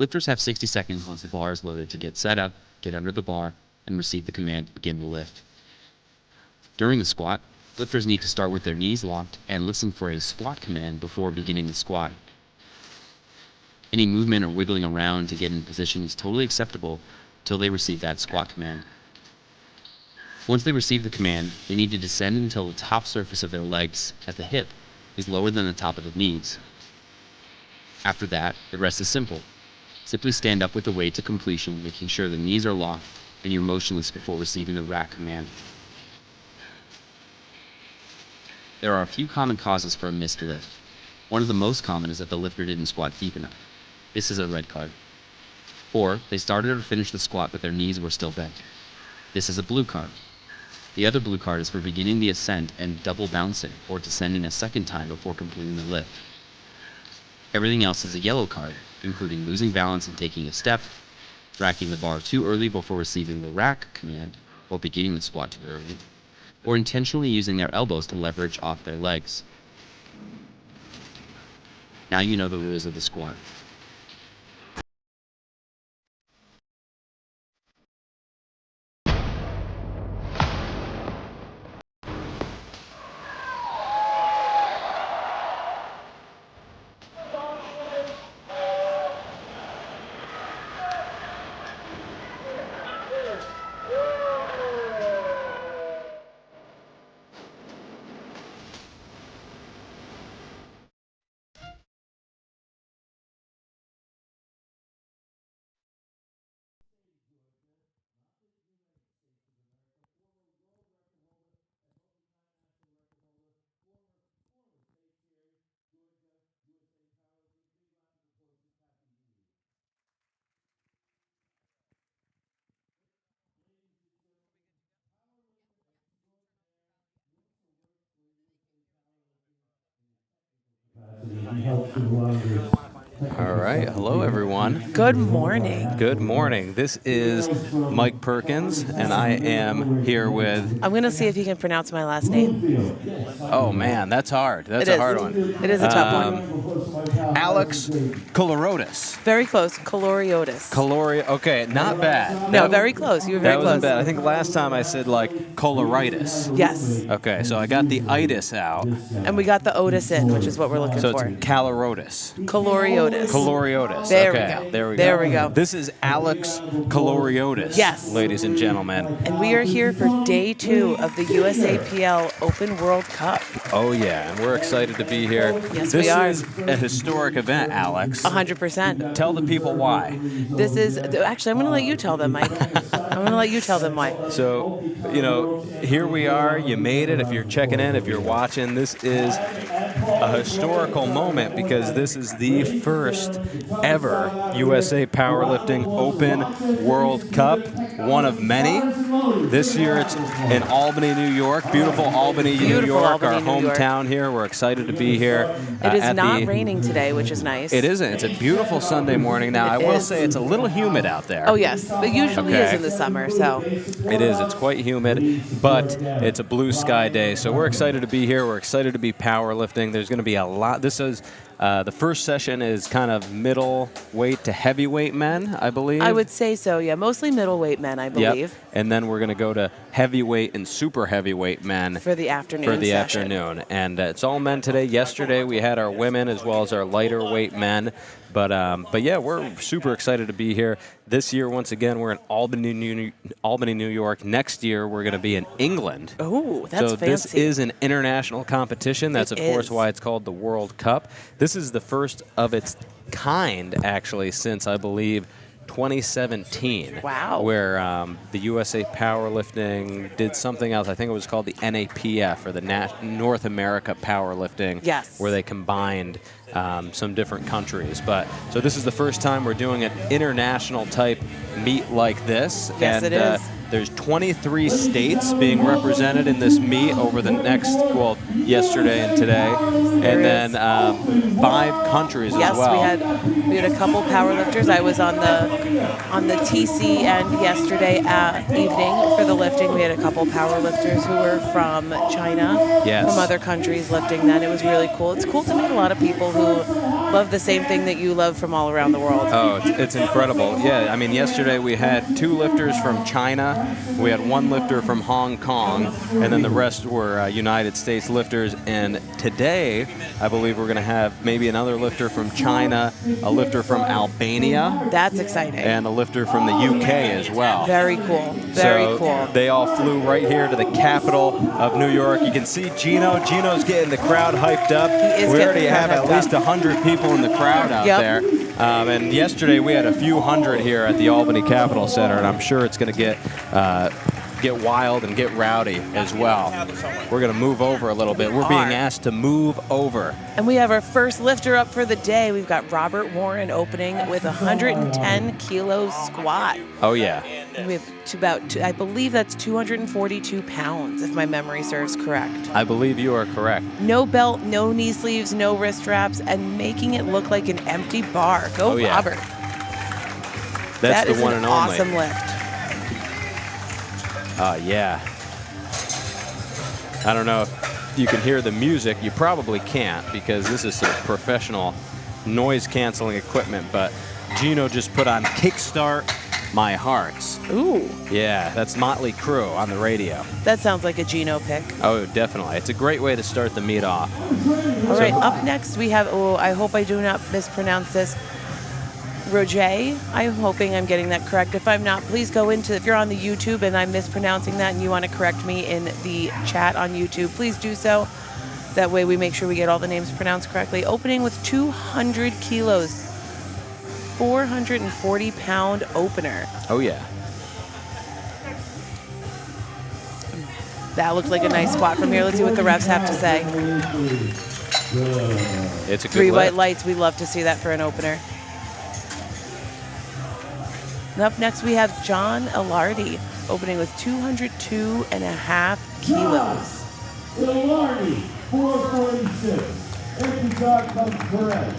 Lifters have 60 seconds once the bar is loaded to get set up, get under the bar, and receive the command to begin the lift. During the squat, lifters need to start with their knees locked and listen for a squat command before beginning the squat. Any movement or wiggling around to get in position is totally acceptable until they receive that squat command. Once they receive the command, they need to descend until the top surface of their legs at the hip is lower than the top of the knees. After that, the rest is simple. Simply stand up with the weight to completion, making sure the knees are locked and you're motionless before receiving the rack command. There are a few common causes for a missed lift. One of the most common is that the lifter didn't squat deep enough. This is a red card. Or they started or finished the squat but their knees were still bent. This is a blue card. The other blue card is for beginning the ascent and double bouncing or descending a second time before completing the lift. Everything else is a yellow card, including losing balance and taking a step, racking the bar too early before receiving the rack command while beginning the squat too early, or intentionally using their elbows to leverage off their legs. Now you know the rules of the squat. All right. Hello, everyone. Good morning. Good morning. This is Mike Perkins, and I am here with... I'm going to see if you can pronounce my last name. Oh, man, that's hard. That's a hard one. It is a tough one. Alex Kolorodis. Very close. Coloriotis. Okay, not bad. No, very close. You were very That close. wasn't bad. I think last time I said, like, coloritis. Yes. Okay, so I got the itis out. And we got the Otis in, which is what we're looking So for. it's Calorotis. Coloriotis. Coloriotis. There okay, we go. There we go. There we go. This is Alex Coloriotis. Yes. Ladies and gentlemen. And we are here for day 2 of the USAPL Open World Cup. Oh, yeah, and we're excited to be here. Yes, this we are. is a historic event, Alex. 100%. Tell the people why. This is, actually, I'm going to let you tell them, Mike. I'm going to let you tell them why. So, here we are. You made it. If you're checking in, if you're watching, this is a historical moment because this is the first ever USA Powerlifting Open World Cup, one of many. This year it's in Albany, New York. Beautiful Albany, New York, our hometown here. We're excited to be here. It is not raining today, which is nice. It isn't. It's a beautiful Sunday morning. Now, I will say it's a little humid out there. Oh, yes. It usually is in the summer, so. It is. It's quite humid, but it's a blue sky day. So we're excited to be here. We're excited to be powerlifting. There's going to be a lot. This is the first session is kind of middleweight to heavyweight men, I believe. I would say so, yeah. Mostly middleweight men, I believe. Yep. And then we're going to go to heavyweight and super heavyweight men for the afternoon. And it's all men today. Yesterday we had our women as well as our lighter weight men. But yeah, we're super excited to be here. This year, once again, we're in Albany, New York. Next year, we're going to be in England. Oh, that's fancy. So this is an international competition. That's, of course, why it's called the World Cup. This is the first of its kind, actually, since, I believe, 2017. Wow. Where the USA Powerlifting did something else. I think it was called the NAPF, or the North America Powerlifting. Yes. Where they combined some different countries. So this is the first time we're doing an international type meet like this. Yes, and it is. There's 23 states being represented in this meet over the next, yesterday and today, and then 5 countries Yes, as well. we had a couple powerlifters. I was on the TC end yesterday evening for the lifting. We had a couple powerlifters who were from China, Yes. from other countries lifting then. It was really cool. It's cool to meet a lot of people who love the same thing that you love from all around the world. Oh, it's incredible. Yeah, I mean, yesterday we had 2 lifters from China, we had 1 lifter from Hong Kong, and then the rest were United States lifters. And today, I believe we're going to have maybe another lifter from China, a lifter from Albania, That's exciting. and a lifter from the UK as well. Very cool. Very So cool. they all flew right here to the capital of New York. You can see Gino. Gino's getting the crowd hyped up. He is We getting already the crowd have at hyped least up. 100 people in the crowd out Yep. there. And yesterday we had a few hundred here at the Albany Capital Center, and I'm sure it's going to get wild and get rowdy as well. We're going to move over a little bit. We're being asked to move over. And we have our first lifter up for the day. We've got Robert Warren opening with 110 kilo squat. Oh, yeah. And we have I believe that's 242 pounds, if my memory serves correct. I believe you are correct. No belt, no knee sleeves, no wrist straps, and making it look like an empty bar. Go, Oh, yeah. Robert. That's That is the one an and only. awesome lift. Yeah. I don't know if you can hear the music. You probably can't because this is some professional noise-canceling equipment, but Gino just put on Kickstart My Hearts. Ooh, Yeah, that's Motley Crue on the radio. that sounds like a Gino pick. Oh, definitely. It's a great way to start the meet off. All right, up next we have, I hope I do not mispronounce this, Roger. I'm hoping I'm getting that correct. If I'm not, please go if you're on the YouTube and I'm mispronouncing that and you want to correct me in the chat on YouTube, please do so. That way we make sure we get all the names pronounced correctly. Opening with 200 kilos, 440-pound opener. Oh, yeah. That looks like a nice squat from here. Let's see what the refs have to say. It's a good 3 white lift. lights. We love to see that for an opener. And up next, we have John Ilardi, opening with 202.5 kilos. Ilardi, 446. Empty shot comes correct.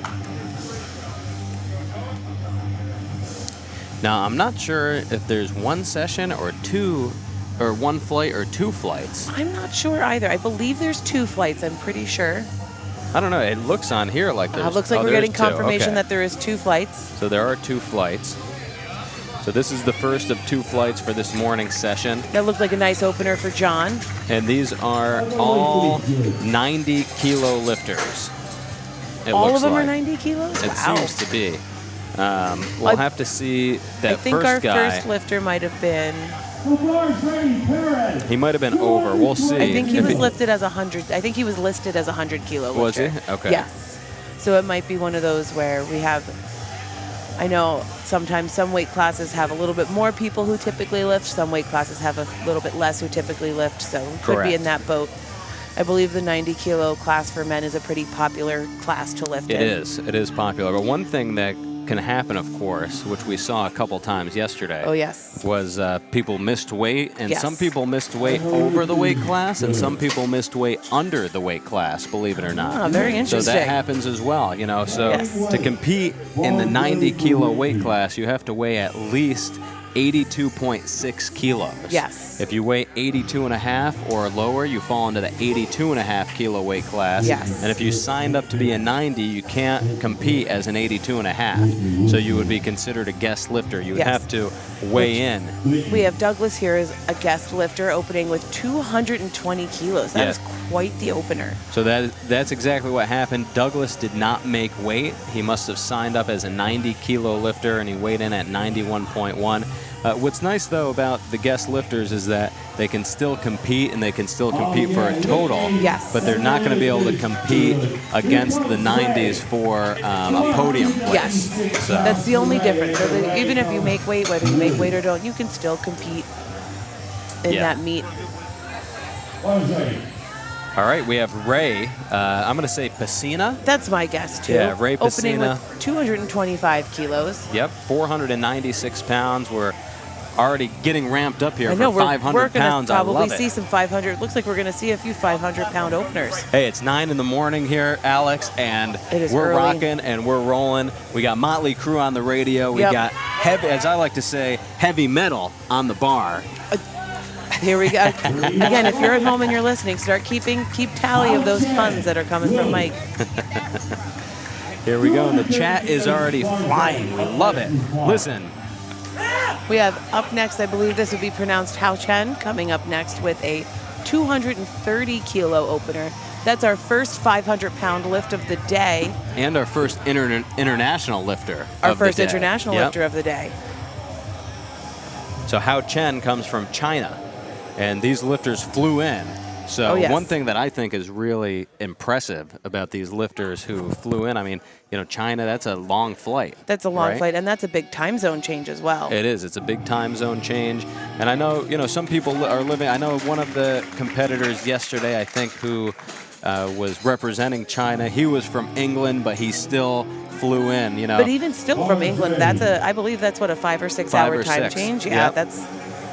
Now, I'm not sure if there's 1 session or 2, or 1 flight or 2 flights. I'm not sure either. I believe there's 2 flights, I'm pretty sure. I don't know. It looks on here like there's. It looks like we're there's getting 2. confirmation Okay. that there is 2 flights. So there are 2 flights. So this is the first of 2 flights for this morning's session. That looks like a nice opener for John. And these are all 90 kilo lifters. It All of looks them are like. 90 kilos? It Wow. seems to be. We'll have to see that I think first our guy. first lifter might have been, Perez. He might have been over. We'll see. I think he If was listed as 100. I think he was listed as 100 kilo Was lifter. he? Okay. Yes. So it might be one of those where we have, I know sometimes some weight classes have a little bit more people who typically lift. Some weight classes have a little bit less who typically lift. So we could Correct. be in that boat. I believe the 90 kilo class for men is a pretty popular class to lift in. It is. It is popular. But one thing that can happen, of course, which we saw a couple times yesterday. Oh, yes. Was people missed weight, and Yes. some people missed weight over the weight class, and some people missed weight under the weight class, believe it or not. Ah, very So interesting. that happens as well, you know. So Yes. to compete in the 90 kilo weight class, you have to weigh at least 82.6 kilos. Yes. If you weigh 82 and a half or lower, you fall into the 82 and a half kilo weight class. Yes. And if you signed up to be a 90, you can't compete as an 82 and a half. So you would be considered a guest lifter. You would Yes. have to weigh in. We have Douglas here as a guest lifter opening with 220 kilos. That Yeah. is quite the opener. So that's exactly what happened. Douglas did not make weight. He must have signed up as a 90 kilo lifter, and he weighed in at 91.1. What's nice, though, about the guest lifters is that they can still compete, and they can still compete for a total. Yes. But they're not going to be able to compete against the 90s for a podium place. Yes. So, That's the only difference. So that even if you make weight, whether you make weight or don't, you can still compete in Yeah. that meet. 1 second. All right, we have Ray. I'm going to say Pacina. That's my guess, too. Yeah, Ray Opening Pacina. with 225 kilos. Yep, 496 pounds. We're already getting ramped up here I know, for 500 we're pounds. going I to probably love see it. some 500. Looks like we're going to see a few 500-pound openers. Hey, it's 9 in the morning here, Alex, and It is we're early. rocking and we're rolling. We got Motley Crue on the radio. We Yep. got heavy, as I like to say, heavy metal on the bar. Here we go. Again, if you're at home and you're listening, keep tally of those puns that are coming from Mike. Here we go, and the chat is already flying. We love it. Listen. We have up next, I believe this would be pronounced Hao Chen, coming up next with a 230-kilo opener. That's our first 500-pound lift of the day. And our first international lifter. Our of the first day. international Yep. lifter of the day. So Hao Chen comes from China, and these lifters flew in. So Oh, yes. one thing that I think is really impressive about these lifters who flew in, I mean, you know, China, that's a long flight. That's a long right? flight, and that's a big time zone change as well. It is. It's a big time zone change. And I know, you know, some people are living, I know one of the competitors yesterday, I think, who was representing China, he was from England, but he still flew in, you know. But even still from England, I believe that's what, a 5 or 6 hour time change? Yeah, Yep. that's...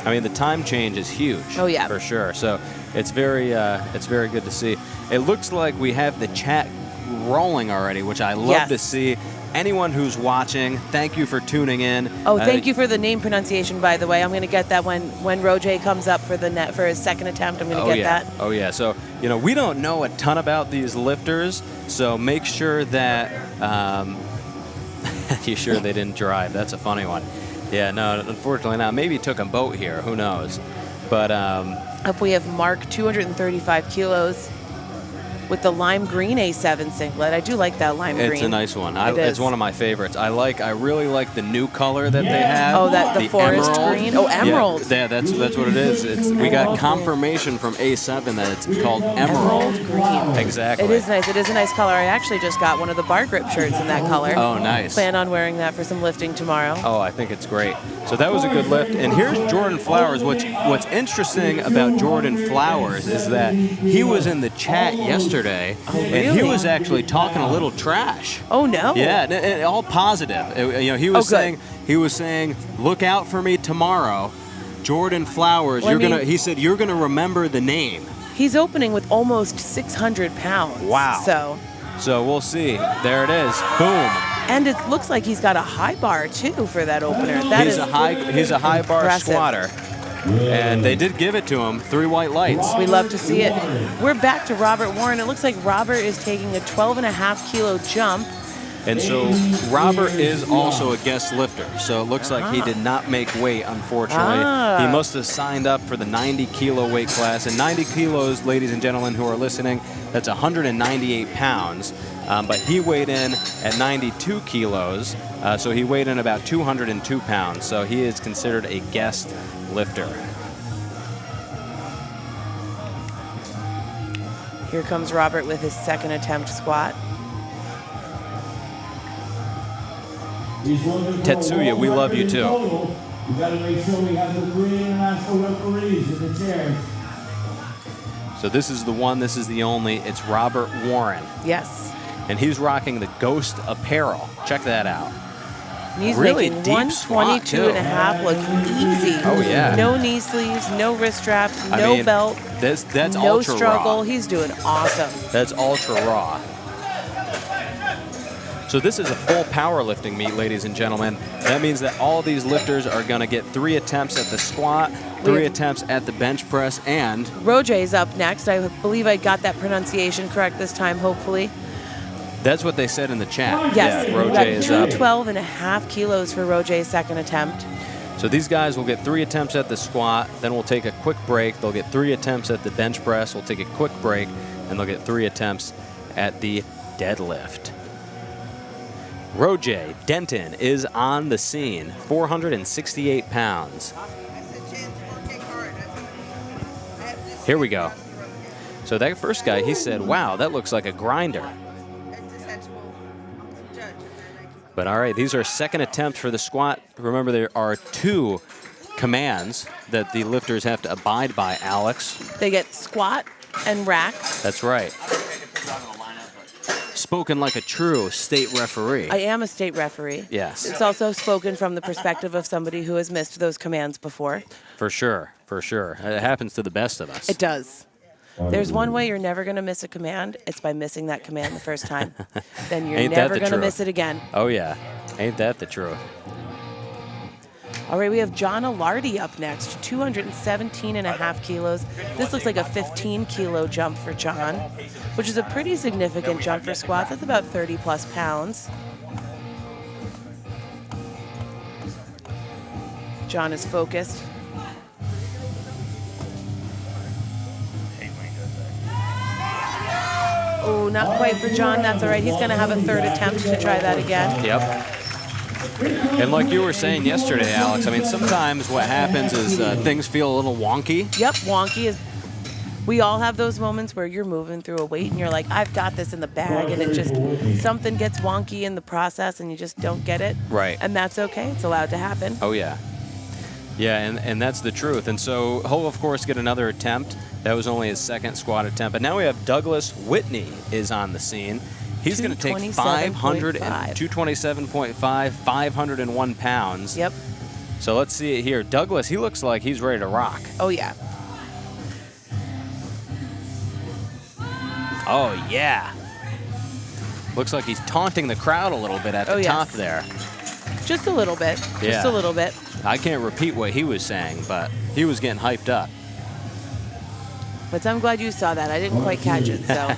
I mean, the time change is huge. Oh, yeah. For sure. So it's very good to see. It looks like we have the chat rolling already, which I love Yes. to see. Anyone who's watching, thank you for tuning in. Oh, thank you for the name pronunciation, by the way. I'm going to get that when Roger comes up for for his second attempt. I'm going to get yeah. that. Oh, yeah. So, you know, we don't know a ton about these lifters, so make sure that you sure they didn't drive. That's a funny one. Yeah, no, unfortunately not. Maybe he took a boat here. Who knows? But Up we have Mark, 235 kilos, with the lime green A7 singlet. I do like that lime green. it's a nice one. It It's is. one of my favorites. I really like the new color that they have. Oh, the forest emerald. green? Oh, emerald. Yeah, that's what it is. We got confirmation from A7 that it's called emerald. green. Exactly. It is nice. It is a nice color. I actually just got one of the bar grip shirts in that color. Oh, nice. Plan on wearing that for some lifting tomorrow. Oh, I think it's great. So that was a good lift. And here's Jordan Flowers. What's interesting about Jordan Flowers is that he was in the chat yesterday, and he really? was actually talking a little trash. Oh, no. Yeah, and all positive. You know, he was good. saying, look out for me tomorrow, Jordan Flowers. Well, I mean- He said you're gonna remember the name. He's opening with almost 600 pounds. Wow. So we'll see. There it is. Boom. And it looks like he's got a high bar, too, for that opener. That He's is a high bar impressive. squatter. And they did give it to him. 3 white lights. We love to see it. We're back to Robert Warren. It looks like Robert is taking a 12.5-kilo jump. And so Robert is also a guest lifter. So it looks like he did not make weight, unfortunately. Ah. He must have signed up for the 90-kilo weight class. And 90 kilos, ladies and gentlemen who are listening, that's 198 pounds. But he weighed in at 92 kilos. So he weighed in about 202 pounds. So he is considered a guest lifter. Here comes Robert with his second attempt squat. Tetsuya, we love you too. We got to make sure we have the 3 international referees in the chair. So this is the one, this is the only. It's Robert Warren. Yes. And he's rocking the Ghost apparel. Check that out. And he's Really making deep 122 squat, and a half look easy. Oh, yeah. No knee sleeves, no wrist straps, I no mean, belt, That's no ultra struggle. raw. He's doing awesome. That's ultra raw. So this is a full powerlifting meet, ladies and gentlemen. That means that all these lifters are going to get 3 attempts at the squat, 3 attempts at the bench press, and Roger's up next. I believe I got that pronunciation correct this time, hopefully. that's what they said in the chat. Yes, Yeah, we Roger got is up. 212.5 kilos for Roger's second attempt. So these guys will get 3 attempts at the squat, then we'll take a quick break. They'll get 3 attempts at the bench press. We'll take a quick break, and they'll get 3 attempts at the deadlift. Roger Denton is on the scene, 468 pounds. Here we go. So that first guy, he said, wow, that looks like a grinder. But all right, these are second attempts for the squat. Remember, there are 2 commands that the lifters have to abide by, Alex. They get squat, and rack. That's right. Spoken like a true state referee. I am a state referee. Yes. It's also spoken from the perspective of somebody who has missed those commands before. For sure, for sure. It happens to the best of us. It does. There's one way you're never going to miss a command. It's by missing that command the first time. Then you're never going to miss it again. Oh, yeah. Ain't that the truth? All right, we have John Alardi up next, 217.5 kilos. This looks like a 15-kilo jump for John, which is a pretty significant jump for squats. That's about 30-plus pounds. John is focused. Oh, not quite for John. That's all right. He's going to have a third attempt to try that again. Yep. And like you were saying yesterday, Alex, I mean, sometimes what happens is things feel a little wonky. Yep, wonky is. We all have those moments where you're moving through a weight and you're like, I've got this in the bag, and it just, something gets wonky in the process and you just don't get it. Right. And that's okay. It's allowed to happen. Oh, yeah. Yeah, and that's the truth. And so he'll, of course, get another attempt. That was only his second squat attempt. But now we have Douglas Whitney is on the scene. He's going to take 227.5, 501 pounds. Yep. So let's see it here. Douglas, he looks like he's ready to rock. Oh, yeah. Oh, yeah. Looks like he's taunting the crowd a little bit at the top there. Just a little bit. Yeah. Just a little bit. I can't repeat what he was saying, but he was getting hyped up. But I'm glad you saw that. I didn't quite catch it, so.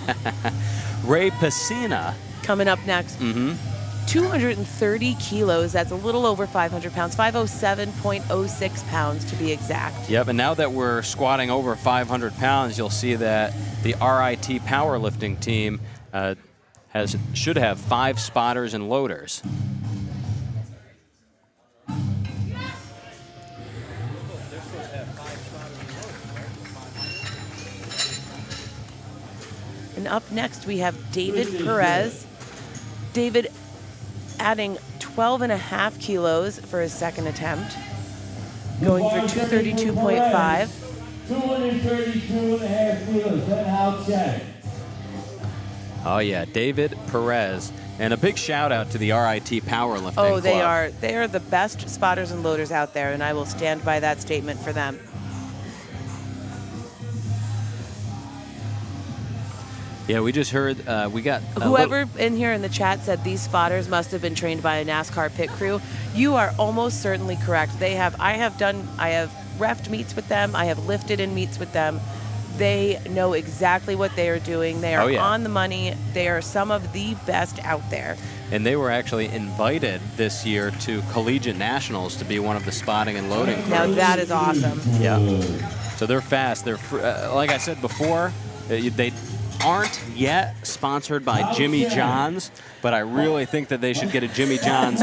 Ray Pacina. Coming up next. 230 kilos. That's a little over 500 pounds. 507.06 pounds to be exact. Yep, and now that we're squatting over 500 pounds, you'll see that the RIT powerlifting team should have 5 spotters and loaders. And up next, we have David Perez. David adding 12.5 kilos for his second attempt, going for 232.5. 232.5 kilos. Then outside. Oh, yeah, David Perez. And a big shout out to the RIT Powerlifting Oh, they Club. are. They are the best spotters and loaders out there, and I will stand by that statement for them. Yeah, we just heard, we got... Whoever in here in the chat said these spotters must have been trained by a NASCAR pit crew, you are almost certainly correct. I have refed meets with them. I have lifted in meets with them. They know exactly what they are doing. They are on the money. They are some of the best out there. And they were actually invited this year to Collegiate Nationals to be one of the spotting and loading crews. Now that is awesome. Yeah. So they're fast. They're like I said before, they aren't yet sponsored by Jimmy John's, but I really think that they should get a Jimmy John's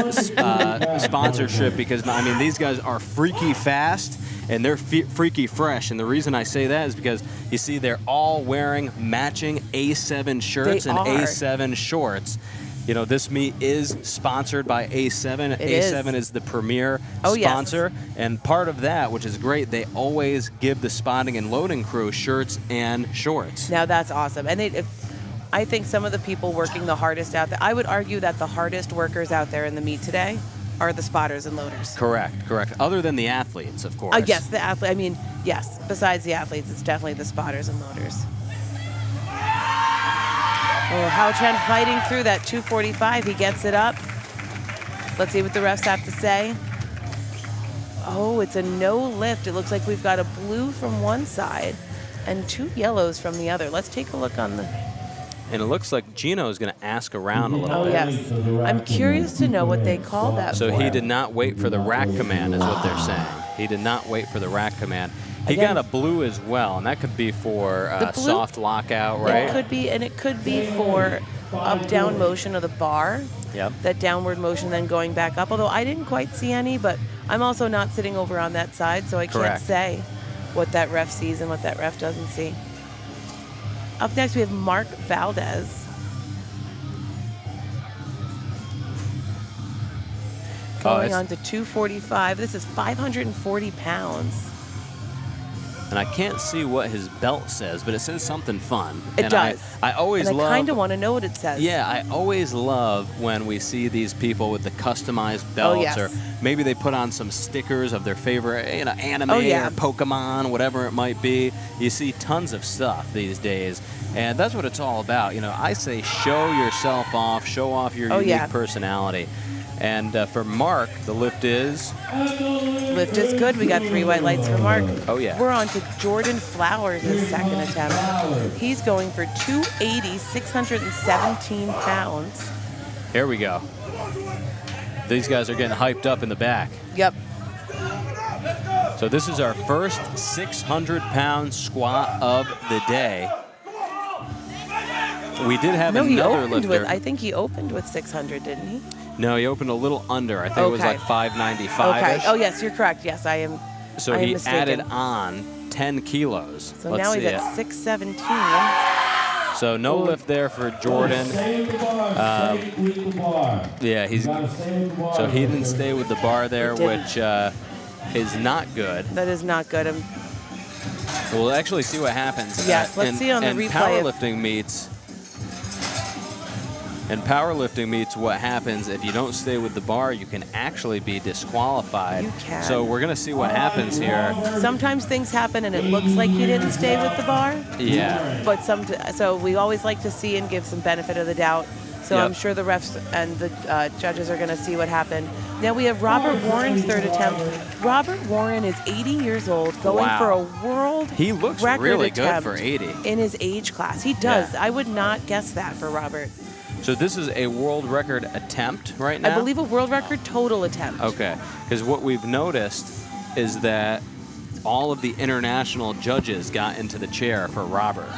sponsorship because, I mean, these guys are freaky fast and they're freaky fresh. And the reason I say that is because, you see, they're all wearing matching A7 shirts and A7 shorts. You know, this meet is sponsored by A7. A7 is the premier sponsor. Yes. And part of that, which is great, they always give the spotting and loading crew shirts and shorts. Now that's awesome. And I think some of the people working the hardest out there, I would argue that the hardest workers out there in the meet today are the spotters and loaders. Correct. Other than the athletes, of course. Yes, the athlete. I mean, yes, besides the athletes, it's definitely the spotters and loaders. Oh, Hao Chen fighting through that 245. He gets it up. Let's see what the refs have to say. Oh, it's a no lift. It looks like we've got a blue from one side and 2 yellows from the other. Let's take a look on the... And it looks like Gino is going to ask around a little bit. Oh, yes. I'm curious to know what they call that So for. he did not wait for the rack command is what they're saying. He did not wait for the rack command. He got a blue as well, and that could be for soft lockout, right? It could be, and it could be for up-down motion of the bar. Yep. That downward motion then going back up, although I didn't quite see any, but I'm also not sitting over on that side, so I can't say what that ref sees and what that ref doesn't see. Up next, we have Mark Valdez. Going on to 245. This is 540 pounds. And I can't see what his belt says, but it says something fun. It and does. I always and love. I kind of want to know what it says. Yeah, I always love when we see these people with the customized belts, yes. or maybe they put on some stickers of their favorite, anime Oh, yeah. or Pokemon, whatever it might be. You see tons of stuff these days, and that's what it's all about. I say show yourself off, show off your unique yeah. personality. And for Mark, the lift is? Lift is good. We got 3 white lights for Mark. Oh, yeah. We're on to Jordan Flowers' second attempt. He's going for 280, 617 pounds. Here we go. These guys are getting hyped up in the back. Yep. So this is our first 600-pound squat of the day. We did have another lifter. I think he opened with 600, didn't he? No, he opened a little under. I think it was like 595-ish. Okay. Oh, yes, you're correct. Yes, I am. So he added on 10 kilos. So now he's at 617. So no lift there for Jordan. Yeah, so he didn't stay with the bar there, which is not good. That is not good. We'll actually see what happens. Yes, let's see on the replay. In powerlifting meets, what happens if you don't stay with the bar, you can actually be disqualified. You can. So we're going to see what happens here. Sometimes things happen and it looks like you didn't stay with the bar. Yeah. But so we always like to see and give some benefit of the doubt. So Yep. I'm sure the refs and the judges are going to see what happened. Now we have Robert Warren's third attempt. Robert Warren is 80 years old, going for a world He looks record really good attempt for 80. in his age class. He does. Yeah. I would not guess that for Robert. So this is a world record attempt right now? I believe a world record total attempt. Okay, because what we've noticed is that all of the international judges got into the chair for Robert.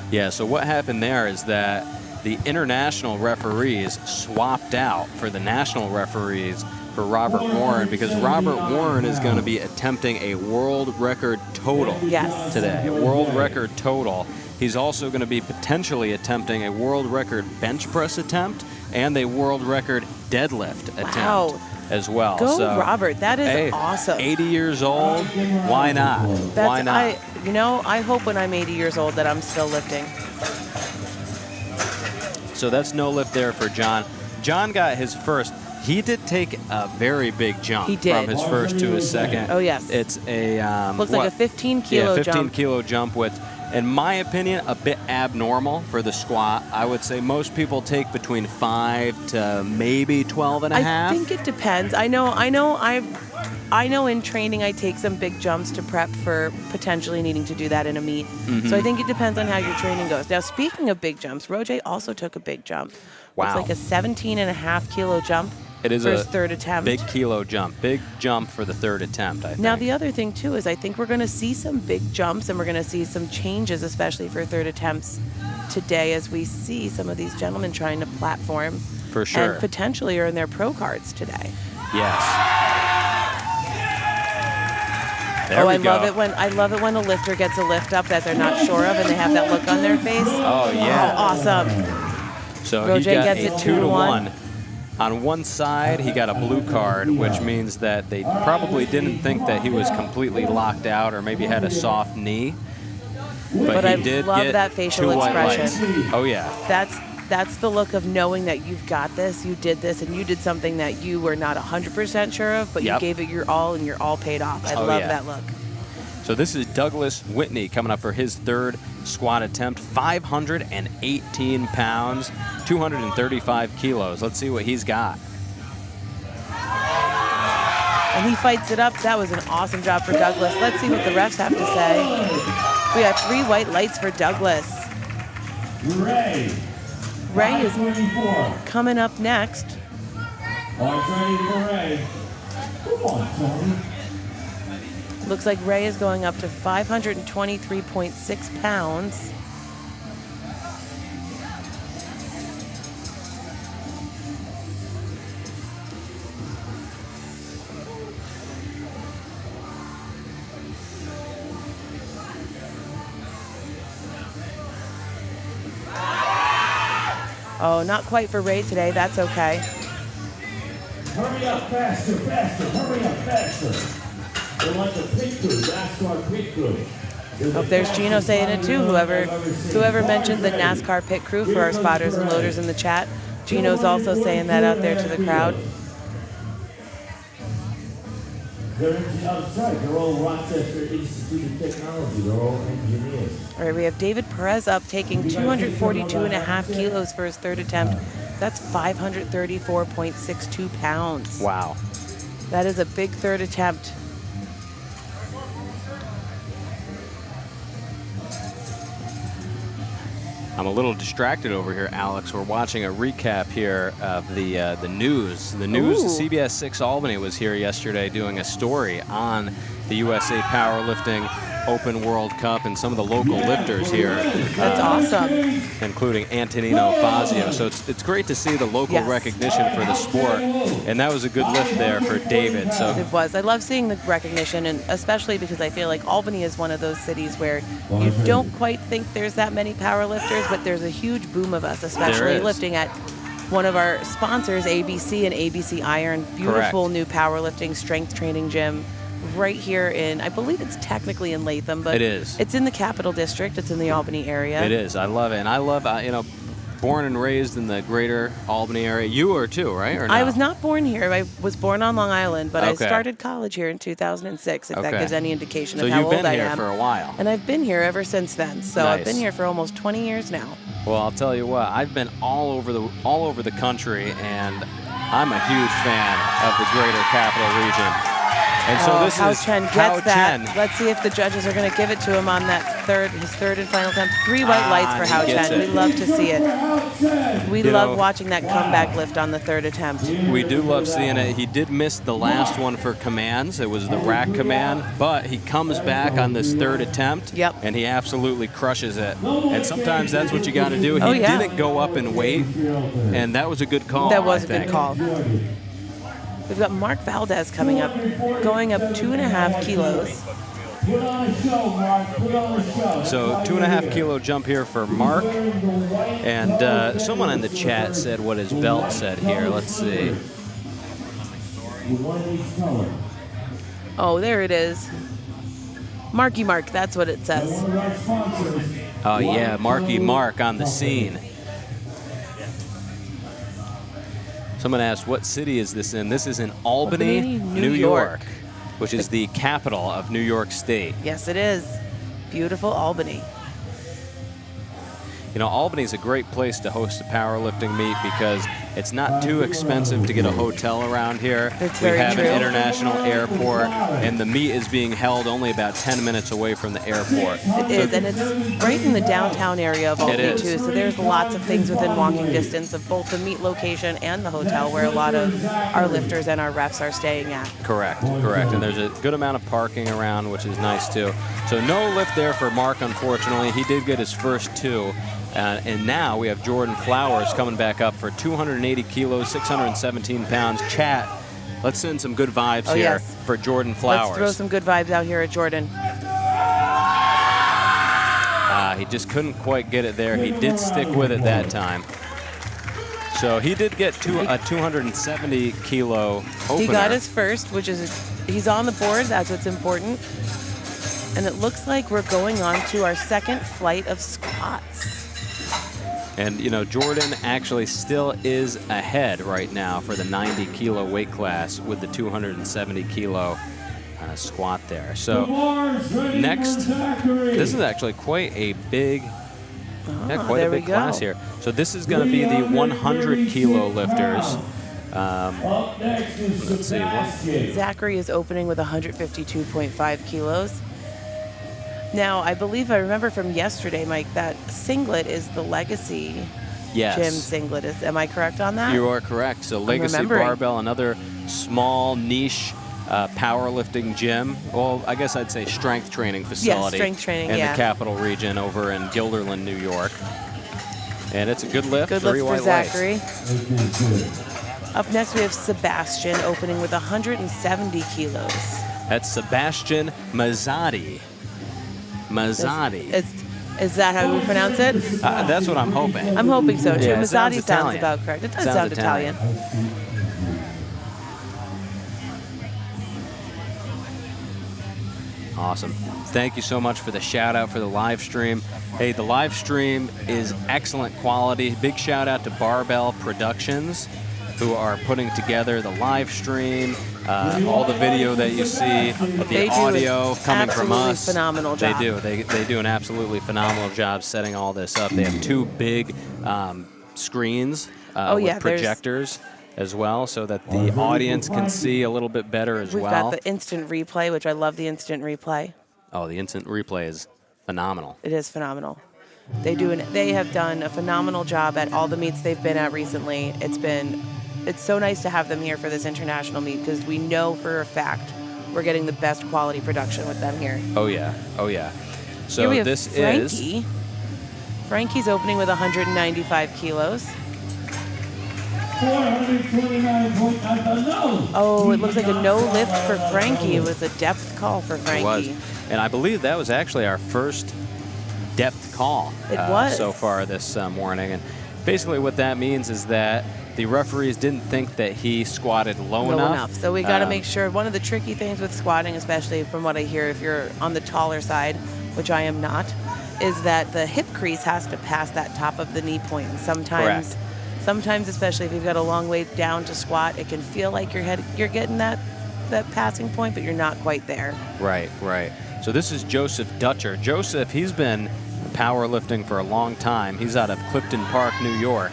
Yeah, so what happened there is that the international referees swapped out for the national referees for Robert Warren, because Robert Warren is going to be attempting a world record total today. A world record total. He's also going to be potentially attempting a world record bench press attempt and a world record deadlift attempt as well. Go, so, Robert. That is awesome. 80 years old. Why not? Why not? I hope when I'm 80 years old that I'm still lifting. So that's no lift there for John. John got his first. He did take a very big jump from his first to his second. Oh, yes. It's a... looks like a 15-kilo jump. 15-kilo jump with, in my opinion, a bit abnormal for the squat. I would say most people take between 5 to maybe 12 and a half. I think it depends. I know in training I take some big jumps to prep for potentially needing to do that in a meet. Mm-hmm. So I think it depends on how your training goes. Now, speaking of big jumps, Roger also took a big jump. Wow. It's like a 17.5-kilo jump. It is for his third attempt. Big kilo jump. Big jump for the third attempt, I think. Now, the other thing, too, is I think we're going to see some big jumps and we're going to see some changes, especially for third attempts today, as we see some of these gentlemen trying to platform. For sure. And potentially earn their pro cards today. Yes. There we go. I love it when a lifter gets a lift up that they're not sure of and they have that look on their face. Oh, yeah. Oh, awesome. So Roger he got gets a it 2-1. On one side, he got a blue card, which means that they probably didn't think that he was completely locked out or maybe had a soft knee. But he did love get that facial 2 white expression. lights. Oh, yeah. That's the look of knowing that you've got this, you did this, and you did something that you were not 100% sure of, but you gave it your all, and your all paid off. I love that look. So this is Douglas Whitney coming up for his third squat attempt. 518 pounds, 235 kilos. Let's see what he's got. And he fights it up. That was an awesome job for Douglas. Let's see what the refs have to say. We got 3 white lights for Douglas. Ray is coming up next. Looks like Ray is going up to 523.6 pounds. Oh, not quite for Ray today. That's okay. Hurry up faster, hurry up faster. They want the pit crew, NASCAR pit crew. Oh, there's Gino saying it too. Whoever mentioned the NASCAR pit crew for our spotters and loaders in the chat. Gino's also saying that out there to the crowd. They're outside. They're all Rochester Institute of Technology. They're all engineers. All right, we have David Perez up, taking 242.5 kilos for his third attempt. That's 534.62 pounds. Wow. That is a big third attempt. I'm a little distracted over here, Alex. We're watching a recap here of the news. The news, Ooh. CBS 6 Albany was here yesterday doing a story on the USA Powerlifting Open World Cup and some of the local lifters here. That's awesome. Including Antonino Fazio. So it's great to see the local Yes. recognition for the sport. And that was a good lift there for David. So It was. I love seeing the recognition, and especially because I feel like Albany is one of those cities where you don't quite think there's that many power lifters, but there's a huge boom of us, especially is. lifting at one of our sponsors, ABC and ABC Iron. Beautiful Correct. new powerlifting strength training gym right here in, I believe it's technically in Latham, but It is. It's in the Capital District. It's in the Albany area. it is. I love it. And I love, born and raised in the greater Albany area. You were too, right? Or no? I was not born here. I was born on Long Island, but I Okay. started college here in 2006, if that Okay. gives any indication So of how you've old been I here am. for a while. And I've been here ever since then. So I've Nice. been here for almost 20 years now. Well, I'll tell you what. I've been all over the country, and I'm a huge fan of the greater capital region. And so this Hao is Chen gets Hao that. Chen. Let's see if the judges are going to give it to him on that his third and final attempt. 3 white lights for he Hao gets Chen. it. We love to see it. We You love know- watching that comeback lift on the third attempt. We do love seeing it. He did miss the last one for commands. It was the rack command, but he comes back on this third attempt, Yep. and he absolutely crushes it. And sometimes that's what you got to do. He Oh, yeah. didn't go up in weight, and that was a good call. That was I a good think. call. We've got Mark Valdez coming up, going up 2.5 kilos. Put on a show, Mark. Put on a show. So 2.5 kilo jump here for Mark. And someone in the chat said what his belt said here. Let's see. One of each color. Oh, there it is. Marky Mark, that's what it says. One of our sponsors. Oh, yeah, Marky Mark on the scene. Someone asked, what city is this in? This is in Albany, Albany, New York, which is the capital of New York State. Yes, it is. Beautiful Albany. You know, Albany's a great place to host a powerlifting meet because it's not too expensive to get a hotel around here. That's We very have true. an international airport, and the meet is being held only about 10 minutes away from the airport. It is, and it's right in the downtown area of Albany is. too. So there's lots of things within walking distance of both the meet location and the hotel where a lot of our lifters and our refs are staying at. Correct, correct. And there's a good amount of parking around, which is nice too. So no lift there for Mark, unfortunately. He did get his first 2. And now we have Jordan Flowers coming back up for 280 kilos, 617 pounds. Chat, let's send some good vibes Oh, here yes. for Jordan Flowers. Let's throw some good vibes out here at Jordan. He just couldn't quite get it there. He did stick with it that time. So he did get to a 270 kilo opener. He got his first, which is, he's on the board. That's what's important. And it looks like we're going on to our second flight of squats. And, you know, Jordan actually still is ahead right now for the 90 kilo weight class with the 270 kilo squat there. So next, this is actually quite a big, quite a there we big class go. here. So this is going to be the 100 kilo lifters. Up next is Let's see, what- Sebastian. Zachary is opening with 152.5 kilos. Now, I believe I remember from yesterday, Mike, that singlet is the Legacy Yes. Gym singlet. Am I correct on that? You are correct. So Legacy remembering. Barbell, another small niche powerlifting gym. Well, I guess I'd say strength training facility. strength training, in yeah. the capital region over in Guilderland, New York. And it's a good lift. Good 3 lift for white lights. Zachary. Up next, we have Sebastian opening with 170 kilos. That's Sebastian Mazzotti. Mazzotti. It's Is that how we pronounce it? That's what I'm hoping. I'm hoping so, too. Yeah, it sounds Mazzati sounds Italian. about correct. It does Sounds sound Italian. Italian. Awesome. Thank you so much for the shout out for the live stream. Hey, the live stream is excellent quality. Big shout out to Barbell Productions, who are putting together the live stream, all the video that you see, the audio coming from us. Phenomenal job. They do. They do an absolutely phenomenal job setting all this up. They have 2 big screens with projectors as well, so that the audience can see a little bit better as well. We've got the instant replay, which I love the instant replay. Oh, the instant replay is phenomenal. It is phenomenal. They have done a phenomenal job at all the meets they've been at recently. It's so nice to have them here for this international meet, because we know for a fact we're getting the best quality production with them here. Oh yeah, oh yeah. So here we have this Frankie. is Frankie's opening with 195 kilos. 429.9. No. Oh, it looks like a no lift for Frankie. It was a depth call for Frankie. It was, and I believe that was actually our first depth call so far this morning. And basically what that means is that the referees didn't think that he squatted low enough. So we got to make sure. One of the tricky things with squatting, especially from what I hear, if you're on the taller side, which I am not, is that the hip crease has to pass that top of the knee point. And sometimes, especially if you've got a long way down to squat, it can feel like you're getting that passing point, but you're not quite there. Right, right. So this is Joseph Dutcher. Joseph, he's been powerlifting for a long time. He's out of Clifton Park, New York,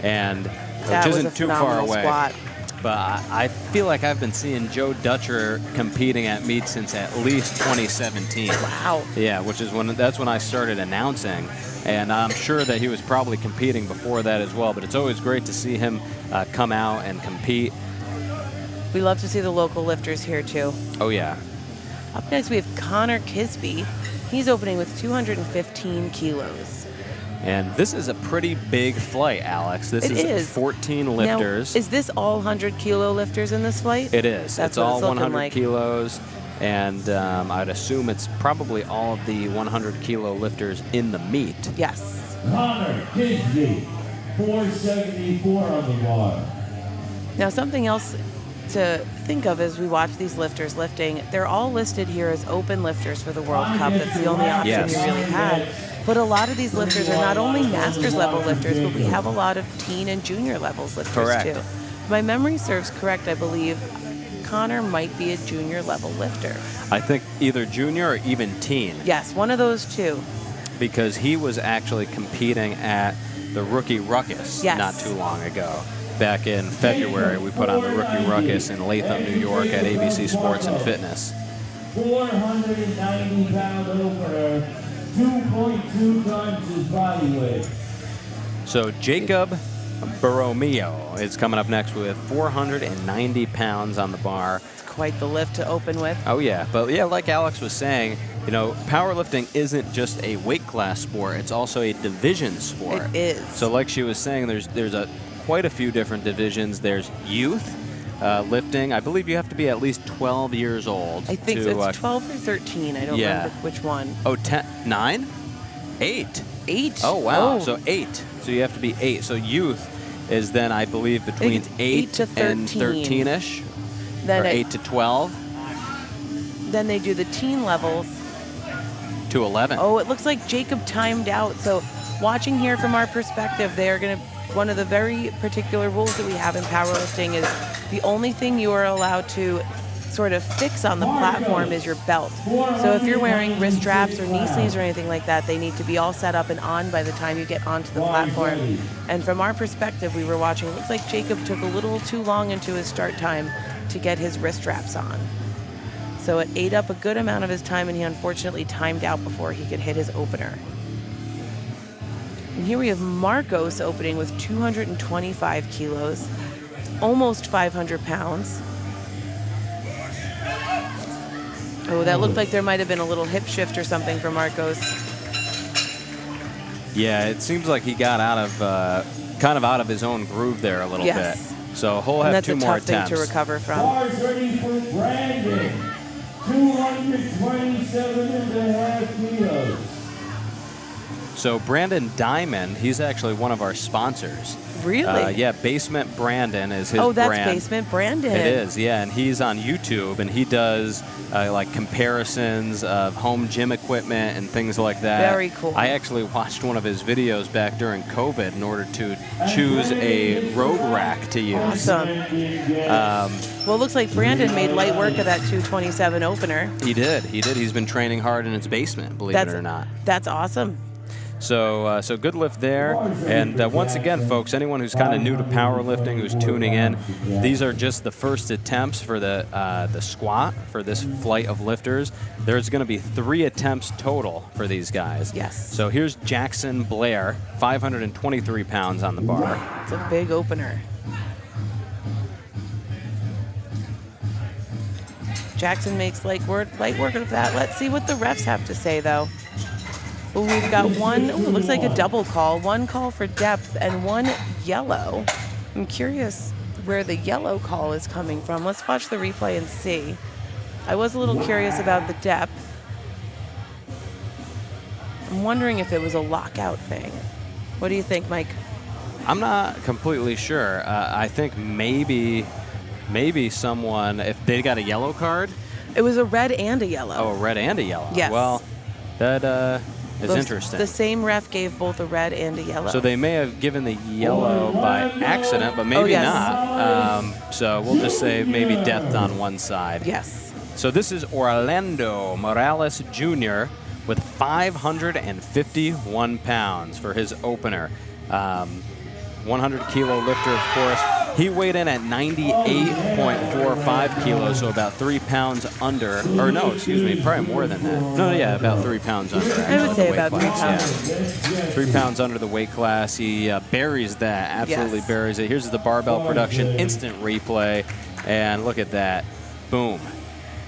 and which isn't too far away. Squat. But I feel like I've been seeing Joe Dutcher competing at meets since at least 2017. Wow. Yeah, that's when I started announcing, and I'm sure that he was probably competing before that as well. But it's always great to see him come out and compete. We love to see the local lifters here too. Oh yeah. Up next we have Connor Kisby. He's opening with 215 kilos. And this is a pretty big flight, Alex. This is 14 lifters. Now, is this all 100-kilo lifters in this flight? It is. That's it's all 100 like. kilos, and I'd assume it's probably all of the 100-kilo lifters in the meet. Yes. Connor Kisby, 474 on the bar. Now, something else to think of as we watch these lifters lifting, they're all listed here as open lifters for the World Cup. That's the only option you really had. But a lot of these lifters are not only masters level lifters, but we have a lot of teen and junior levels lifters too. If my memory serves correct, I believe Connor might be a junior level lifter. I think either junior or even teen. Yes, one of those two. Because he was actually competing at the Rookie Ruckus not too long ago. Back in February, we put on the Rookie Ruckus in Latham, New York at ABC Sports and Fitness. 490-pound opener, 2.2 times his body weight. So Jacob Borromeo is coming up next with 490 pounds on the bar. It's quite the lift to open with. Oh yeah, but yeah, like Alex was saying, you know, powerlifting isn't just a weight class sport; it's also a division sport. It is. So like she was saying, there's quite a few different divisions. There's youth lifting. I believe you have to be at least 12 years old. I think it's 12 or 13. I don't remember which one. Oh, 9? 8. 8. Oh, wow. So 8. So you have to be 8. So youth is then, I believe, between 8 to 13. and 13-ish. Or 8 to 12. Then they do the teen levels. To 11. Oh, it looks like Jacob timed out. So watching here from our perspective, they are going to, one of the very particular rules that we have in powerlifting is the only thing you are allowed to sort of fix on the platform is your belt. So if you're wearing wrist straps or knee sleeves or anything like that, they need to be all set up and on by the time you get onto the platform. And from our perspective, we were watching, it looks like Jacob took a little too long into his start time to get his wrist straps on. So it ate up a good amount of his time, and he unfortunately timed out before he could hit his opener. And here we have Marcos opening with 225 kilos, almost 500 pounds. Oh, that looked like there might have been a little hip shift or something for Marcos. Yeah, it seems like he got out of, kind of out of his own groove there a little bit. So he'll have 2 more attempts. That's a tough thing to recover from. Bars ready for Brandon, 227.5 kilos. So Brandon Diamond, he's actually one of our sponsors. Really? Yeah, Basement Brandon is his Oh, that's brand. Basement Brandon. It is, yeah, and he's on YouTube, and he does like comparisons of home gym equipment and things like that. Very cool. I actually watched one of his videos back during COVID in order to choose a road rack to use. Awesome. Well, it looks like Brandon made light work of that 227 opener. He did. He's been training hard in his basement, believe it or not. That's awesome. So good lift there. And once again, folks, anyone who's kind of new to powerlifting, who's tuning in, these are just the first attempts for the squat for this flight of lifters. There's going to be 3 attempts total for these guys. Yes. So here's Jackson Blair, 523 pounds on the bar. It's a big opener. Jackson makes light work of that. Let's see what the refs have to say, though. Ooh, we've got one, it looks like a double call. One call for depth and one yellow. I'm curious where the yellow call is coming from. Let's watch the replay and see. I was a little curious about the depth. I'm wondering if it was a lockout thing. What do you think, Mike? I'm not completely sure. I think maybe someone, if they got a yellow card. It was a red and a yellow. Oh, a red and a yellow. Yes. Well, that is interesting. The same ref gave both a red and a yellow. So they may have given the yellow by accident, but maybe not. So we'll just say maybe depth on one side. Yes. So this is Orlando Morales Jr. with 551 pounds for his opener. 100-kilo lifter, of course. He weighed in at 98.45 kilos, so about 3 pounds under, or no, excuse me, probably more than that. No, yeah, about 3 pounds under. I would say about 3 class. pounds. Yeah. 3 pounds under the weight class. He buries that, absolutely buries it. Here's the barbell production, instant replay, and look at that. Boom.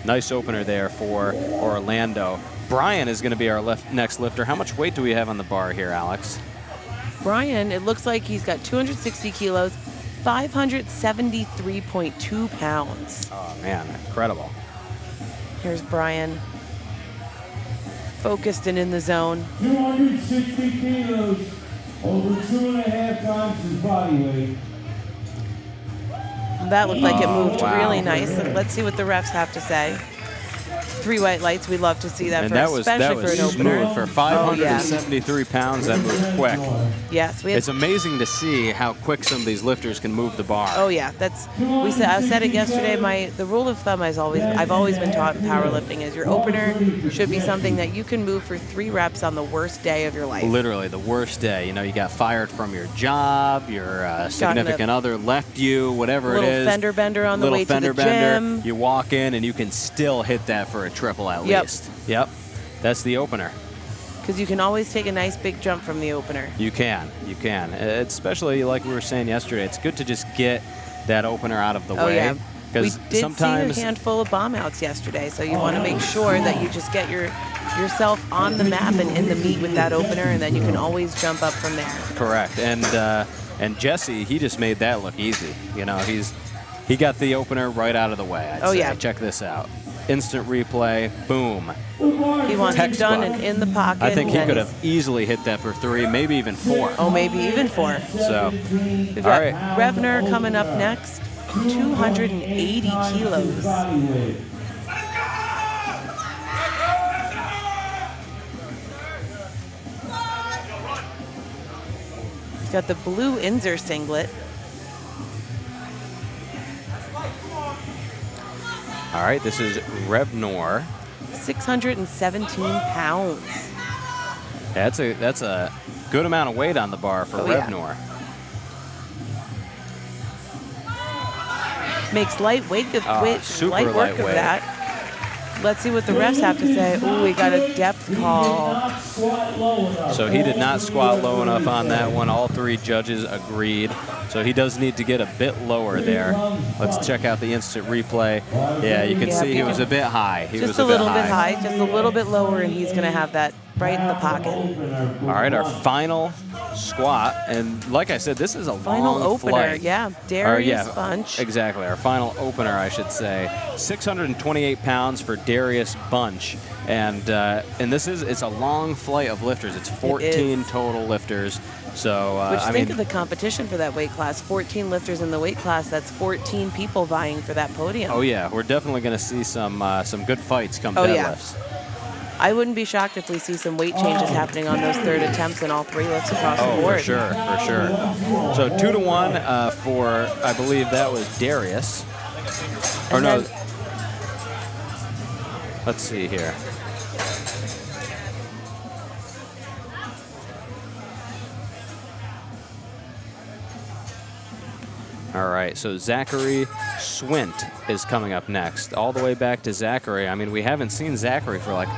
Nice opener there for Orlando. Brian is going to be our next lifter. How much weight do we have on the bar here, Alex? Brian, it looks like he's got 260 kilos, 573.2 pounds. Oh, man, incredible. Here's Brian. Focused and in the zone. 260 kilos, over 2.5 times his body weight. That looked like it moved really nice. Let's see what the refs have to say. 3 white lights. We love to see that, And for that was especially for an opener. smooth. For 573 pounds, that moved quick. Yes, It's amazing to see how quick some of these lifters can move the bar. Oh yeah, I said it yesterday. The rule of thumb I've always been taught in powerlifting is your opener should be something that you can move for 3 reps on the worst day of your life. Literally the worst day. You know, you got fired from your job, your significant other left you, whatever it is. Little fender bender on the way to the gym. You walk in and you can still hit that for a triple at least. Yep. That's the opener. Because you can always take a nice big jump from the opener. You can. Especially like we were saying yesterday, it's good to just get that opener out of the way. Yeah. We did sometimes see a handful of bomb outs yesterday, so you want to make sure that you just get yourself on the map and in the meat with that opener, and then you can always jump up from there. Correct. And Jesse, he just made that look easy. You know, he got the opener right out of the way. I'd say. Yeah. Check this out. Instant replay, boom. He wants it done and in the pocket. I think he could have easily hit that for 3, maybe even 4. Oh, maybe even 4. So, We've all got right. Revner coming up next, 280 kilos. He's got the blue Inzer singlet. All right, this is Revnor. 617 pounds. That's a good amount of weight on the bar for Revnor. Makes light work of that. Let's see what the refs have to say. Ooh, we got a depth call. So he did not squat low enough on that one. All 3 judges agreed. So he does need to get a bit lower there. Let's check out the instant replay. Yeah, you can see he was a bit high. Just a little bit high, just a little bit lower, and he's going to have that right in the pocket. All right, our final squat, and like I said, this is a Final long opener, flight. yeah. Darius Bunch. Exactly, our final opener, I should say. 628 pounds for Darius Bunch, and it's a long flight of lifters. It's 14 total lifters. So Think of the competition for that weight class. 14 lifters in the weight class. That's 14 people vying for that podium. Oh yeah, we're definitely going to see some good fights come deadlifts. Yeah. I wouldn't be shocked if we see some weight changes happening on those third attempts in all 3 lifts across the board. For sure. So 2-1 for, I believe that was Darius. Or no, let's see here. All right, so Zachary Swint is coming up next. All the way back to Zachary. I mean, we haven't seen Zachary for like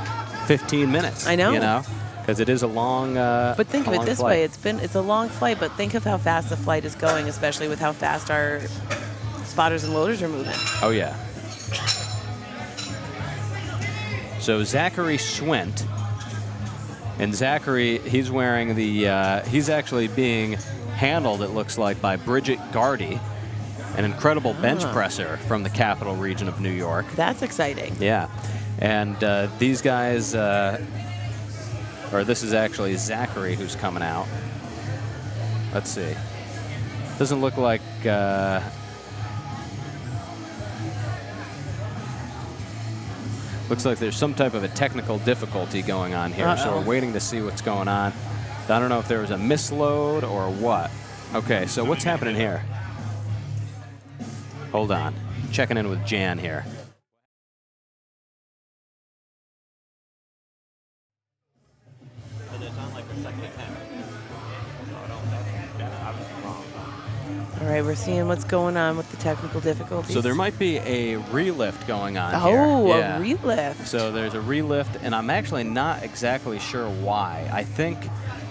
15 minutes. I know. You know, because it is a long But think of it this flight. way. It's a long flight, but think of how fast the flight is going, especially with how fast our spotters and loaders are moving. Oh, yeah. So Zachary Swint. And Zachary, he's wearing the, he's actually being handled, it looks like, by Bridget Gardy, an incredible bench presser from the capital region of New York. That's exciting. Yeah. And these guys, or this is actually Zachary who's coming out. Let's see. Doesn't look like, looks like there's some type of a technical difficulty going on here, so we're waiting to see what's going on. I don't know if there was a misload or what. Okay, so what's happening here? Hold on. Checking in with Jan here. All right, we're seeing what's going on with the technical difficulties. So there might be a relift going on here. Oh, Yeah. a relift. So there's a relift, and I'm actually not exactly sure why. I think,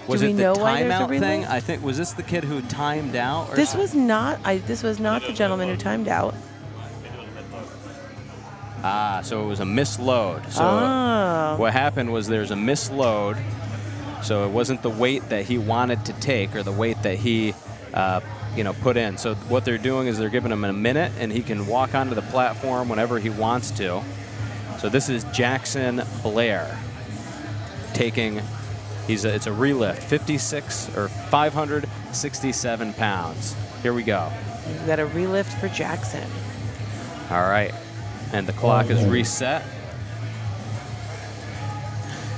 was Do we it the know why there's a timeout thing? relift? I think, was this the kid who timed out? Or This was not the gentleman who timed out. So it was a misload. So what happened was there's a misload. So it wasn't the weight that he wanted to take or the weight that he put in. So what they're doing is they're giving him a minute, and he can walk onto the platform whenever he wants to. So this is Jackson Blair taking. It's a relift, 567 pounds. Here we go. We've got a relift for Jackson. All right, and the clock is reset.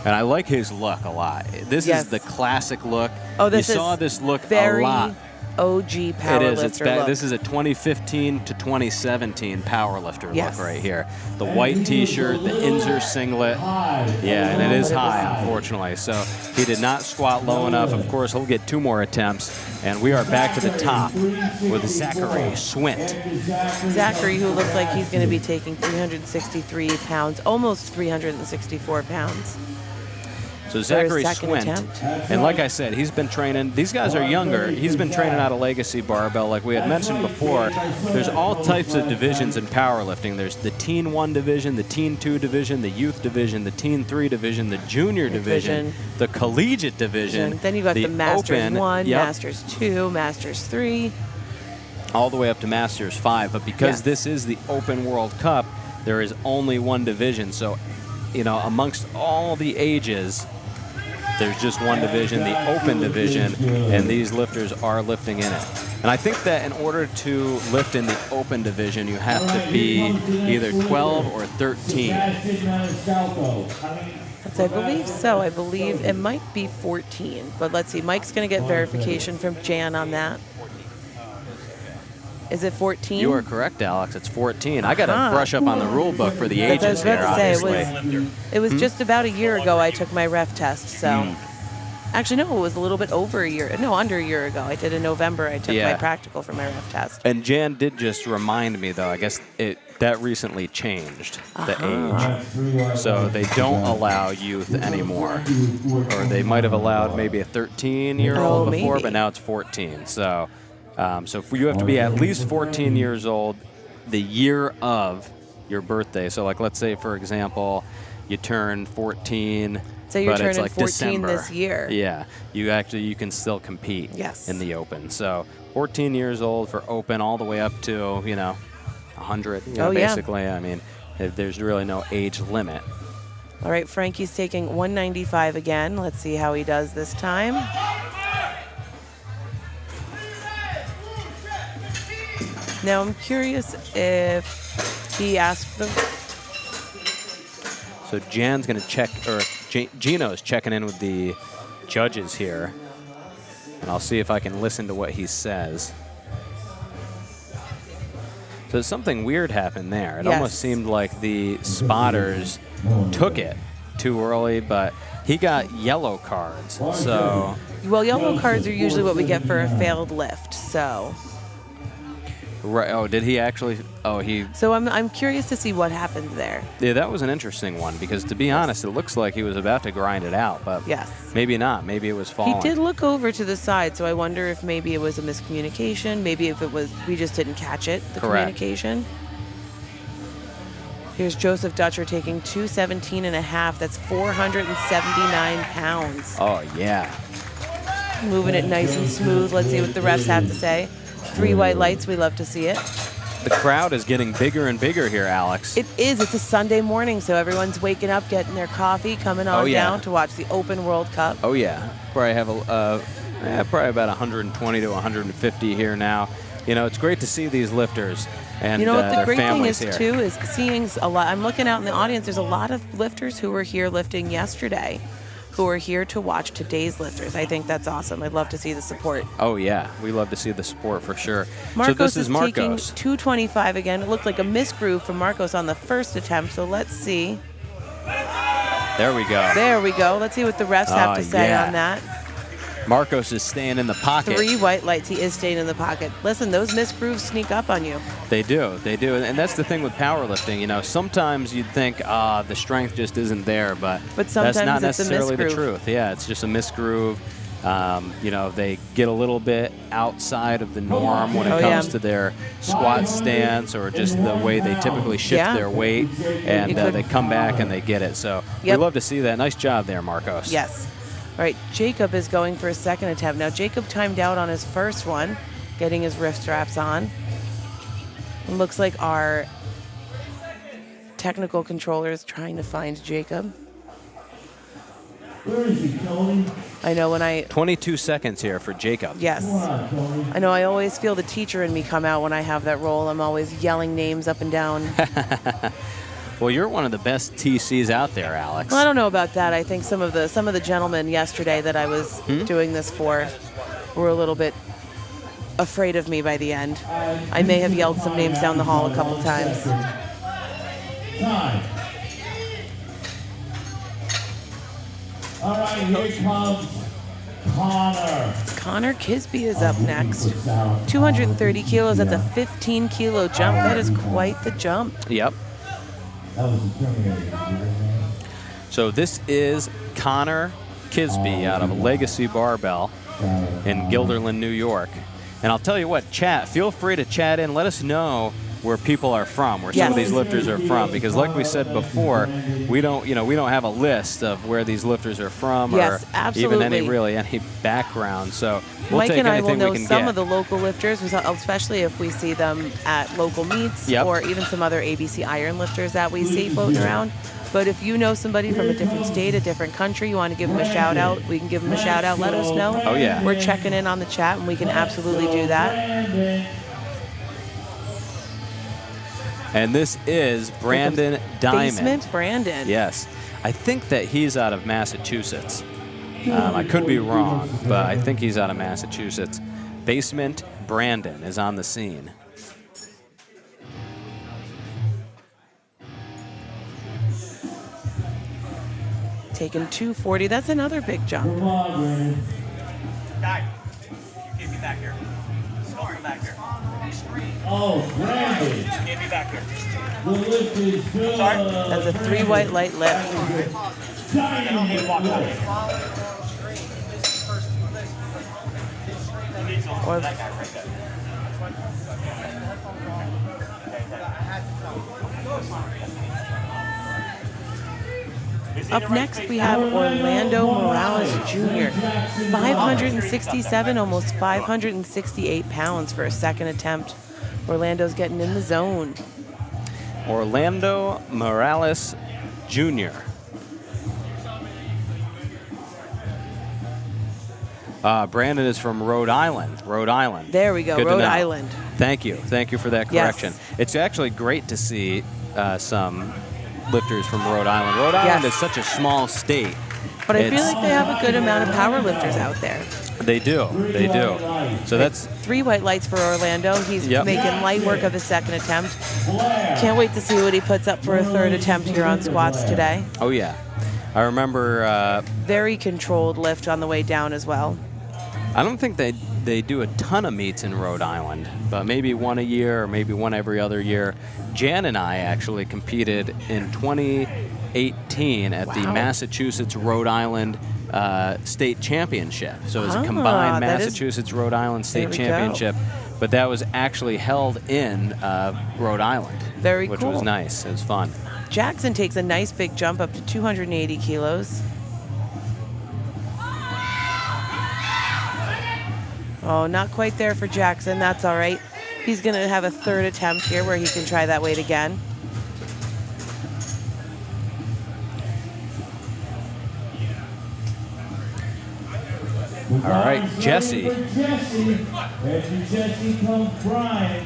And I like his look a lot. This is the classic look. Oh, this you saw this look very a lot. OG powerlifter look. This is a 2015 to 2017 powerlifter Yes. look right here. The white T-shirt, the Inzer singlet. Yeah, and it is high, unfortunately. So he did not squat low enough. Of course, he'll get 2 more attempts. And we are back to the top with Zachary Swint. Zachary, who looks like he's going to be taking 363 pounds, almost 364 pounds. So Zachary second Swint, attempt. and like I said, he's been training. These guys are younger. He's been training out of Legacy Barbell, like we had mentioned before. There's all types of divisions in powerlifting. There's the Teen 1 division, the Teen 2 division, the Youth division, the Teen 3 division, the Junior division, the Collegiate division. Then you've got the Masters Open, 1, Masters 2, Masters 3. all the way up to Masters 5. But because this is the Open World Cup, there is only one division. So, amongst all the ages, there's just one division, the Open division, and these lifters are lifting in it. And I think that in order to lift in the Open division, you have to be either 12 or 13. I believe so. I believe it might be 14. But let's see. Mike's going to get verification from Jan on that. Is it 14? You are correct, Alex. It's 14. I got to brush up on the rule book for the ages here, obviously. It was just about a year ago I took my ref test. So, actually, no, it was a little bit over a year. No, under a year ago. I did in November. I took my practical for my ref test. And Jan did just remind me, though, I guess that recently changed the age. So they don't allow youth anymore. Or they might have allowed maybe a 13-year-old before, but now it's 14. So you have to be at least 14 years old the year of your birthday. So, like, let's say, for example, you turn 14. So you're but it's turning like 14 December. this year. Yeah, you can still compete Yes. in the Open. So 14 years old for Open, all the way up to 100. Basically, I mean, there's really no age limit. All right, Frankie's taking 195 again. Let's see how he does this time. Now I'm curious if he asked for the... So Jan's going to check, or Gino's checking in with the judges here. And I'll see if I can listen to what he says. So something weird happened there. It almost seemed like the spotters took it too early, but he got yellow cards. So, Well, yellow cards are usually what we get for a failed lift, so... right. Oh, did he actually? Oh, he. So I'm curious to see what happened there. Yeah, that was an interesting one because, to be honest, it looks like he was about to grind it out, but Yes. maybe not. Maybe it was falling. He did look over to the side, so I wonder if maybe it was a miscommunication. Maybe if it was, we just didn't catch it, the Correct. communication. Here's Joseph Dutcher taking 217.5. That's 479 pounds. Oh, yeah. Moving it nice and smooth. Let's see what the refs have to say. 3 white lights. We love to see it. The crowd is getting bigger and bigger here, Alex. It is. It's a Sunday morning, so everyone's waking up, getting their coffee, coming on down to watch the Open World Cup. Oh, yeah. Probably have probably about 120 to 150 here now. It's great to see these lifters and what the their great thing families is here. too is seeing a lot. I'm looking out in the audience. There's a lot of lifters who were here lifting yesterday, who are here to watch today's lifters. I think that's awesome. I'd love to see the support. Oh, yeah. We love to see the support for sure. Marcos so this is taking Marcos. 225 again. It looked like a misgroove from Marcos on the first attempt, so let's see. There we go. There we go. Let's see what the refs have to say yeah. on that. Marcos is staying in the pocket. 3 white lights. He is staying in the pocket. Listen, those misgrooves sneak up on you. They do. And that's the thing with powerlifting. Sometimes you'd think, the strength just isn't there, but sometimes that's not it's a necessarily the misgroove. truth. Yeah, it's just a misgroove. They get a little bit outside of the norm when it comes to their squat stance or just the way they typically shift their weight, and they come back and they get it. So we love to see that. Nice job there, Marcos. Yes. All right, Jacob is going for a second attempt. Now, Jacob timed out on his first one, getting his wrist straps on. It looks like our technical controller is trying to find Jacob. Where is he, Tony? I know when I... 22 seconds here for Jacob. Yes. Come on, Tony. I know I always feel the teacher in me come out when I have that role. I'm always yelling names up and down. Well, you're one of the best TCs out there, Alex. Well, I don't know about that. I think some of the gentlemen yesterday that I was doing this for were a little bit afraid of me by the end. I may have yelled some names down the hall a couple times. Time. All right, here comes Connor. Connor Kisby is up next. 230 kilos. That's a 15-kilo jump. That is quite the jump. Yep. That was the Terminator. So this is Connor Kisby out of Legacy Barbell in Guilderland, New York. And I'll tell you what, chat, feel free to chat in. Let us know where people are from, where some of these lifters are from, because like we said before, we don't have a list of where these lifters are from or even any background. So we'll Mike take and I anything will know we can some get. of the local lifters, especially if we see them at local meets or even some other ABC Iron lifters that we see floating around. But if you know somebody from a different state, a different country, you want to give them a shout out, we can give them a shout out. Let us know. Oh, yeah. We're checking in on the chat, and we can absolutely do that. And this is Brandon Diamond. Basement Brandon. Yes. I think that he's out of Massachusetts. I could be wrong, but I think he's out of Massachusetts. Basement Brandon is on the scene. Taking 240. That's another big jump. Come on, Brandon. Guy, you get me back here. Come back here. Oh, Brandon. Get me back here. The lift is good. That's a 3 white light lift. Giant Walk up. lift. Or That guy right there. Up next, we have Orlando Morales Jr. 567, almost 568 pounds for a second attempt. Orlando's getting in the zone. Orlando Morales Jr. Brandon is from Rhode Island. Rhode Island. There we go, Good to Rhode know. Island. Thank you. Thank you for that Yes. correction. It's actually great to see some lifters from Rhode Island. Rhode Island Yes. is such a small state. But I feel It's- like they have a good amount of power lifters out there. They do. They do. So that's 3 white lights for Orlando. He's Yep. making light work of his second attempt. Can't wait to see what he puts up for a third attempt here on squats today. oh yeah. I remember. Very controlled lift on the way down as well. I don't think they do a ton of meets in Rhode Island, but maybe one a year or maybe one every other year. Jan and I actually competed in 2018 at the Wow. Massachusetts Rhode Island State Championship. So it was a Ah, combined that is- Massachusetts Rhode Island State There we go. Championship, but that was actually held in Rhode Island. Very which cool. was nice. It was fun. Jackson takes a nice big jump up to 280 kilos. Oh, not quite there for Jackson. That's all right. He's going to have a third attempt here where he can try that weight again. All right, Jesse. Jesse. After Jesse comes Brian.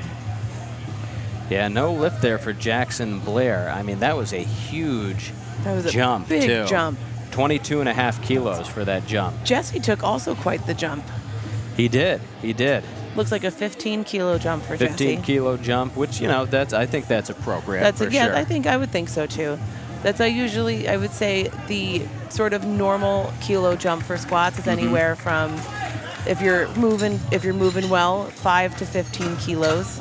Yeah, no lift there for Jackson Blair. I mean, that was a huge That was a jump, big too. jump. 22.5 kilos for that jump. Jesse took also quite the jump. He did. He did. Looks like a 15-kilo jump for 15 Jesse. kilo jump, which, you know, I think that's appropriate That's for yeah, sure. I would think so too. That's I would say the sort of normal kilo jump for squats is anywhere from, if you're moving well, 5 to 15 kilos.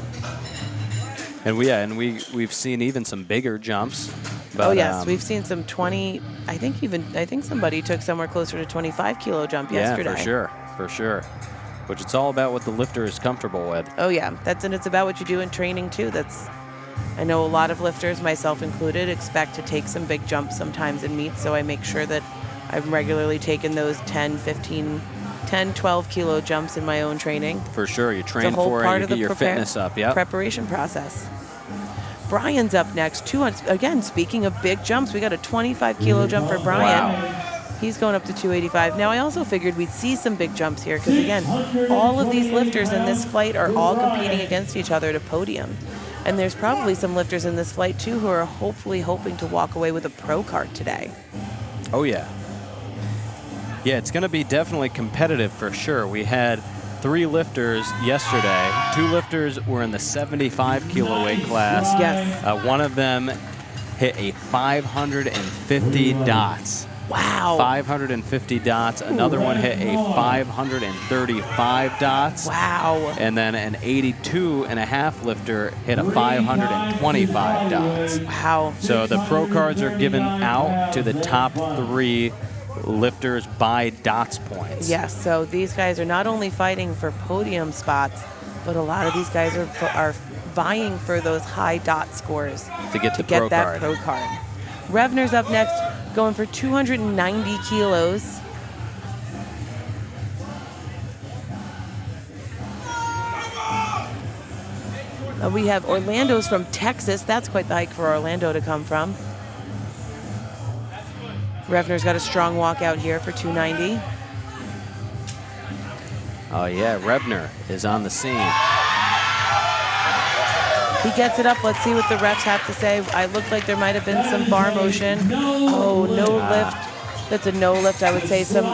And we've seen even some bigger jumps. But, Oh yes, we've seen some 20. I think somebody took somewhere closer to 25-kilo jump yesterday. Yeah, for sure. Which it's all about what the lifter is comfortable with. Oh yeah, it's about what you do in training too. I know a lot of lifters, myself included, expect to take some big jumps sometimes in meets, so I make sure that I'm regularly taking those 10, 12 kilo jumps in my own training. For sure, you It's a train whole for it, part you of get the your fitness up. Yep. preparation process. Brian's up next. Again, speaking of big jumps, we got a 25-kilo jump for Brian. He's going up to 285. Now, I also figured we'd see some big jumps here because, again, all of these lifters in this flight are all competing against each other to podium. And there's probably some lifters in this flight, too, who are hopefully hoping to walk away with a pro card today. Oh, yeah. Yeah, it's going to be definitely competitive for sure. We had 3 lifters yesterday. 2 lifters were in the 75 kilo weight class. Yes. One of them hit a 550 dots. Wow. 550 dots. Another one hit a 535 dots. Wow. And then an 82.5 lifter hit a 525 dots. Wow. So the pro cards are given out to the top 3 lifters by dots points. Yes, so these guys are not only fighting for podium spots, but a lot of these guys are vying for those high dot scores To get the get pro that card. pro card. Revner's up next, going for 290 kilos. We have Orlando's from Texas. That's quite the hike for Orlando to come from. Revner's got a strong walk out here for 290. Oh yeah, Revner is on the scene. He gets it up. Let's see what the refs have to say. I looked like there might have been some bar motion. Oh, no lift. That's a no lift. I would say some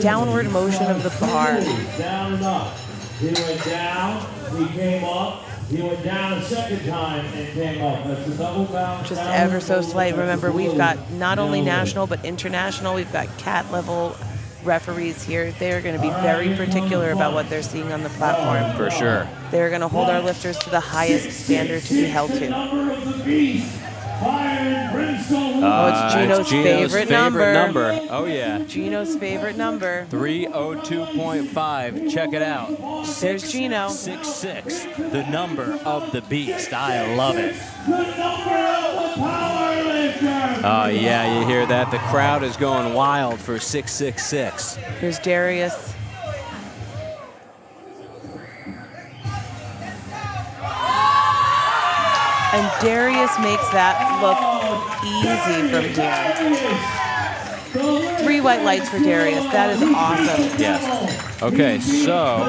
downward motion of the bar. Down and up. He went down, he came up, he went down a second time and came up. That's a double bounce. Just down, ever so double slight. bounce. Remember, we've got not only national but international. We've got CAT level referees here. They're going to be very particular about what they're seeing on the platform. For sure. They're going to hold our lifters to the highest standard to be held to. Number of the beast, fire and brimstone. Oh, it's Gino's favorite number. Oh yeah. Gino's favorite number. 302.5. Check it out. There's Gino. 666. The number of the beast. I love it. The number of the power lifter. Oh, yeah, you hear that? The crowd is going wild for 666. Here's Darius. And Darius makes that look easy from here. 3 white lights for Darius. That is awesome. Yes. Okay, so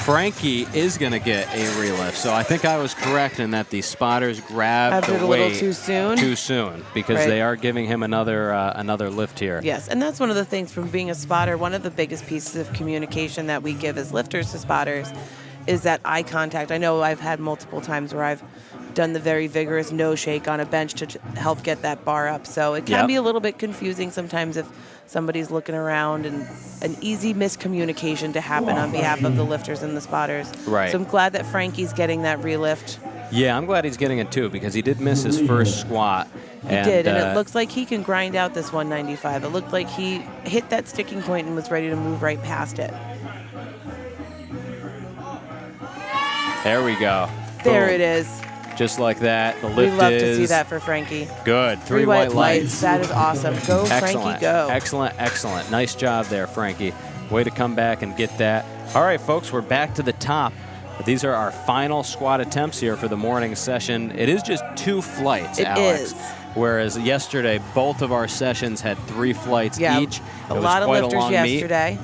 Frankie is going to get a relift. So I think I was correct in that the spotters grabbed Grabbed it the a little weight too soon. Too soon, because Right. they are giving him another lift here. Yes, and that's one of the things from being a spotter. One of the biggest pieces of communication that we give as lifters to spotters is that eye contact. I know I've had multiple times where I've done the very vigorous no shake on a bench to help get that bar up. So it can Yep. be a little bit confusing sometimes if somebody's looking around, and an easy miscommunication to happen on behalf of the lifters and the spotters. Right. So I'm glad that Frankie's getting that relift. Yeah, I'm glad he's getting it too, because he did miss his first squat. He did, and it looks like he can grind out this 195. It looked like he hit that sticking point and was ready to move right past it. There we go. There Boom. it is. Just like that. The We lift love is to see that for Frankie. good. 3 white lights. That is awesome. Go, Excellent. Frankie, go. Excellent, excellent. Nice job there, Frankie. Way to come back and get that. All right, folks, we're back to the top. These are our final squat attempts here for the morning session. It is just 2 flights, It Alex. is. Whereas yesterday, both of our sessions had 3 flights Yeah, each. a It was lot of quite lifters long meet. yesterday.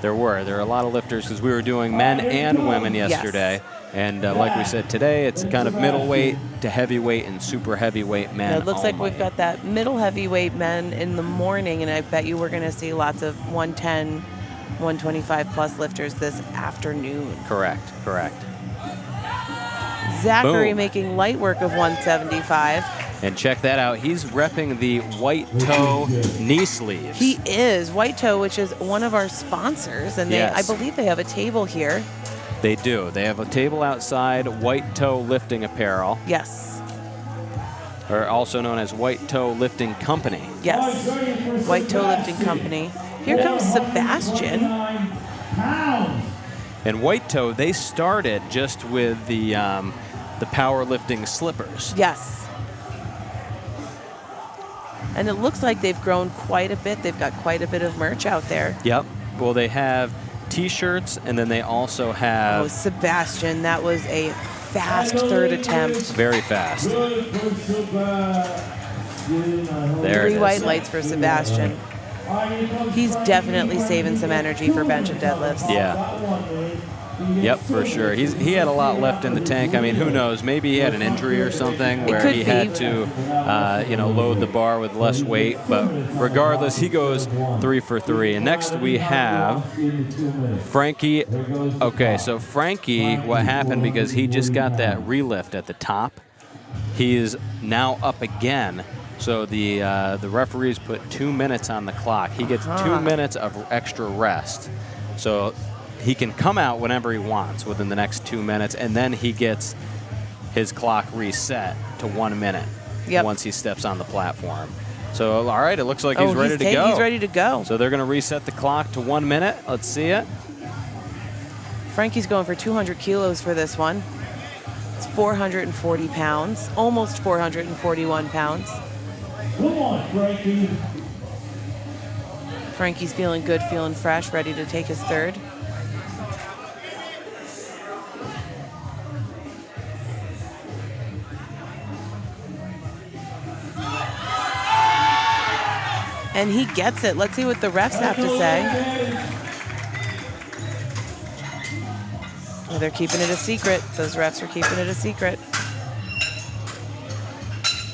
There were a lot of lifters because we were doing men and women yesterday. And like we said, today it's kind of middleweight to heavyweight and super heavyweight men. It looks like only. we've got that middle heavyweight men in the morning, and I bet you we're going to see lots of 110, 125 plus lifters this afternoon. Correct. Zachary Boom. making light work of 175. And check that out. He's repping the white toe knee sleeves. He is. White Toe, which is one of our sponsors, and Yes. I believe they have a table here. They do. They have a table outside, White Toe Lifting Apparel, Yes. or also known as White Toe Lifting Company. Yes. White Toe Lifting Company. Here comes Sebastian. And White Toe, they started just with the powerlifting slippers. Yes. And it looks like they've grown quite a bit. They've got quite a bit of merch out there. Yep. Well, they have T-shirts, and then they also have Oh, Sebastian, that was a fast third attempt. very fast. There it 3 is. white lights for Sebastian. He's definitely saving some energy for bench and deadlifts. Yeah. Yep, for sure. He had a lot left in the tank. I mean, who knows? Maybe he had an injury or something where could he be. had to, load the bar with less weight. But regardless, he goes 3 for 3. And next we have Frankie. Okay, so Frankie, what happened because he just got that relift at the top. He is now up again. So the referees put 2 minutes on the clock. He gets 2 minutes of extra rest. So he can come out whenever he wants within the next 2 minutes, and then he gets his clock reset to 1 minute once he steps on the platform. So, all right, it looks like he's ready to go. He's ready to go. So they're going to reset the clock to 1 minute. Let's see it. Frankie's going for 200 kilos for this one. It's 440 pounds, almost 441 pounds. Come on, Frankie. Frankie's feeling good, feeling fresh, ready to take his third. And he gets it. Let's see what the refs have to say. Oh, they're keeping it a secret. Those refs are keeping it a secret.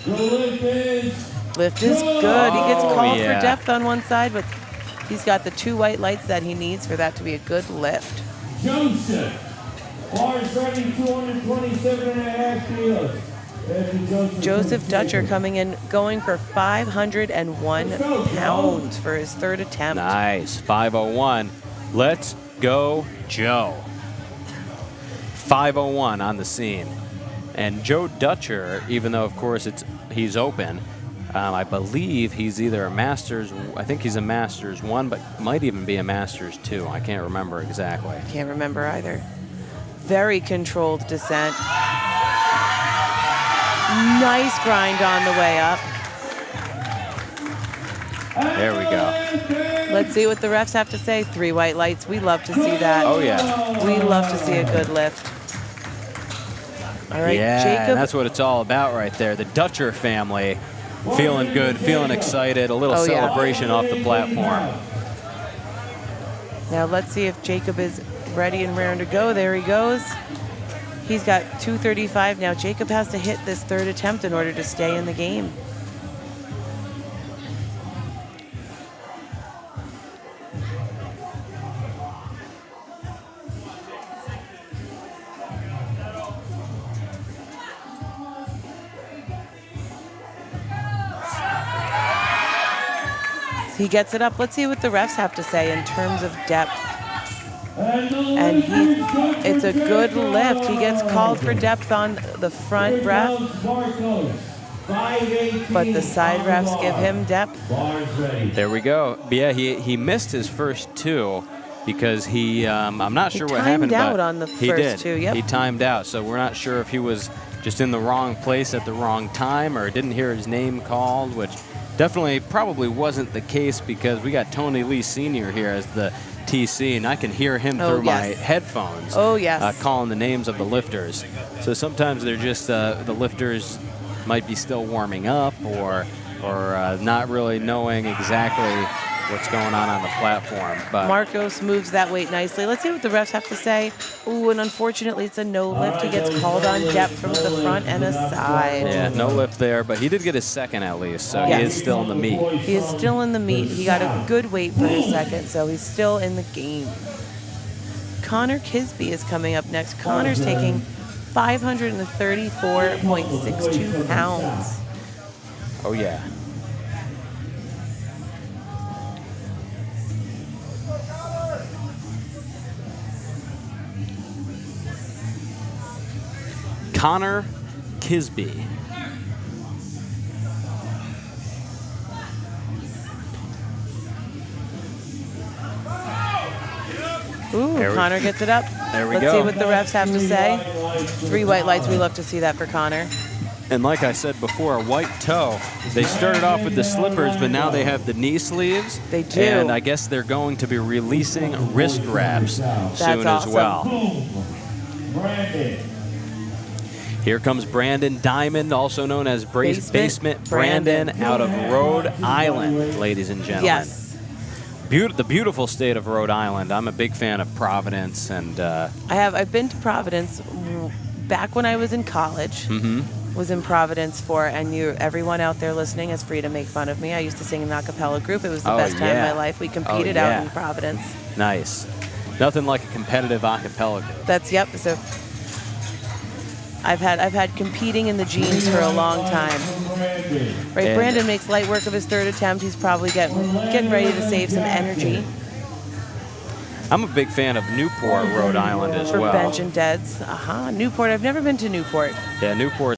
The Lift is good. He gets called yeah. for depth on one side, but he's got the 2 white lights that he needs for that to be a good lift. Joseph. Bars ready, 227.5 kilos. Joseph Dutcher coming in, going for 501 pounds for his third attempt. Nice. 501. Let's go, Joe. 501 on the scene. And Joe Dutcher, even though, of course, he's open, I believe he's either a Masters, I think he's a Masters 1, but might even be a Masters 2. I can't remember exactly. Can't remember either. Very controlled descent. Nice grind on the way up. There we go. Let's see what the refs have to say. 3 white lights. We love to see that. Oh, yeah. We love to see a good lift. All right, Yeah, Jacob. and that's what it's all about right there. The Dutcher family feeling good, feeling excited, a little celebration off the platform. Now let's see if Jacob is ready and raring to go. There he goes. He's got 235. Now Jacob has to hit this 3rd attempt in order to stay in the game. He gets it up. Let's see what the refs have to say in terms of depth. And it's a good lift. He gets called for depth on the front ref, but the side refs give him depth. There we go. Yeah, he missed his first 2 because he, I'm not sure what happened, timed out but on the he first did. 2, yep. He timed out, so we're not sure if he was just in the wrong place at the wrong time or didn't hear his name called, which definitely probably wasn't the case because we got Tony Lee Sr. here as the TC, and I can hear him through my headphones. Oh, yes. Calling the names of the lifters. So sometimes they're just the lifters might be still warming up or not really knowing exactly what's going on the platform. But Marcos moves that weight nicely. Let's see what the refs have to say. Ooh, and unfortunately, it's a no lift. He gets called on depth from the front and a side. yeah, no lift there, but he did get his 2nd at least, so he is still in the meet. He is still in the meet. He got a good weight for his 2nd, so he's still in the game. Connor Kisby is coming up next. Connor's taking 534.62 pounds. Oh, yeah. Connor Kisby. Ooh, Connor gets it up. There we Let's go. see what the refs have to say. 3 white lights. We love to see that for Connor. And like I said before, a white toe. They started off with the slippers, but now they have the knee sleeves. They do. And I guess they're going to be releasing wrist wraps soon as awesome. well. Here comes Brandon Diamond, also known as Basement Brandon, out of Rhode Island, ladies and gentlemen. Yes. The beautiful state of Rhode Island. I'm a big fan of Providence, and I've been to Providence back when I was in college. Was in Providence and everyone out there listening is free to make fun of me. I used to sing in an a cappella group. It was the best time of my life. We competed out in Providence. Nice. Nothing like a competitive a cappella group. So I've had competing in the genes for a long time. Right, And Brandon makes light work of his 3rd attempt. He's probably getting ready to save some energy I'm a big fan of Newport, Rhode Island as for well. bench and deads. Newport. I've never been to Newport. Yeah, Newport.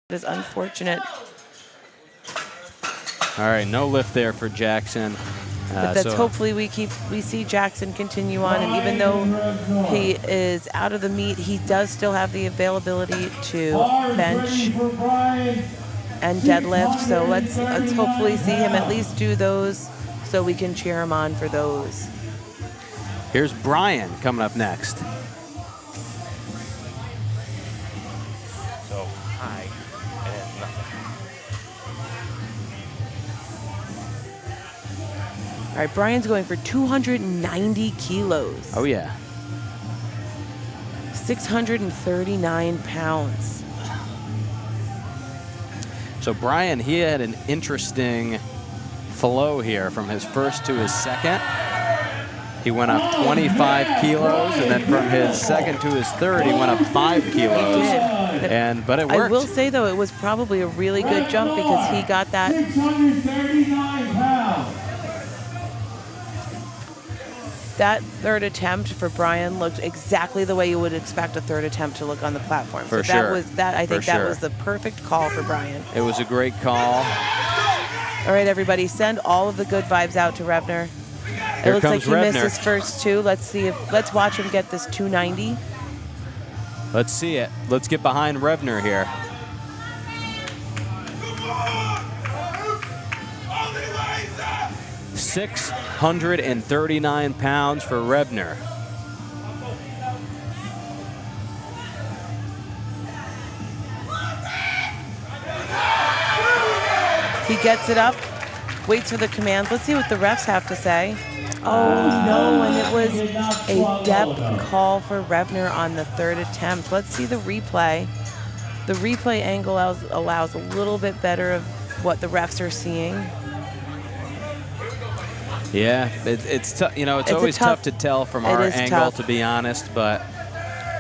It is unfortunate. All right, no lift there for Jackson. But that's So- hopefully we see Jackson continue on, and even though he is out of the meet, he does still have the availability to bench and deadlift. So let's hopefully see him at least do those, so we can cheer him on for those. Here's Brian coming up next. So high and nothing. All right, Brian's going for 290 kilos. Oh, yeah. 639 pounds. So Brian, he had an interesting flow here from his first to his second. He went up 25 kilos, and then from his second to his third, he went up 5 kilos. But it worked. I will say, though, it was probably a really good jump because he got that. 639 pounds. That third attempt for Brian looked exactly the way you would expect a third attempt to look on the platform. For so sure. I think For that sure. was the perfect call for Brian. It was a great call. All right, everybody, send all of the good vibes out to Revner. It Here looks like comes he missed Revner. his first two. Let's watch him get this 290. Let's see it. Let's get behind Revner here. $639 pounds for Revner. He gets it up, waits for the commands. Let's see what the refs have to say. Oh, no, and it was a depth call for Revner on the third attempt. Let's see the replay. The replay angle allows a little bit better of what the refs are seeing. Yeah, it's tough. You know, it's It's a always tough- tough to tell from it our is angle, tough. to be honest, but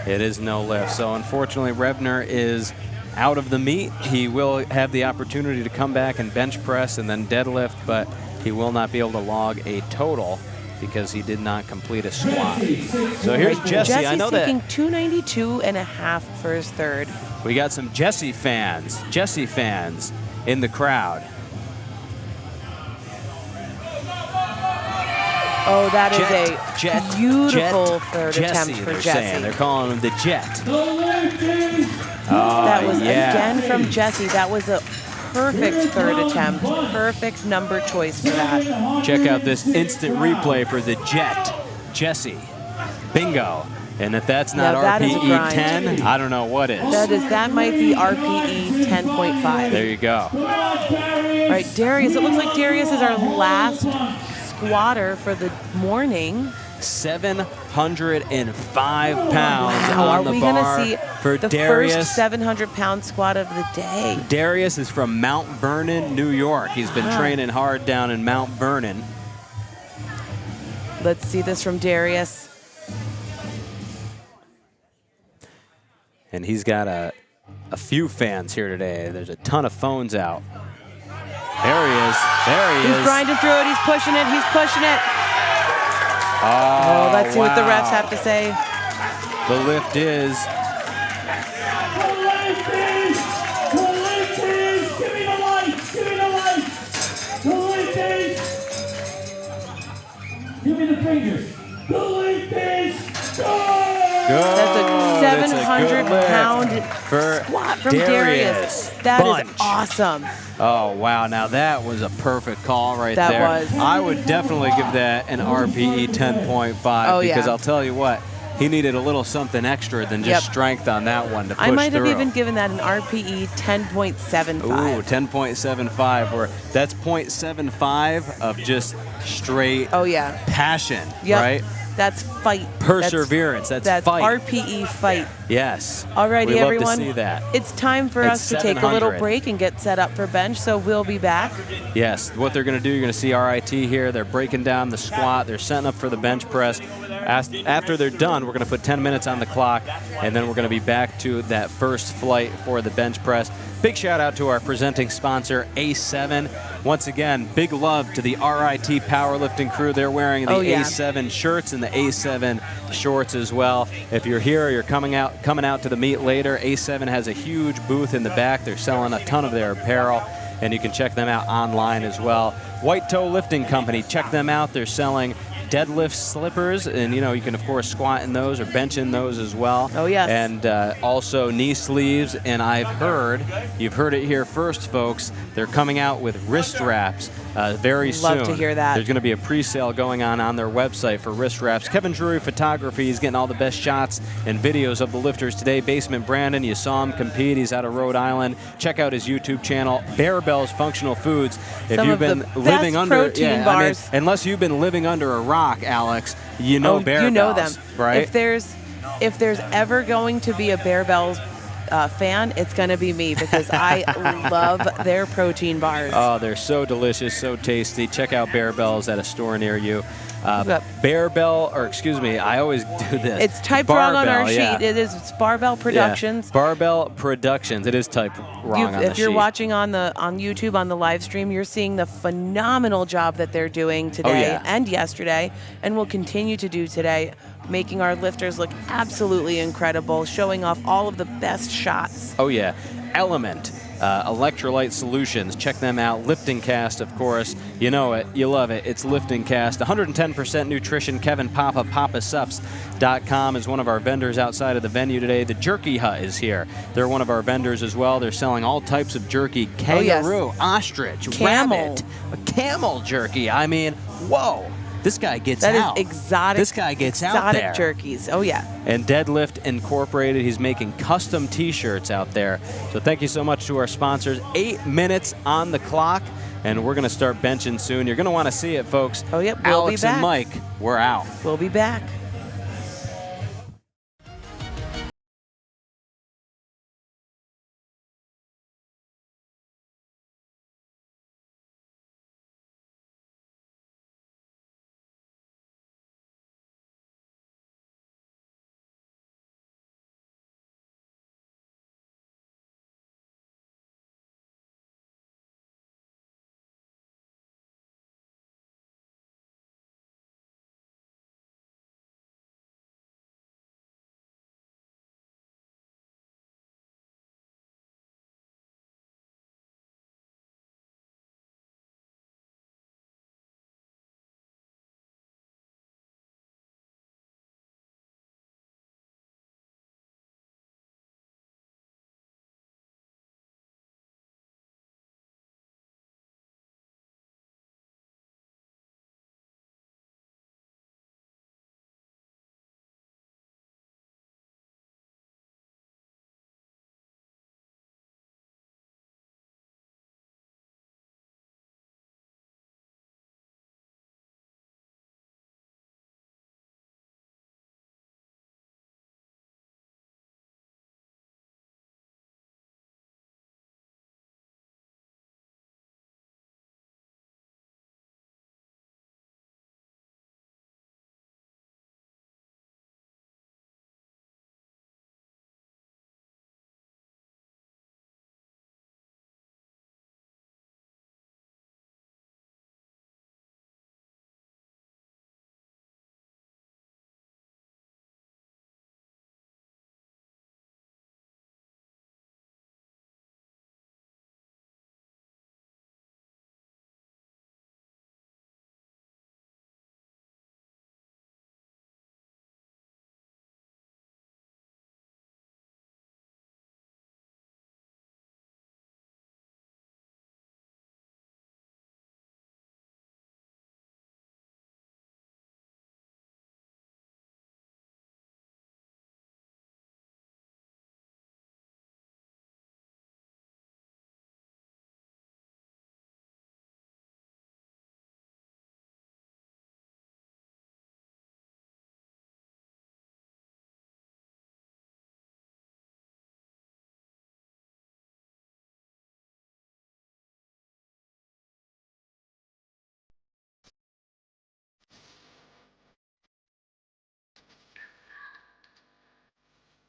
it is no lift. So unfortunately, Revner is out of the meet. He will have the opportunity to come back and bench press and then deadlift, but he will not be able to log a total because he did not complete a squat. So here's Jesse. I know Jesse's taking that 292.5 for his third. we got some Jesse fans in the crowd. Oh, that is a beautiful third Jesse, attempt for they're saying. Jesse. They're calling him the Jet. That was yeah. again from Jesse. That was a perfect third attempt. Perfect number choice for that. Check out this instant replay for the Jet, Jesse. Bingo. And if that's not Now that is a RPE grind. 10, I don't know what is. That might be RPE 10.5. There you go. All right, Darius. It looks like Darius is our last squatter for the morning. 705 pounds Wow, on are the we bar gonna see for the Darius. first 700-pound squat of the day? Darius is from Mount Vernon, New York. He's been Wow. training hard down in Mount Vernon. Let's see this from Darius. And he's got a few fans here today. There's a ton of phones out. There he is. There he He's is. grinding through it. He's pushing it. He's pushing it. Oh, let's see what the refs have to say. The lift is Give me the lights! Give me the lights! The light is! Give me the fingers! The light is! good. That's a That's a good 700-pound lift for squat from Darius. That Bunch. is awesome. Oh, wow. Now that was a perfect call right That there. was. I would definitely give that an RPE 10.5 Oh, because yeah. I'll tell you what, he needed a little something extra than just Yep. strength on that one to push I might have through. even given that an RPE 10.75. Ooh, 10.75, where that's 0.75 of just straight Oh, yeah. passion, Yep. right? That's fight. Perseverance. That's fight. RPE fight. Yes. Alrighty, we love everyone. to see that. It's time for It's us to take a little 700. break and get set up for bench, so we'll be back. Yes, what they're going to do, you're going to see RIT here. They're breaking down the squat. They're setting up for the bench press. After they're done, we're going to put 10 minutes on the clock, and then we're going to be back to that first flight for the bench press. Big shout out to our presenting sponsor, A7. Once again, big love to the RIT powerlifting crew. They're wearing the A7 shirts and the A7 shorts as well. If you're here or you're coming out to the meet later, A7 has a huge booth in the back. They're selling a ton of their apparel. and you can check them out online as well. White Toe Lifting Company, check them out. They're selling deadlift slippers, and you can of course squat in those or bench in those as well. Oh yes. And also knee sleeves, and you've heard it here first, folks, they're coming out with wrist wraps very soon. Love to hear that. There's going to be a pre-sale going on their website for wrist wraps. Kevin Drury Photography is getting all the best shots and videos of the lifters today. Basement Brandon, you saw him compete. He's out of Rhode Island. Check out his YouTube channel, Bear Bells Functional Foods. If Some you've of been the living best under protein bars. unless you've been living under a rock, Alex, Bear Bells. You know them, right? If there's ever going to be a Bear Bells fan, it's going to be me, because I love their protein bars. Oh, they're so delicious, so tasty. Check out Bear Bells at a store near you. I always do this. It's typed wrong on our sheet. Yeah. It's Barbell Productions. Yeah. Barbell Productions. It is typed wrong on the sheet. If you're watching on YouTube on the live stream, you're seeing the phenomenal job that they're doing today and yesterday, and will continue to do today, making our lifters look absolutely incredible, showing off all of the best shots. Oh yeah, Element. Electrolyte Solutions. Check them out. LiftingCast, of course. You know it. You love it. It's LiftingCast. 110% nutrition. Kevin Papa, papasups.com is one of our vendors outside of the venue today. The Jerky Hut is here. They're one of our vendors as well. They're selling all types of jerky. Kangaroo, ostrich, rabbit, camel jerky. I mean, whoa. This guy gets out. That is exotic. This guy gets out there. Exotic jerkies. Oh, yeah. And Deadlift Incorporated, he's making custom T-shirts out there. So thank you so much to our sponsors. 8 minutes on the clock, and we're going to start benching soon. You're going to want to see it, folks. Oh, yep. We'll Alex be back. and Mike, we're out. We'll be back.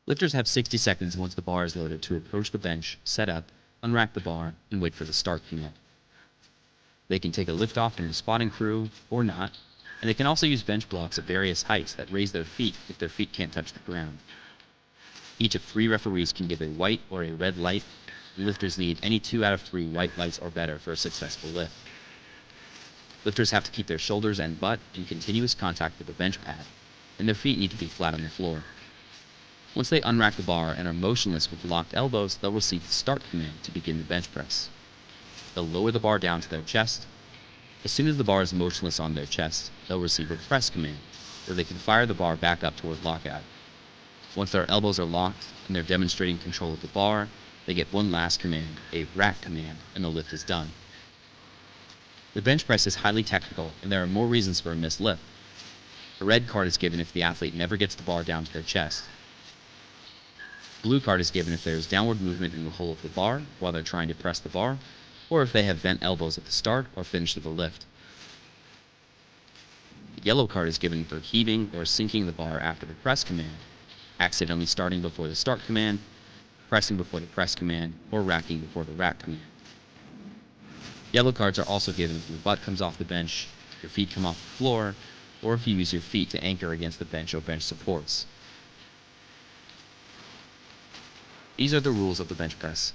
Lifters have 60 seconds once the bar is loaded to approach the bench, set up, unrack the bar, and wait for the start command. They can take a lift off in a spotting crew or not, and they can also use bench blocks of various heights that raise their feet if their feet can't touch the ground. Each of 3 referees can give a white or a red light Lifters need any 2 out of 3 white lights or better for a successful lift. Lifters have to keep their shoulders and butt in continuous contact with the bench pad, and their feet need to be flat on the floor. Once they unrack the bar and are motionless with locked elbows, they'll receive the start command to begin the bench press. They'll lower the bar down to their chest. As soon as the bar is motionless on their chest, they'll receive a press command, where they can fire the bar back up toward lockout. Once their elbows are locked and they're demonstrating control of the bar, they get one last command, a rack command, and the lift is done. The bench press is highly technical, and there are more reasons for a missed lift. A red card is given if the athlete never gets the bar down to their chest. Blue card is given if there is downward movement in the hole of the bar while they're trying to press the bar, or if they have bent elbows at the start or finish of the lift. The yellow card is given for heaving or sinking the bar after the press command, accidentally starting before the start command, pressing before the press command, or racking before the rack command. Yellow cards are also given if your butt comes off the bench, your feet come off the floor, or if you use your feet to anchor against the bench or bench supports. These are the rules of the bench press.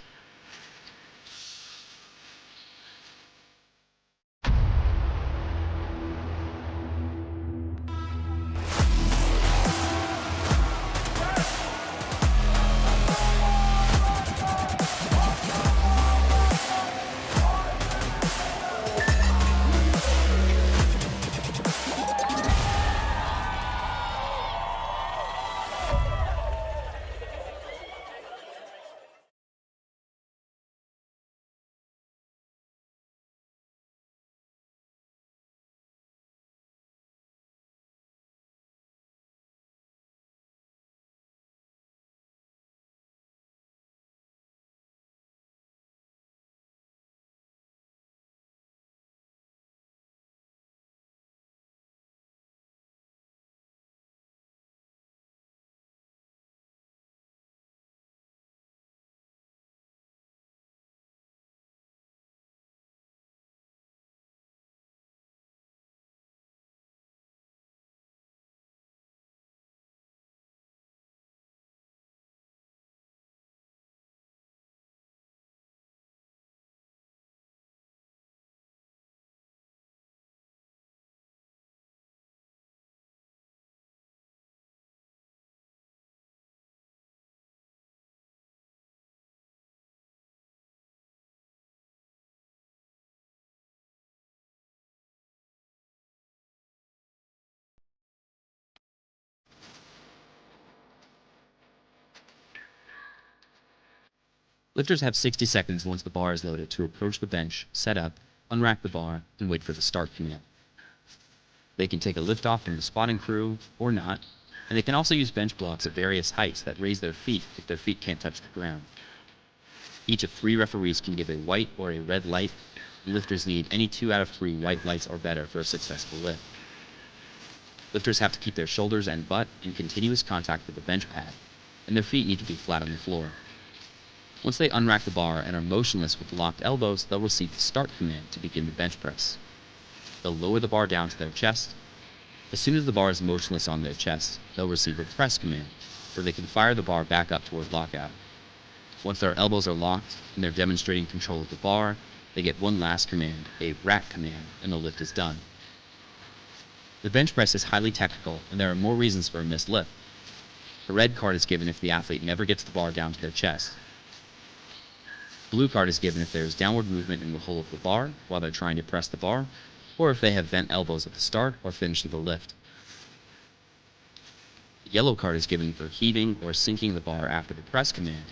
Lifters have 60 seconds once the bar is loaded to approach the bench, set up, unrack the bar, and wait for the start command. They can take a lift off from the spotting crew, or not, and they can also use bench blocks at various heights that raise their feet if their feet can't touch the ground. Each of 3 referees can give a white or a red light, and lifters need any 2 out of 3 white lights or better for a successful lift. Lifters have to keep their shoulders and butt in continuous contact with the bench pad, and their feet need to be flat on the floor. Once they unrack the bar and are motionless with locked elbows, they'll receive the start command to begin the bench press. They'll lower the bar down to their chest. As soon as the bar is motionless on their chest, they'll receive a press command, where they can fire the bar back up toward lockout. Once their elbows are locked and they're demonstrating control of the bar, they get one last command, a rack command, and the lift is done. The bench press is highly technical, and there are more reasons for a missed lift. A red card is given if the athlete never gets the bar down to their chest. Blue card is given if there is downward movement in the hole of the bar while they're trying to press the bar, or if they have bent elbows at the start or finish of the lift. The yellow card is given for heaving or sinking the bar after the press command,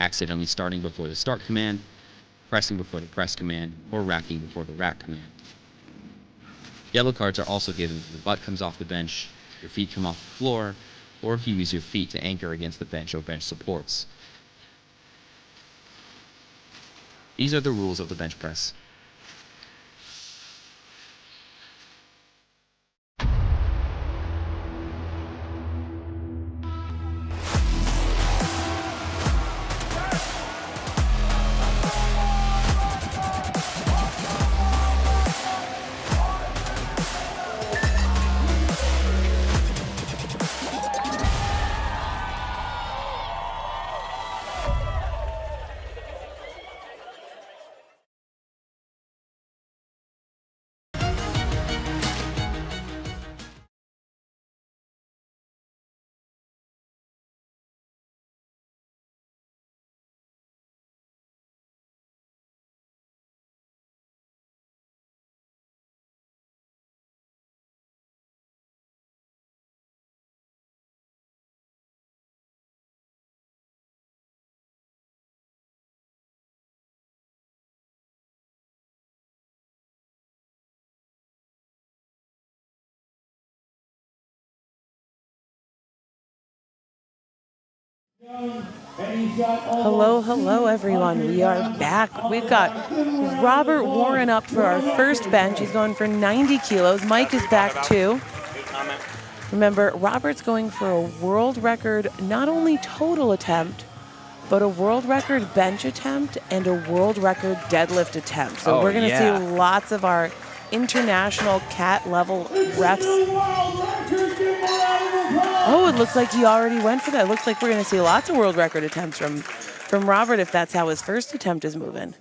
accidentally starting before the start command, pressing before the press command, or racking before the rack command. Yellow cards are also given if the butt comes off the bench, your feet come off the floor, or if you use your feet to anchor against the bench or bench supports. These are the rules of the bench press. Hello, hello, everyone. We are back. We've got Robert Warren up for our first bench. He's going for 90 kilos. Mike is back too. Remember, Robert's going for a world record, not only total attempt, but a world record bench attempt and a world record deadlift attempt. So we're going to see lots of our international cat level reps. Oh, it looks like he already went for that. It looks like we're going to see lots of world record attempts from Robert if that's how his first attempt is moving.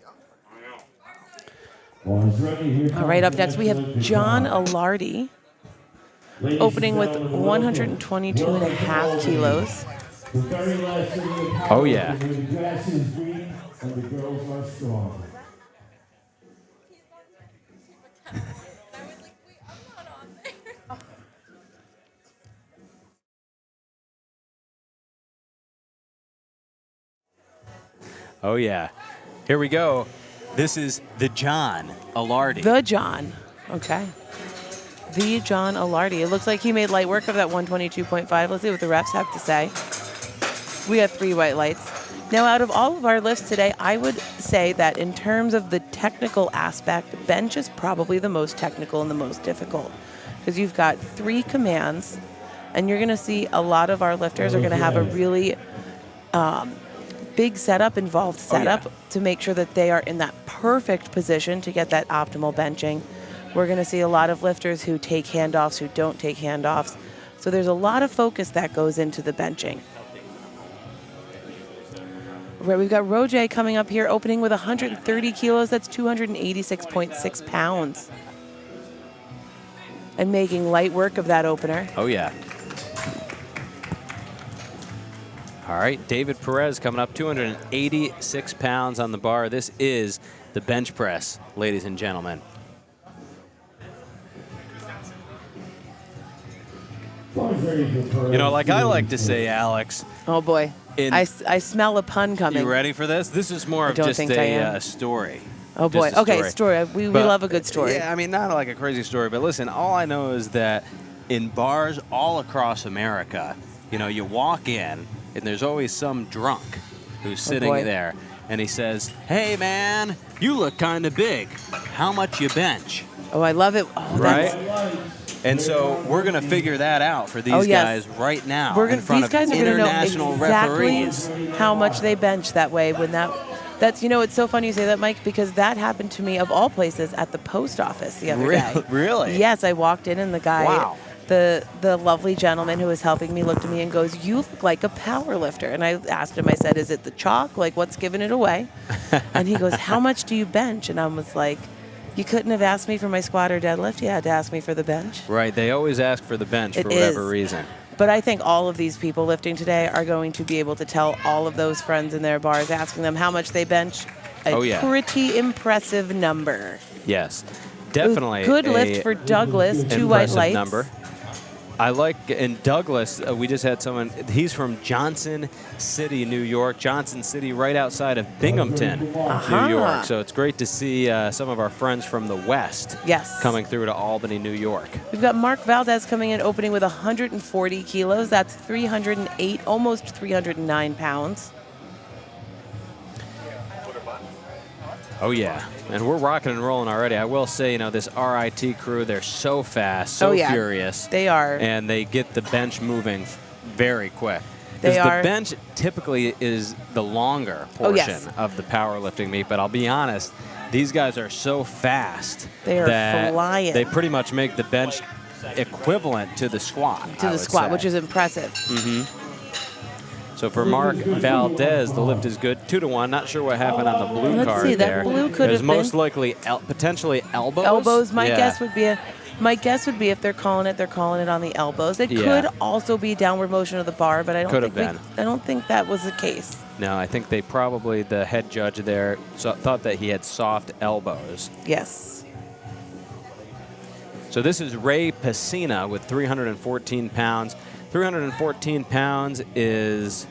All right, up next we have John Alardi, opening with 122.5 kilos. Oh, yeah. Oh, yeah. Here we go. This is the John Alardi. The John. Okay. The John Alardi. It looks like he made light work of that 122.5. Let's see what the refs have to say. We have 3 white lights. Now, out of all of our lifts today, I would say that in terms of the technical aspect, bench is probably the most technical and the most difficult because you've got 3 commands, and you're going to see a lot of our lifters are going to have a really big setup, involved setup to make sure that they are in that perfect position to get that optimal benching. We're going to see a lot of lifters who take handoffs, who don't take handoffs. So there's a lot of focus that goes into the benching. Right, we've got Roger coming up here, opening with 130 kilos. That's 286.6 pounds. And making light work of that opener. Oh, yeah. All right, David Perez coming up, 286 pounds on the bar. This is the bench press, ladies and gentlemen. You know, like I like to say, Alex. Oh, boy. I smell a pun coming. You ready for this? This is more of just a story. Oh, boy. Okay, story. We love a good story. Yeah, I mean, not like a crazy story, but listen, all I know is that in bars all across America, you know, you walk in, and there's always some drunk who's sitting there, and he says, "Hey, man, you look kind of big. How much you bench?" Oh, I love it. Oh, right? And so we're going to figure that out for these guys right now in front of international referees. How much they bench that way when that's, you know, it's so funny you say that, Mike, because that happened to me, of all places, at the post office the other day. Really? Yes, I walked in and the guy, the lovely gentleman who was helping me looked at me and goes, "You look like a power lifter." And I asked him, I said, "Is it the chalk? Like, what's giving it away?" And he goes, "How much do you bench?" And I was like, "You couldn't have asked me for my squat or deadlift. You had to ask me for the bench." Right. They always ask for the bench for whatever reason. But I think all of these people lifting today are going to be able to tell all of those friends in their bars, asking them how much they bench, a pretty impressive number. Yes, definitely. Good lift for Douglas, 2 white lights. Number. I like, in Douglas, we just had someone, he's from Johnson City, New York. Johnson City, right outside of Binghamton, New York. So it's great to see some of our friends from the West coming through to Albany, New York. We've got Mark Valdez coming in, opening with 140 kilos. That's 308, almost 309 pounds. Oh, yeah. And we're rocking and rolling already. I will say, you know, this RIT crew, they're so fast, so furious. They are. And they get the bench moving very quick. Because the bench typically is the longer portion of the powerlifting meet. But I'll be honest, these guys are so fast that flying. They pretty much make the bench equivalent to the squat. Which is impressive. Mm-hmm. So for Mark Valdez, the lift is good, 2-1. Not sure what happened on the blue card see, there. That blue could have most likely potentially elbows. Elbows. My guess would be if they're calling it on the elbows. It could also be downward motion of the bar, but I don't think that was the case. No, I think they probably, the head judge there, thought that he had soft elbows. Yes. So this is Ray Pacina with 314 pounds. 314 pounds is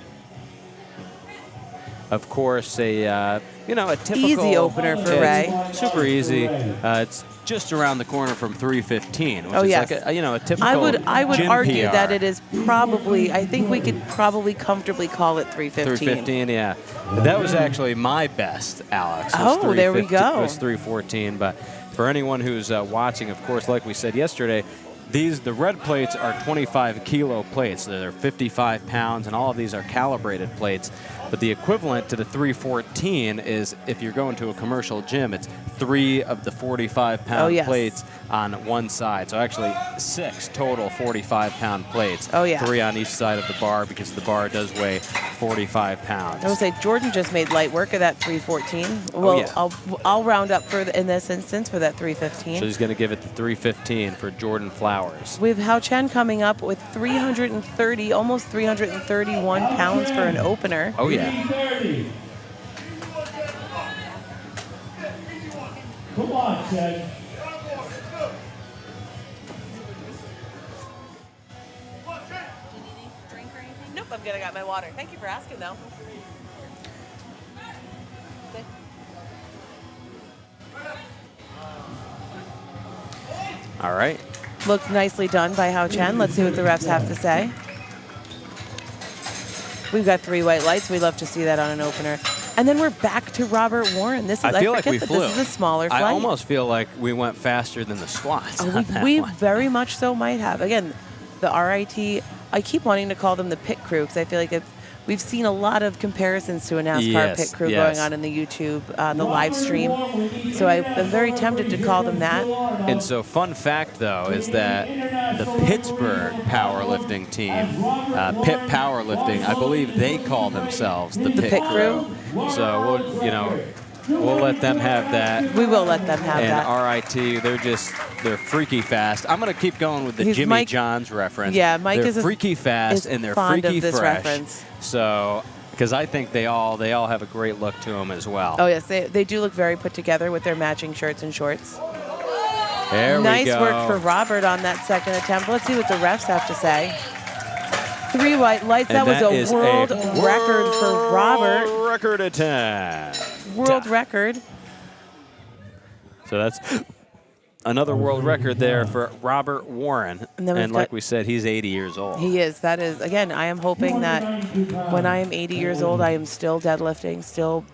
of course, a typical Easy opener for Ray. Super easy. It's just around the corner from 315, which is yes. like a typical I would gym argue PR. that it is probably, I think we could probably comfortably call it 315. 315, yeah. That was actually my best, Alex. Oh, there we go. It was 314, but for anyone who's watching, of course, like we said yesterday, the red plates are 25 kilo plates. They're 55 pounds, and all of these are calibrated plates. But the equivalent to the 314 is if you're going to a commercial gym, it's 3 of the 45-pound plates on one side. So actually 6 total 45-pound plates. Oh, yeah. 3 on each side of the bar because the bar does weigh 45 pounds. I would say Jordan just made light work of that 314. Well, yeah. I'll round up in this instance for that 315. So he's going to give it the 315 for Jordan Flowers. We have Hao Chen coming up with 330, almost 331 pounds for an opener. Oh, yeah. Come on, Chen. Nope, I'm good. I got my water. Thank you for asking, though. All right. Looked nicely done by Hao Chen. Let's see what the refs have to say. We've got 3 white lights. We love to see that on an opener. And then we're back to Robert Warren. This is, I feel like we that flew. This is a smaller flight. I almost feel like we went faster than the squats. Oh, we very much so might have. Again, the RIT, I keep wanting to call them the pit crew because I feel like we've seen a lot of comparisons to a NASCAR pit crew going on in the YouTube, the live stream. So I'm very tempted to call them that. And so fun fact, though, is that the Pittsburgh powerlifting team, Pit Powerlifting, I believe they call themselves the pit crew. So we'll let them have that. We will let them have that. And RIT, they're freaky fast. I'm going to keep going with the Jimmy John's reference. Yeah, Mike they're is freaky fast and they're fond freaky of this fresh. reference. So, because I think they all have a great look to them as well. Oh, yes, they do look very put together with their matching shirts and shorts. There we go. Nice work for Robert on that second attempt. Let's see what the refs have to say. 3 white lights. That was a world record for Robert. Record attempt. World record. So that's another world record there for Robert Warren. And like we said, he's 80 years old. He is. That is, again, I am hoping that when I am 80 years old, I am still deadlifting, still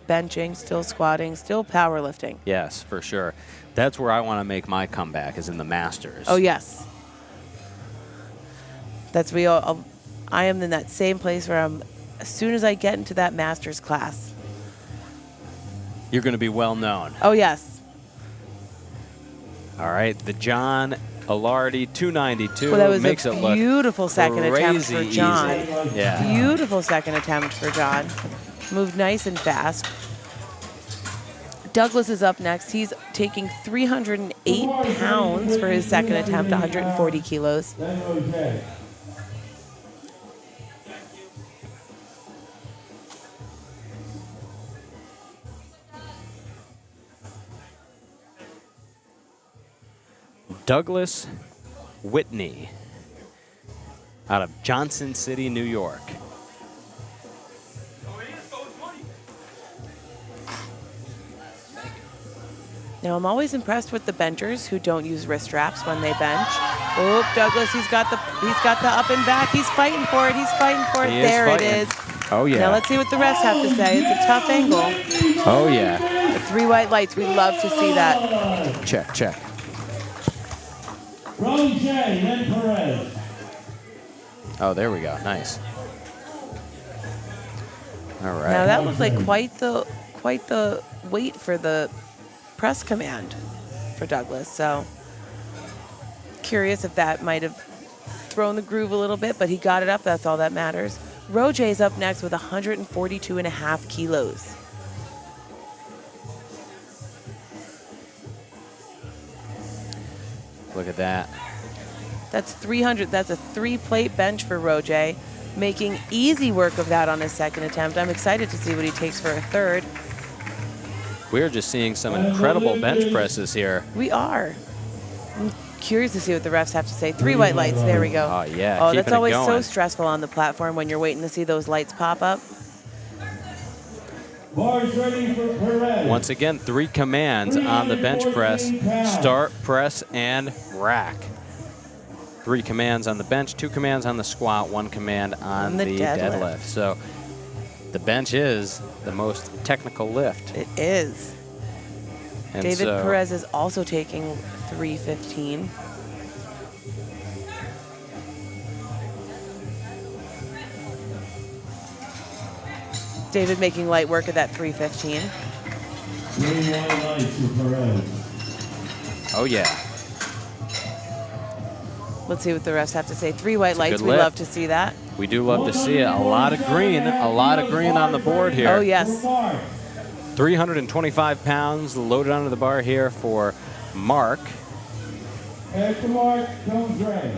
benching, still squatting, still powerlifting. Yes, for sure. That's where I want to make my comeback, is in the Masters. Oh, yes. That's I am in that same place where as soon as I get into that Masters class. You're going to be well known. Oh, yes. All right, the John Alardi 292 Well, that was makes a it look beautiful second attempt for John. Easy. Yeah. Beautiful second attempt for John. Moved nice and fast. Douglas is up next. He's taking 308 pounds for his second attempt, 140 kilos. Douglas Whitney out of Johnson City, New York. Now, I'm always impressed with the benchers who don't use wrist straps when they bench. Oh, Douglas, he's got the up and back. He's fighting for it. He's fighting for it. There it is. Oh, yeah. Now, let's see what the refs have to say. It's a tough angle. Oh, yeah. The 3 white lights. We love to see that. Check, check. Roger, then Perez. Oh, there we go. Nice. All right. Now, that looked like quite the weight for the press command for Douglas. So curious if that might have thrown the groove a little bit, but he got it up. That's all that matters. Roger's up next with 142.5 kilos. Look at that. That's 300. That's a 3-plate bench for Roger, making easy work of that on his second attempt. I'm excited to see what he takes for a third. We're just seeing some incredible bench presses here. We are. I'm curious to see what the refs have to say. 3 white lights. There we go. Oh, yeah. Oh, that's keeping it always so going. stressful on the platform when you're waiting to see those lights pop up. Bars ready for Perez. Once again, 3 commands on the bench press: start, press, and rack. 3 commands on the bench, 2 commands on the squat, 1 command on the deadlift. So the bench is the most technical lift. It is. And David so Perez is also taking 315. David making light work of that 315. 3 white lights for Perez. oh yeah, Let's see what the refs have to say. 3 white lights. good We lift. love to see that. we do love to see it. A lot of green on the board here. Oh, yes. 325 pounds loaded onto the bar here for Mark. After Mark comes Ray.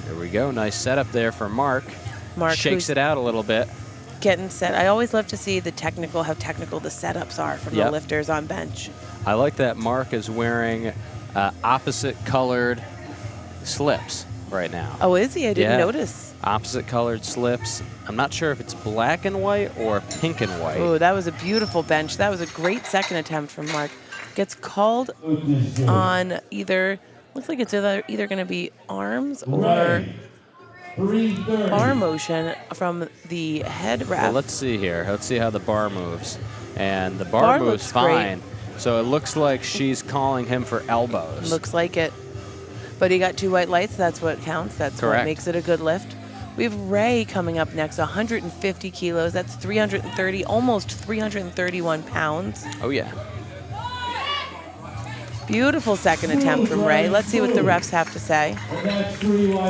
There we go. Nice setup there for Mark. Mark Shakes who's it out a little bit. getting set. I always love to see the technical, how technical the setups are from the Yep. lifters on bench. I like that Mark is wearing opposite colored slips right now. Oh, is he? I didn't Yeah. notice. Opposite colored slips. I'm not sure if it's black and white or pink and white. Oh, that was a beautiful bench. That was a great second attempt from Mark. Gets called on either, looks like it's either going to be arms or bar motion from the head ref. Well, let's see here. Let's see how the bar moves. And the bar Bar moves looks great. fine. So it looks like she's calling him for elbows. Looks like it. But he got 2 white lights. That's what counts. That's Correct. what makes it a good lift. We have Ray coming up next, 150 kilos. That's 330, almost 331 pounds. Oh, yeah. Beautiful second attempt from Ray. Let's see what the refs have to say.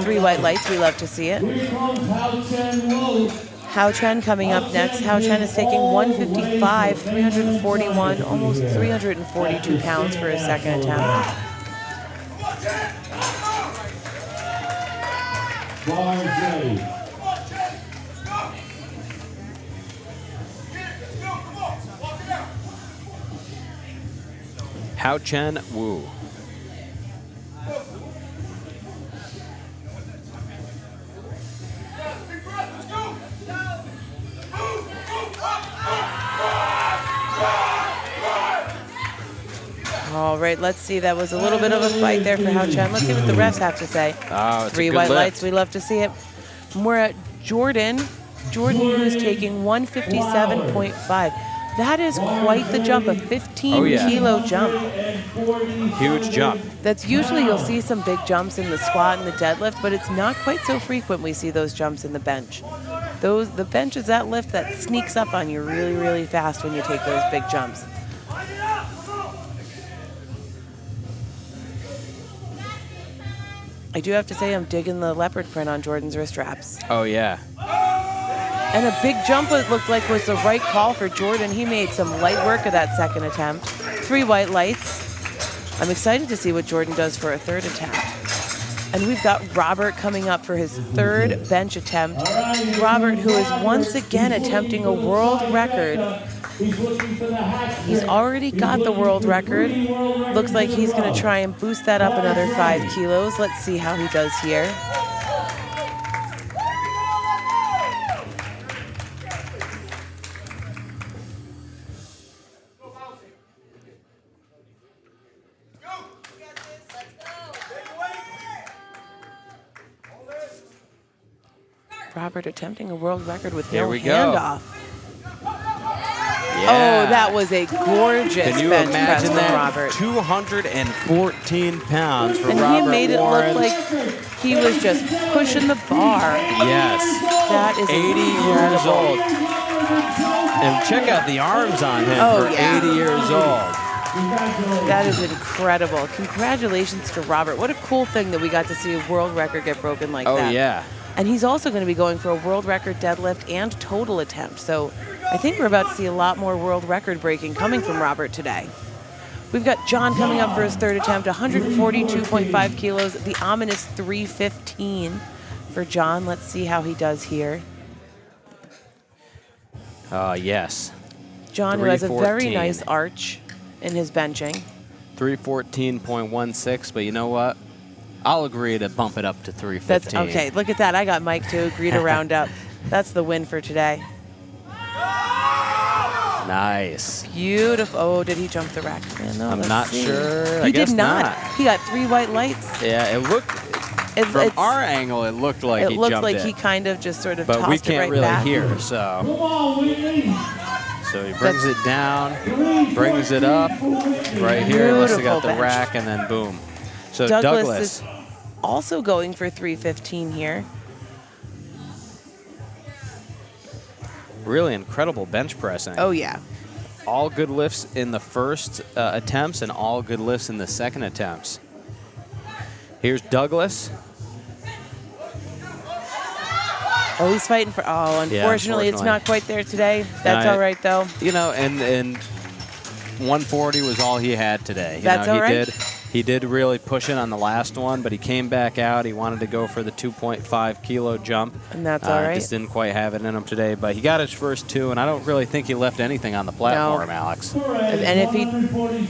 3 white lights. We love to see it. Here comes Hao Chen Wu. Hao Chen coming up next. Hao Chen is taking 155, 341, almost 342 pounds for his second attempt. Bars ready. Hao Chen Wu. All right, let's see. That was a little bit of a fight there for Hao Chen. Let's see what the refs have to say. Oh, it's 3 a good white lift. lights. We love to see it. We're at Jordan. Jordan, who's taking 157.5. That is quite the jump, a 15-kilo jump. Huge jump. That's usually, you'll see some big jumps in the squat and the deadlift, but it's not quite so frequent we see those jumps in the bench. The bench is that lift that sneaks up on you really, really fast when you take those big jumps. I do have to say I'm digging the leopard print on Jordan's wrist wraps. Oh, yeah. And a big jump, it looked like, was the right call for Jordan. He made some light work of that second attempt. 3 white lights. I'm excited to see what Jordan does for a third attempt. And we've got Robert coming up for his third bench attempt. Robert, who is once again attempting a world record. He's already got the world record. Looks like he's going to try and boost that up another 5 kilos. Let's see how he does here. Robert attempting a world record with Here no we go. handoff. Yeah. Oh, that was a gorgeous Can you bench press imagine from that? Robert. 214 pounds for And Robert he made it Warren. look like he was just pushing the bar. Yes. That is 80 years old. And check out the arms on him Oh, for yeah. 80 years old. That is incredible. Congratulations to Robert. What a cool thing that we got to see a world record get broken like Oh, that. yeah. And he's also going to be going for a world record deadlift and total attempt. So I think we're about to see a lot more world record breaking coming from Robert today. We've got John coming up for his third attempt, 142.5 kilos, the ominous 315 for John. Let's see how he does here. Yes. John, who has a very 314. nice arch in his benching. 314.16, but you know what? I'll agree to bump it up to 315. That's okay. Look at that. I got Mike to agree to round up. That's the win for today. Nice. Beautiful. Oh, did he jump the rack? Man, no, I'm let's not see. sure. He I guess did not. He got 3 white lights. Yeah, it looked, from our angle, it looked like he looked jumped like it. he kind of just sort of But tossed we it can't right really back. hear, so. Come on, Whitney. So he brings it down, brings it up. Right here, must have got the Beautiful bench. rack, and then boom. So Douglas is also going for 315 here. really incredible bench pressing. Oh, yeah. All good lifts in the first attempts and all good lifts in the second attempts. Here's Douglas. Oh, he's fighting for. Oh, unfortunately, it's not quite there today. That's all right, though. You know, and 140 was all he had today. That's all right. He did really push it on the last one, but he came back out. He wanted to go for the 2.5 kilo jump. And that's all right. Just didn't quite have it in him today, but he got his first 2, and I don't really think he left anything on the platform, Alex. And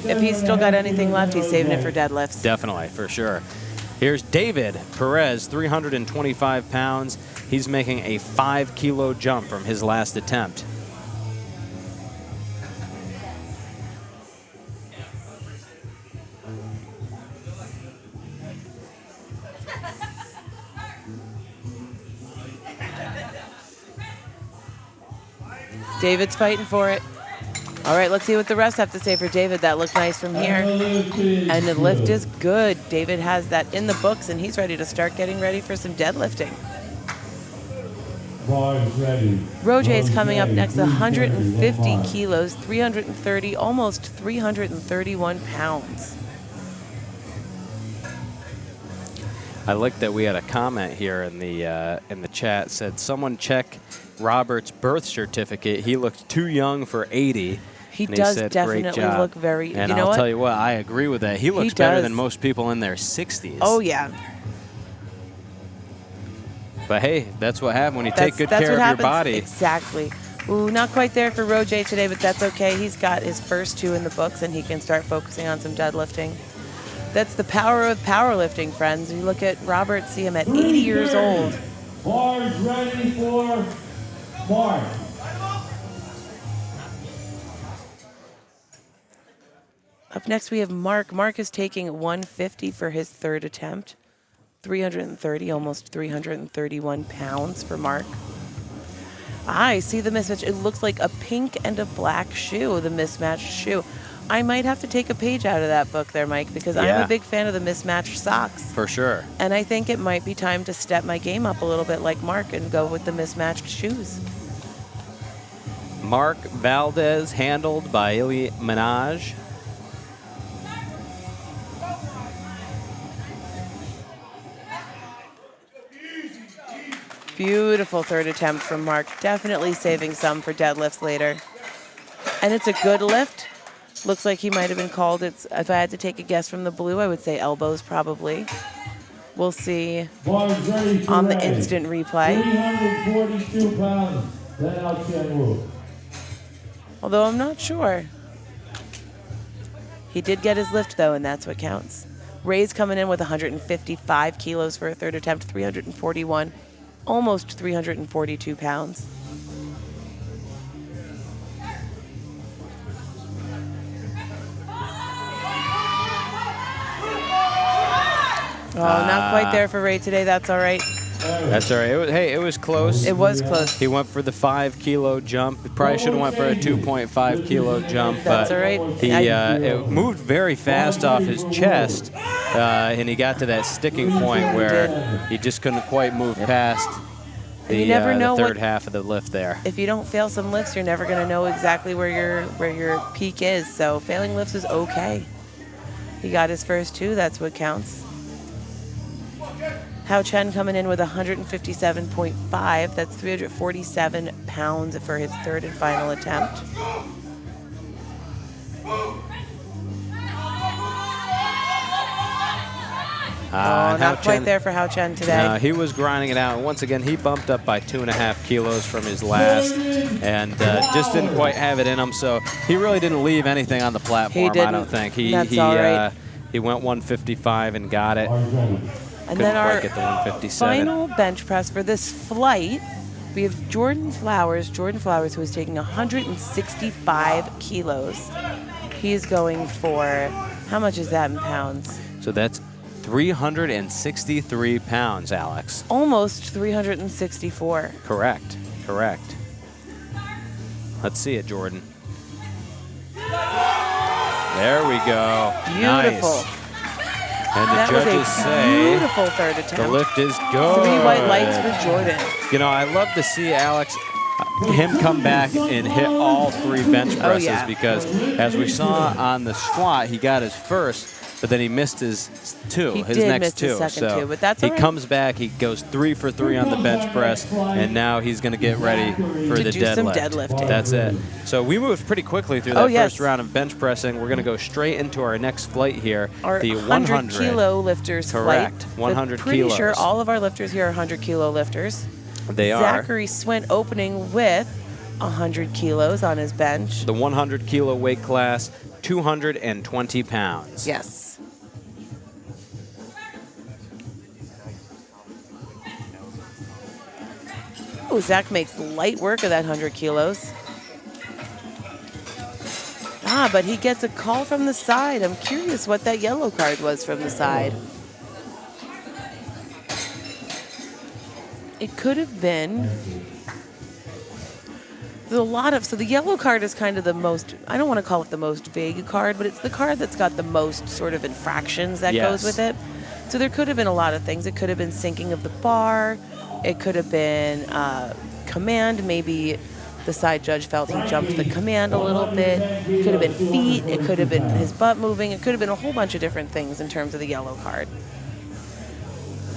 if he's still got anything left, he's saving it for deadlifts. Definitely, for sure. Here's David Perez, 325 pounds. He's making a 5 kilo jump from his last attempt. David's fighting for it. All right, let's see what the rest have to say for David. That looked nice from here. And the lift is good. David has that in the books, and he's ready to start getting ready for some deadlifting. Bars ready. Roger's coming up next, 150 kilos, 330, almost 331 pounds. I like that we had a comment here in the chat, said someone check Robert's birth certificate. He looks too young for 80. He and does said, definitely "Great job." look very, And you know I'll what? tell you what, I agree with that. He looks better does. than most people in their 60s. Oh, yeah. But hey, that's what happens when you take good That's care what of happens. your body. Exactly. Ooh, not quite there for Roger today, but that's okay. He's got his first 2 in the books, and he can start focusing on some deadlifting. That's the power of powerlifting, friends. You look at Robert, see him at 80 years old. Bars ready for Mark. Up next, we have Mark. Mark is taking 150 for his third attempt. 330, almost 331 pounds for Mark. I see the mismatch. It looks like a pink and a black shoe, the mismatched shoe. I might have to take a page out of that book there, Mike, because I'm a big fan of the mismatched socks. For sure. And I think it might be time to step my game up a little bit like Mark and go with the mismatched shoes. Mark Valdez, handled by Ili Minaj. Beautiful third attempt from Mark. Definitely saving some for deadlifts later. And it's a good lift. Looks like he might have been called. If I had to take a guess from the blue, I would say elbows probably. We'll see on the instant replay. 342 pounds. Then out Chen. Although I'm not sure. He did get his lift though, and that's what counts. Ray's coming in with 155 kilos for a third attempt, 341, almost 342 pounds. Oh, not quite there for Ray today. That's all right. That's all right. It was close. It was close. He went for the 5 kilo jump. He probably should have went for a 2.5 kilo jump. That's but all right. It moved very fast off his chest, and he got to that sticking point where he just couldn't quite move past You never know the third half of the lift there. If you don't fail some lifts, you're never going to know exactly where your peak is. So failing lifts is okay. He got his first 2. That's what counts. Hao Chen coming in with 157.5. That's 347 pounds for his third and final attempt. Not quite there for Hao Chen today. He was grinding it out. Once again, he bumped up by 2.5 kilos from his last and just didn't quite have it in him. So he really didn't leave anything on the platform, I don't think. He went 155 and got it. And then our get the 157. final bench press for this flight, we have Jordan Flowers. Jordan Flowers, who is taking 165 kilos. He's going for, how much is that in pounds? So that's 363 pounds, Alex. Almost 364. Correct. Let's see it, Jordan. There we go. Beautiful. Nice. And the That was judges a say beautiful third attempt. the lift is good. 3 white lights for Jordan. You know, I love to see Alex, him come back and hit all 3 bench presses because as we saw on the squat, he got his first, but then he missed his next two. Second two, but that's he all right. comes back, he goes 3 for 3 on the bench press, and now he's going to get ready for the do some deadlift. deadlifting. That's it. So we moved pretty quickly through that first round of bench pressing. We're going to go straight into our next flight here, Our the 100 kilo lifters Correct. flight. 100 I'm pretty kilos. sure all of our lifters here are 100 kilo lifters. They are. Zachary Swint opening with 100 kilos on his bench. The 100 kilo weight class, 220 pounds. Yes. Oh, Zach makes light work of that 100 kilos. But he gets a call from the side. I'm curious what that yellow card was from the side. It could have been. There's a lot of, so the yellow card is kind of the most, I don't want to call it the most vague card, but it's the card that's got the most sort of infractions that goes with it. So there could have been a lot of things. It could have been sinking of the bar. It could have been command. Maybe the side judge felt he jumped the command a little bit. It could have been feet. It could have been his butt moving. It could have been a whole bunch of different things in terms of the yellow card.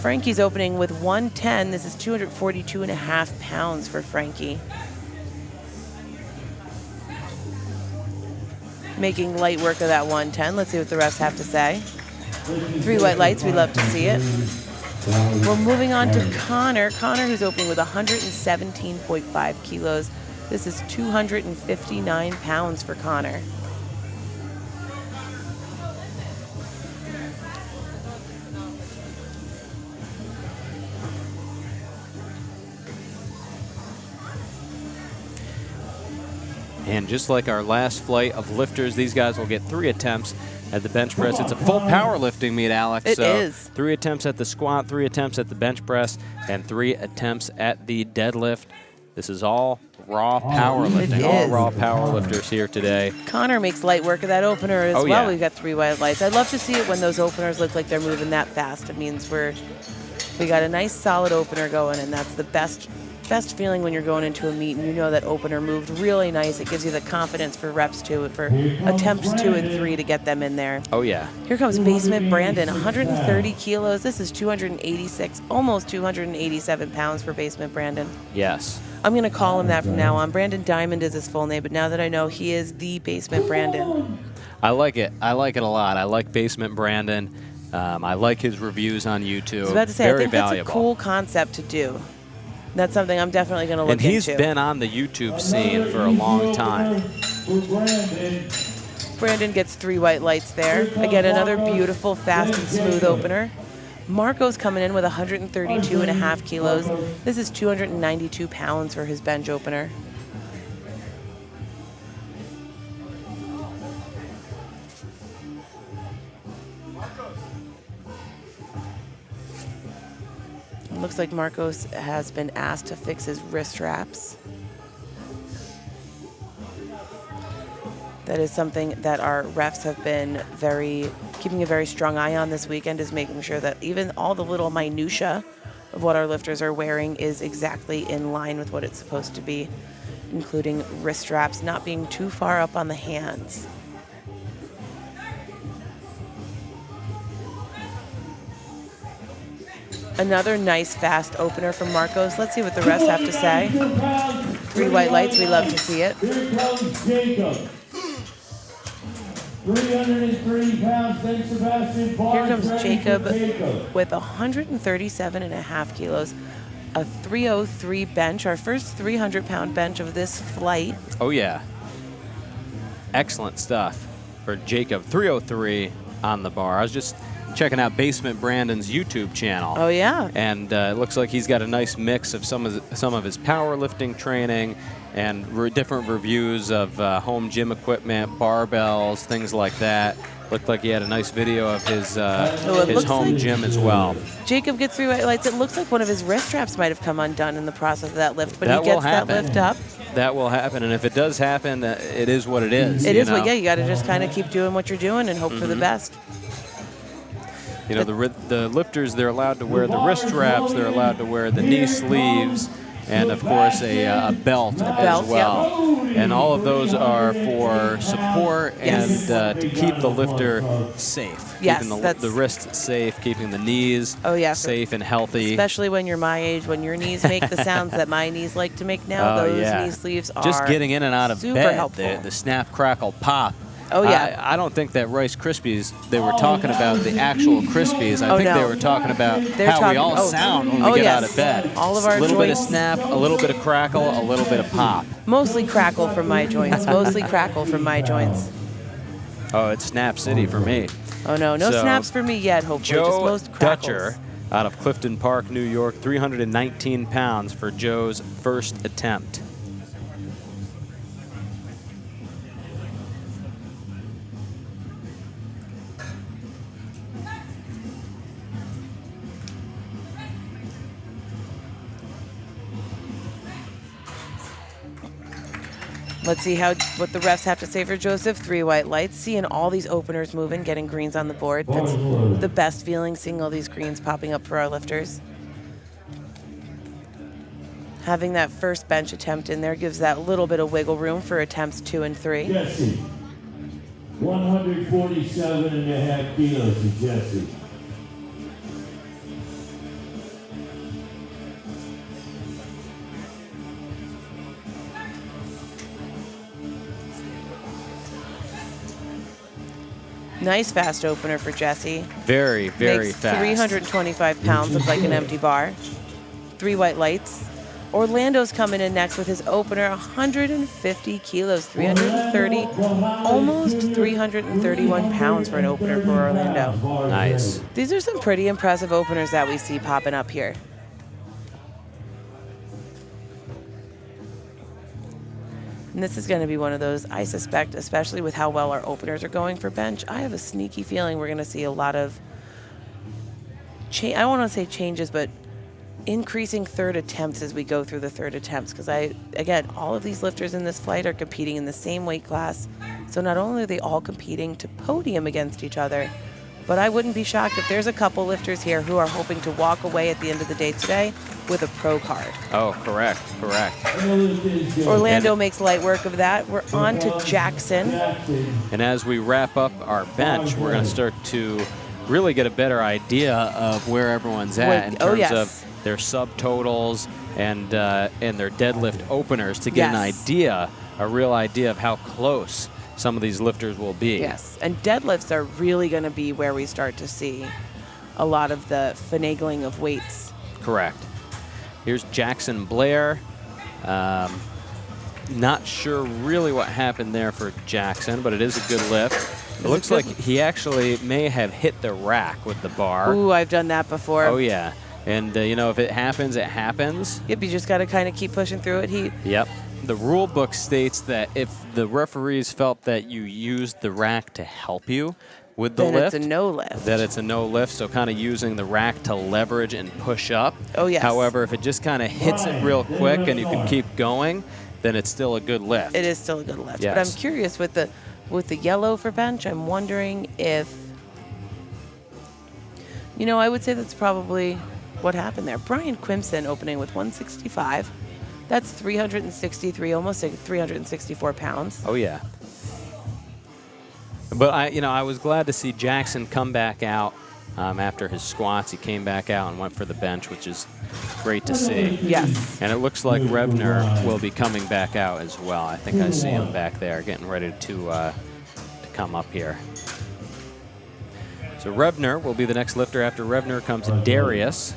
Frankie's opening with 110. This is 242.5 pounds for Frankie. Making light work of that 110. Let's see what the refs have to say. 3 white lights. We love to see it. We're moving on to Connor. Connor, who's opening with 117.5 kilos. This is 259 pounds for Connor. And just like our last flight of lifters, these guys will get 3 attempts at the bench press. It's a full powerlifting meet, Alex. It is. 3 attempts at the squat, 3 attempts at the bench press, and 3 attempts at the deadlift. This is all raw powerlifting. All raw powerlifters here today. Connor makes light work of that opener as well. Yeah. We've got 3 white lights. I'd love to see it when those openers look like they're moving that fast. It means we got a nice solid opener going, and that's the best feeling when you're going into a meet and you know that opener moved really nice. It gives you the confidence for reps 2, for attempts 2 and 3 to get them in there. Oh, yeah. Here comes Basement Brandon, 130 kilos. This is 286, almost 287 pounds for Basement Brandon. Yes. I'm going to call him that from now on. Brandon Diamond is his full name, but now that I know he is the Basement Brandon. I like it. I like it a lot. I like Basement Brandon. I like his reviews on YouTube. I was about to say, Very I think valuable. that's a cool concept to do. That's something I'm definitely going to look into. And he's been on the YouTube scene for a long time. Brandon gets 3 white lights there. Again, another beautiful, fast, and smooth opener. Marco's coming in with 132.5 kilos. This is 292 pounds for his bench opener. Looks like Marcos has been asked to fix his wrist wraps. That is something that our refs have been keeping a very strong eye on this weekend, is making sure that even all the little minutia of what our lifters are wearing is exactly in line with what it's supposed to be, including wrist wraps not being too far up on the hands. Another nice fast opener from Marcos. Let's see what the refs have to say. 3 white lights, we love to see it. 303 pounds, then Sebastian Barnes. Here comes ready Jacob for Jacob. with 137.5 kilos, a 303 bench, our first 300-pound bench of this flight. Oh, yeah. Excellent stuff for Jacob. 303 on the bar. I was just checking out Basement Brandon's YouTube channel. Oh, yeah. And it looks like he's got a nice mix of some of his powerlifting training and different reviews of home gym equipment, barbells, things like that. Looked like he had a nice video of his home gym as well. Jacob gets 3 white lights. It looks like one of his wrist straps might have come undone in the process of that lift, but That he gets will happen. that lift up. That will happen, and if it does happen, it is what it is. It is know? what, yeah, you got to just kind of keep doing what you're doing and hope for the best. You know, the lifters, they're allowed to wear the wrist straps, they're allowed to wear the knee sleeves, and of course a belt as well. And all of those are for support Yes. and to keep the lifter safe. Yes, keeping that's- the wrists safe, keeping the knees safe and healthy. Especially when you're my age, when your knees make the sounds that my knees like to make now. Oh, Those yeah. knee sleeves are Just getting in and out of super bed, helpful. the snap, crackle, pop. Oh, yeah. I don't think that Rice Krispies, they were talking about the actual Krispies. I think no. they were talking about They're how we talking- all oh. sound when Oh, we get yes. out of bed. All of our a little bit of joints. snap, a little bit of crackle, a little bit of pop. Mostly crackle from my joints. Mostly crackle from my joints. Oh, it's Snap City for me. Oh, no. No So, snaps for me yet, hopefully. just Joe most crackles. Dutcher out of Clifton Park, New York, 319 pounds for Joe's first attempt. Let's see what the refs have to say for Joseph. 3 white lights. Seeing all these openers moving, getting greens on the board. That's the best feeling, seeing all these greens popping up for our lifters. Having that first bench attempt in there gives that little bit of wiggle room for attempts 2 and 3. Jesse. 147.5 kilos to Jesse. Nice fast opener for Jesse. Very, very Makes fast. 325 pounds look like an empty bar. 3 white lights. Orlando's coming in next with his opener, 150 kilos, 330, almost 331 pounds for an opener for Orlando. Nice. These are some pretty impressive openers that we see popping up here. And this is going to be one of those, I suspect, especially with how well our openers are going for bench, I have a sneaky feeling we're going to see a lot of, I don't want to say changes, but increasing third attempts as we go through the third attempts. Because again, all of these lifters in this flight are competing in the same weight class. So not only are they all competing to podium against each other, but I wouldn't be shocked if there's a couple lifters here who are hoping to walk away at the end of the day today with a pro card. Oh, correct. Orlando makes light work of that. We're on to Jackson. And as we wrap up our bench, we're going to start to really get a better idea of where everyone's at in terms of their subtotals and their deadlift openers to get a real idea of how close some of these lifters will be. Yes, and deadlifts are really going to be where we start to see a lot of the finagling of weights. Correct. Here's Jackson Blair. Not sure really what happened there for Jackson, but it is a good lift. It looks like he actually may have hit the rack with the bar. Ooh, I've done that before. Oh, yeah. And, you know, if it happens, it happens. Yep, you just got to kind of keep pushing through it. Yep. The rule book states that if the referees felt that you used the rack to help you with the then lift, it's a no lift. that it's a no lift, so kind of using the rack to leverage and push up. Oh, yes. However, if it just kind of hits it real quick and you can keep going, then it's still a good lift. It is still a good lift. Yes. But I'm curious with the yellow for bench, I'm wondering if, you know, I would say that's probably what happened there. Brian Quimson opening with 165. That's 363, almost 364 pounds. Oh, yeah. But I was glad to see Jackson come back out after his squats. He came back out and went for the bench, which is great to see. Yes. And it looks like Revner will be coming back out as well. I think I see him back there getting ready to come up here. So Revner will be the next lifter. After Revner comes Darius.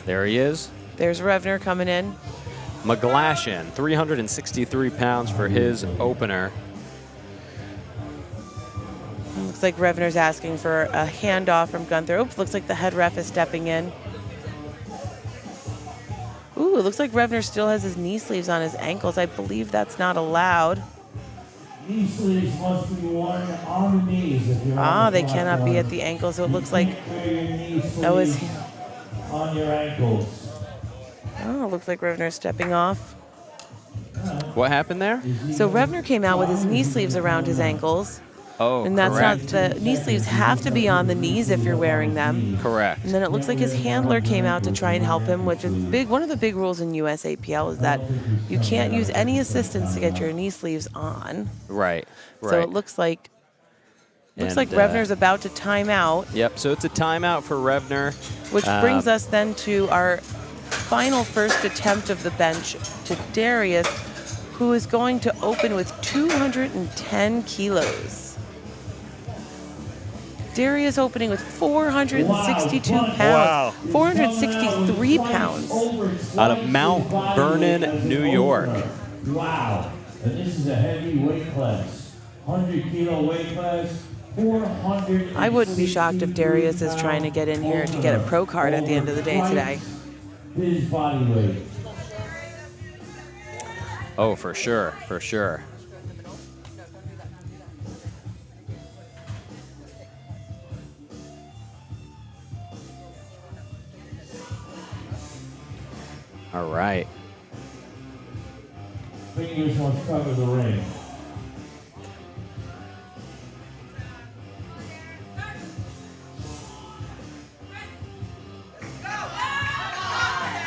There he is. There's Revner coming in. McGlashan, 363 pounds for his opener. Looks like Revner's asking for a handoff from Gunther. Oops, looks like the head ref is stepping in. Ooh, it looks like Revner still has his knee sleeves on his ankles. I believe that's not allowed. Knee sleeves must be worn on the knees if you're on the They cannot be at the ankles, so it looks like wear your knee that was. sleeves on your ankles. Oh, looks like Revner's stepping off. What happened there? So Revner came out with his knee sleeves around his ankles. Oh, And that's correct. not, the knee sleeves have to be on the knees if you're wearing them. Correct. And then it looks like his handler came out to try and help him, which is big. One of the big rules in USAPL is that you can't use any assistance to get your knee sleeves on. Right. So it looks like And, Revner's about to time out, Yep, so it's a timeout for Revner. which brings us then to our final first attempt of the bench to Darius, who is going to open with 210 kilos. Darius opening with 462 pounds. Wow. 463 pounds. Out of Mount Vernon, New York. Wow. And this is a heavy weight class. 100 kilo weight class. 400. I wouldn't be shocked if Darius is trying to get in here to get a pro card at the end of the day today. His body weight. Oh, for sure, for sure. All right. Fingers must cover the ring.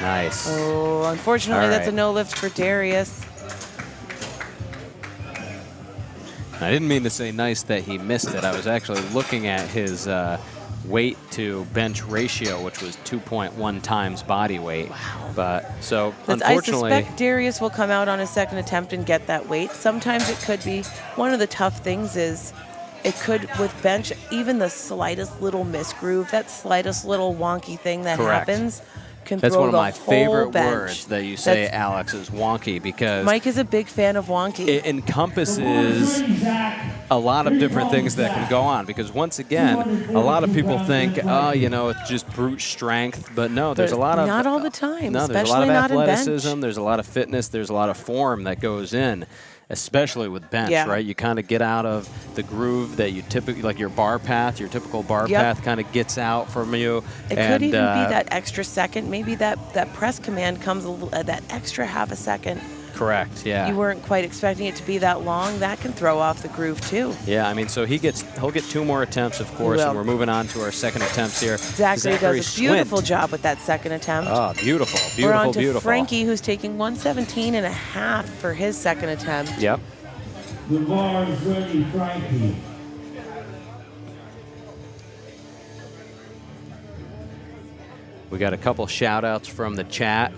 Nice. Oh, unfortunately, All that's a right. no lift for Darius. I didn't mean to say nice that he missed it. I was actually looking at his weight to bench ratio, which was 2.1 times body weight. Wow. But so unfortunately, I suspect Darius will come out on his second attempt and get that weight. Sometimes it could be. One of the tough things is it could, with bench, even the slightest little misgroove, that slightest little wonky thing that Correct. happens can that's throw one of the my whole favorite bench. words that you say, That's- Alex, is wonky, because Mike is a big fan of wonky. it encompasses a lot of different things that can go on, because once again, a lot of people think, oh, you know, it's just brute strength, but no, there's a lot of not all the time, no, there's a especially lot of not in bench. athleticism, there's a lot of fitness, there's a lot of form that goes in, especially with bench, Yeah. right? You kind of get out of the groove that you typically, like your bar path, your typical bar Yep. path kind of gets out from you. It could even be that extra second. Maybe that press command comes that extra half a second. Correct, yeah. You weren't quite expecting it to be that long. That can throw off the groove too. Yeah, I mean, so he'll get 2 more attempts, of course, will. and we're moving on to our second attempts here. Zachary does a beautiful Swint. job with that second attempt. Oh, beautiful, We're on beautiful, to beautiful. Frankie, who's taking 117.5 for his second attempt. Yep. The bar is ready, Frankie. We got a couple shout outs from the chat.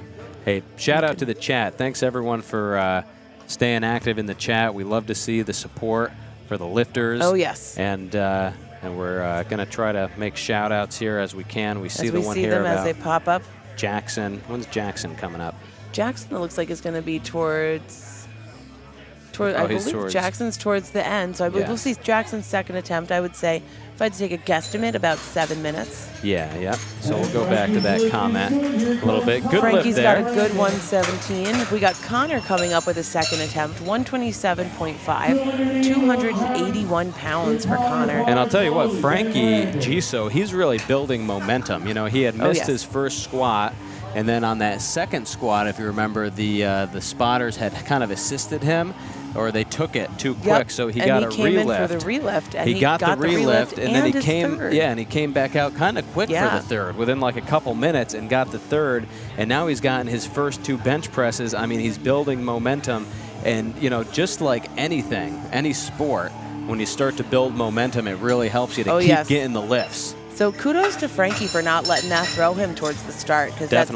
Hey, shout out to the chat. Thanks everyone for staying active in the chat. We love to see the support for the lifters. Oh, yes. And we're going to try to make shout outs here as we can. We see As the we one see here them about as they pop up. Jackson. When's Jackson coming up? Jackson, it looks like, is going to be towards I he's believe towards- Jackson's towards the end. So I believe Yeah. we'll see Jackson's second attempt. I would say, if I had to take a guesstimate, about 7 minutes. Yeah. So we'll go back to that comment a little bit. Good Frankie's lift got there. a good 117. We got Connor coming up with a second attempt, 127.5, 281 pounds for Connor. And I'll tell you what, Frankie Giso, he's really building momentum. You know, he had missed yes. his first squat, and then on that second squat, if you remember, the spotters had kind of assisted him, or they took it too quick, so he got a and he came relift. in for the relift, and He got the relift, and then he his came, third. and he came back out kind of quick Yeah. for the third, within like a couple minutes, and got the third. And now he's gotten his first 2 bench presses. I mean, he's building momentum, and you know, just like anything, any sport, when you start to build momentum, it really helps you to keep getting the lifts. So kudos to Frankie for not letting that throw him towards the start, because there's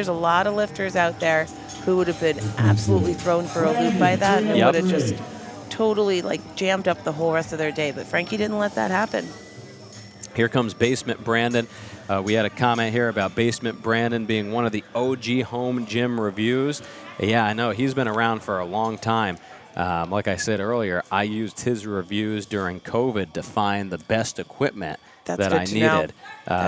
a lot of lifters out there who would have been absolutely thrown for a loop by that, and would have just totally like jammed up the whole rest of their day. But Frankie didn't let that happen. Here comes Basement Brandon. We had a comment here about Basement Brandon being one of the OG home gym reviews. Yeah, I know. He's been around for a long time. Like I said earlier, I used his reviews during COVID to find the best equipment that I needed.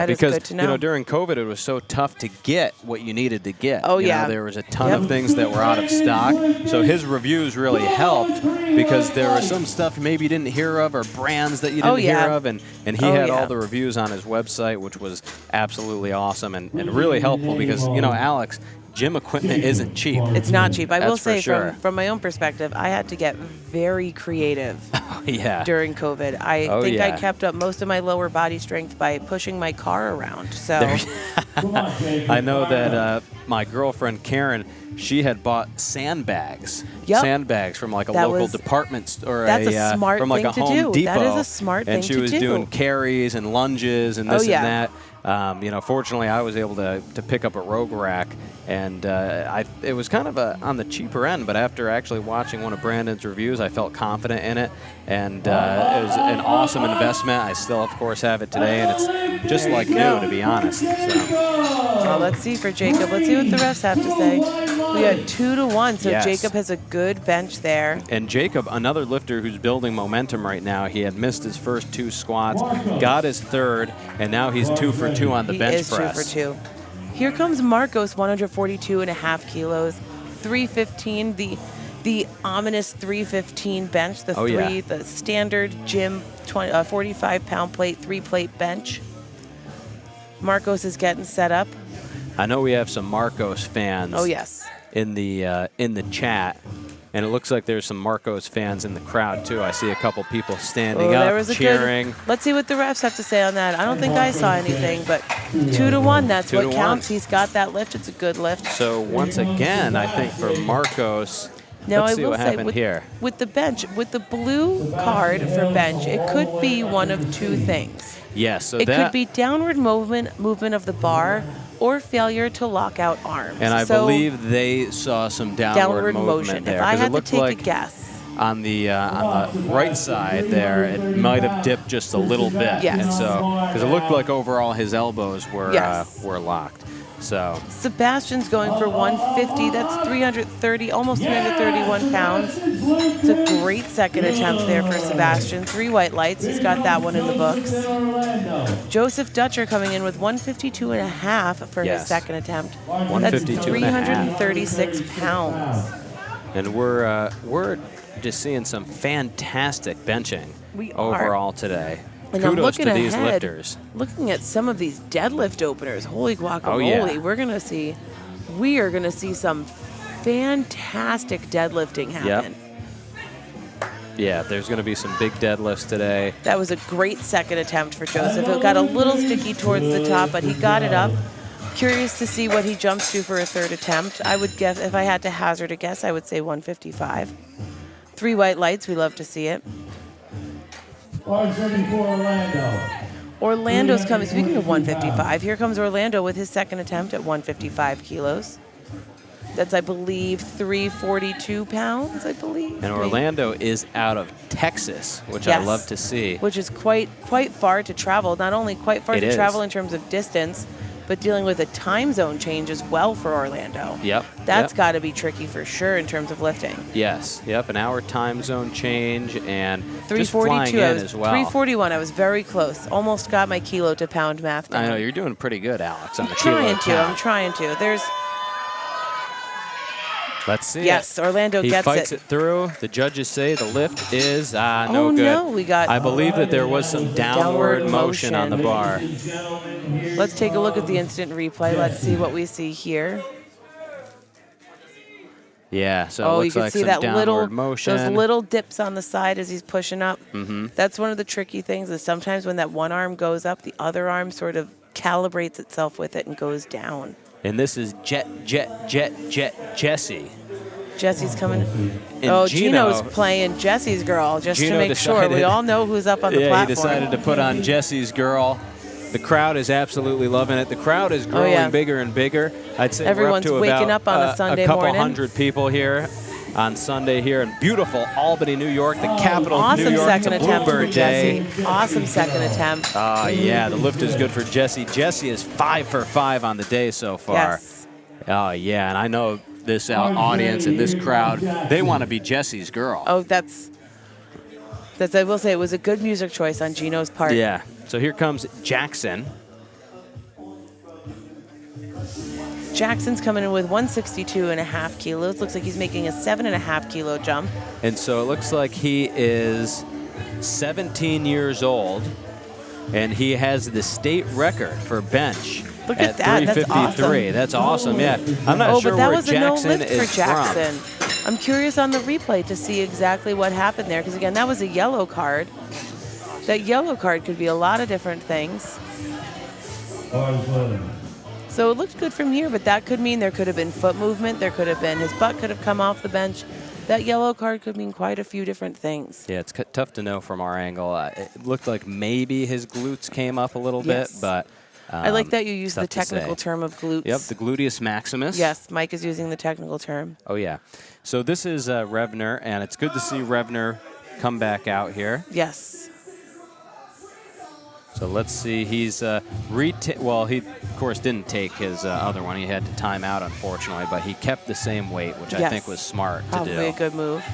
Because, during COVID, it was so tough to get what you needed to get. Oh, yeah. There was a ton of things that were out of stock. So his reviews really helped because there was some stuff maybe you didn't hear of or brands that you didn't hear of. And he had all the reviews on his website, which was absolutely awesome and really helpful because, Alex, gym equipment isn't cheap. It's not cheap. I will say, sure. from my own perspective, I had to get very creative during COVID. I think I kept up most of my lower body strength by pushing my car around. So I know that my girlfriend, Karen, she had bought sandbags. Yep. Sandbags from like a local department store a smart from like thing a Home Depot. That is a smart thing to do. And she was doing carries and lunges and this and that. Fortunately, I was able to pick up a Rogue Rack, and it was kind of on the cheaper end, but after actually watching one of Brandon's reviews, I felt confident in it, and it was an awesome investment. I still, of course, have it today, and it's just like new, to be honest. Well, let's see for Jacob. Let's see what the refs have to say. We got 2-1, so Jacob has a good bench there. And Jacob, another lifter who's building momentum right now. He had missed his first 2 squats, got his third, and now he's 2 for 2 on the bench press. He is 2 for 2. Here comes Marcos, 142.5 kilos, 315, the ominous 315 bench, the standard gym 45-pound plate, 3-plate bench. Marcos is getting set up. I know we have some Marcos fans. Oh, yes. In the chat, and it looks like there's some Marcos fans in the crowd too. I see a couple people standing up, cheering. Let's see what the refs have to say on that. I don't think I saw anything, but 2-1, that's what counts. He's got that lift. It's a good lift. So once again, I think for Marcos, let's see what happened here. With the bench, with the blue card for bench, it could be one of 2 things. Yes, so it could be downward movement of the bar, or failure to lock out arms. And I believe they saw some downward movement there. If I had to take a guess. On the right side there, it might have dipped just a little bit. Yes. And so, because it looked like overall his elbows were locked. So Sebastian's going for 150. That's 330, almost 331 pounds. It's a great second attempt there for Sebastian. 3 white lights. He's got that one in the books. Joseph Dutcher coming in with 152.5 for his second attempt. That's 336 pounds. And we're just seeing some fantastic benching overall today. And kudos to these ahead, lifters. Looking at some of these deadlift openers, holy guacamole! We are gonna see some fantastic deadlifting happen. Yeah, there's going to be some big deadlifts today. That was a great second attempt for Joseph. It got a little sticky towards the top, but he got it up. Curious to see what he jumps to for a third attempt. I would guess, if I had to hazard a guess, I would say 155. 3 white lights, we love to see it. Orlando's coming. Speaking of 155, here comes Orlando with his second attempt at 155 kilos. That's, I believe, 342 pounds, I believe. And Orlando is out of Texas, which I love to see. Which is quite far to travel. Not only quite far to travel in terms of distance, but dealing with a time zone change as well for Orlando. Yep. That's got to be tricky for sure in terms of lifting. Yes. Yep. An hour time zone change and just flying in as well. 341. I was very close. Almost got my kilo to pound math down. I know you're doing pretty good, Alex. On the kilo I'm trying to. There's. Let's see. Yes, Orlando gets it. He fights it through. The judges say the lift is no good. No, we got. I believe that there was some downward motion on the bar. Let's take a look at the instant replay. Let's see what we see here. Yeah, so it looks like some downward motion. Those little dips on the side as he's pushing up. That's one of the tricky things is sometimes when that one arm goes up, the other arm sort of calibrates itself with it and goes down. And this is Jesse. Jesse's coming. And Gino's playing Jesse's girl just to make sure. We all know who's up on the platform. He decided to put on Jesse's girl. The crowd is absolutely loving it. The crowd is growing bigger and bigger. I'd say everyone's we're up to waking about, up on a Sunday couple morning. 100 people here. on Sunday here in beautiful Albany, New York, the capital of New Awesome York. second It's a attempt for Bluebird Day. Jesse. Awesome second attempt. Oh, yeah, the lift is good for Jesse. Jesse is 5 for 5 on the day so far. Yes. Oh, yeah, and I know this audience and this crowd, they want to be Jesse's girl. Oh, that's I will say it was a good music choice on Gino's part. Yeah, so here comes Jackson. Jackson's coming in with 162.5 kilos. Looks like he's making a 7.5 kilo jump. And so it looks like he is 17 years old, and he has the state record for bench. Look at that. That's 353. awesome. That's awesome, yeah. I'm not sure but that where was a no Jackson lift is for Jackson. I'm curious on the replay to see exactly what happened there, because again, that was a yellow card. That yellow card could be a lot of different things. So it looked good from here, but that could mean there could have been foot movement. There could have been his butt could have come off the bench. That yellow card could mean quite a few different things. Yeah, it's tough to know from our angle. It looked like maybe his glutes came up a little Yes. bit, but I like that you use the tough to technical say. term of glutes. Yep, the gluteus maximus. Yes, Mike is using the technical term. Oh, yeah. So this is Revner, and it's good to see Revner come back out here. Yes. So let's see. He's well, he of course didn't take his other one. He had to time out, unfortunately, but he kept the same weight, which I Yes. think was smart to Probably do. a good move.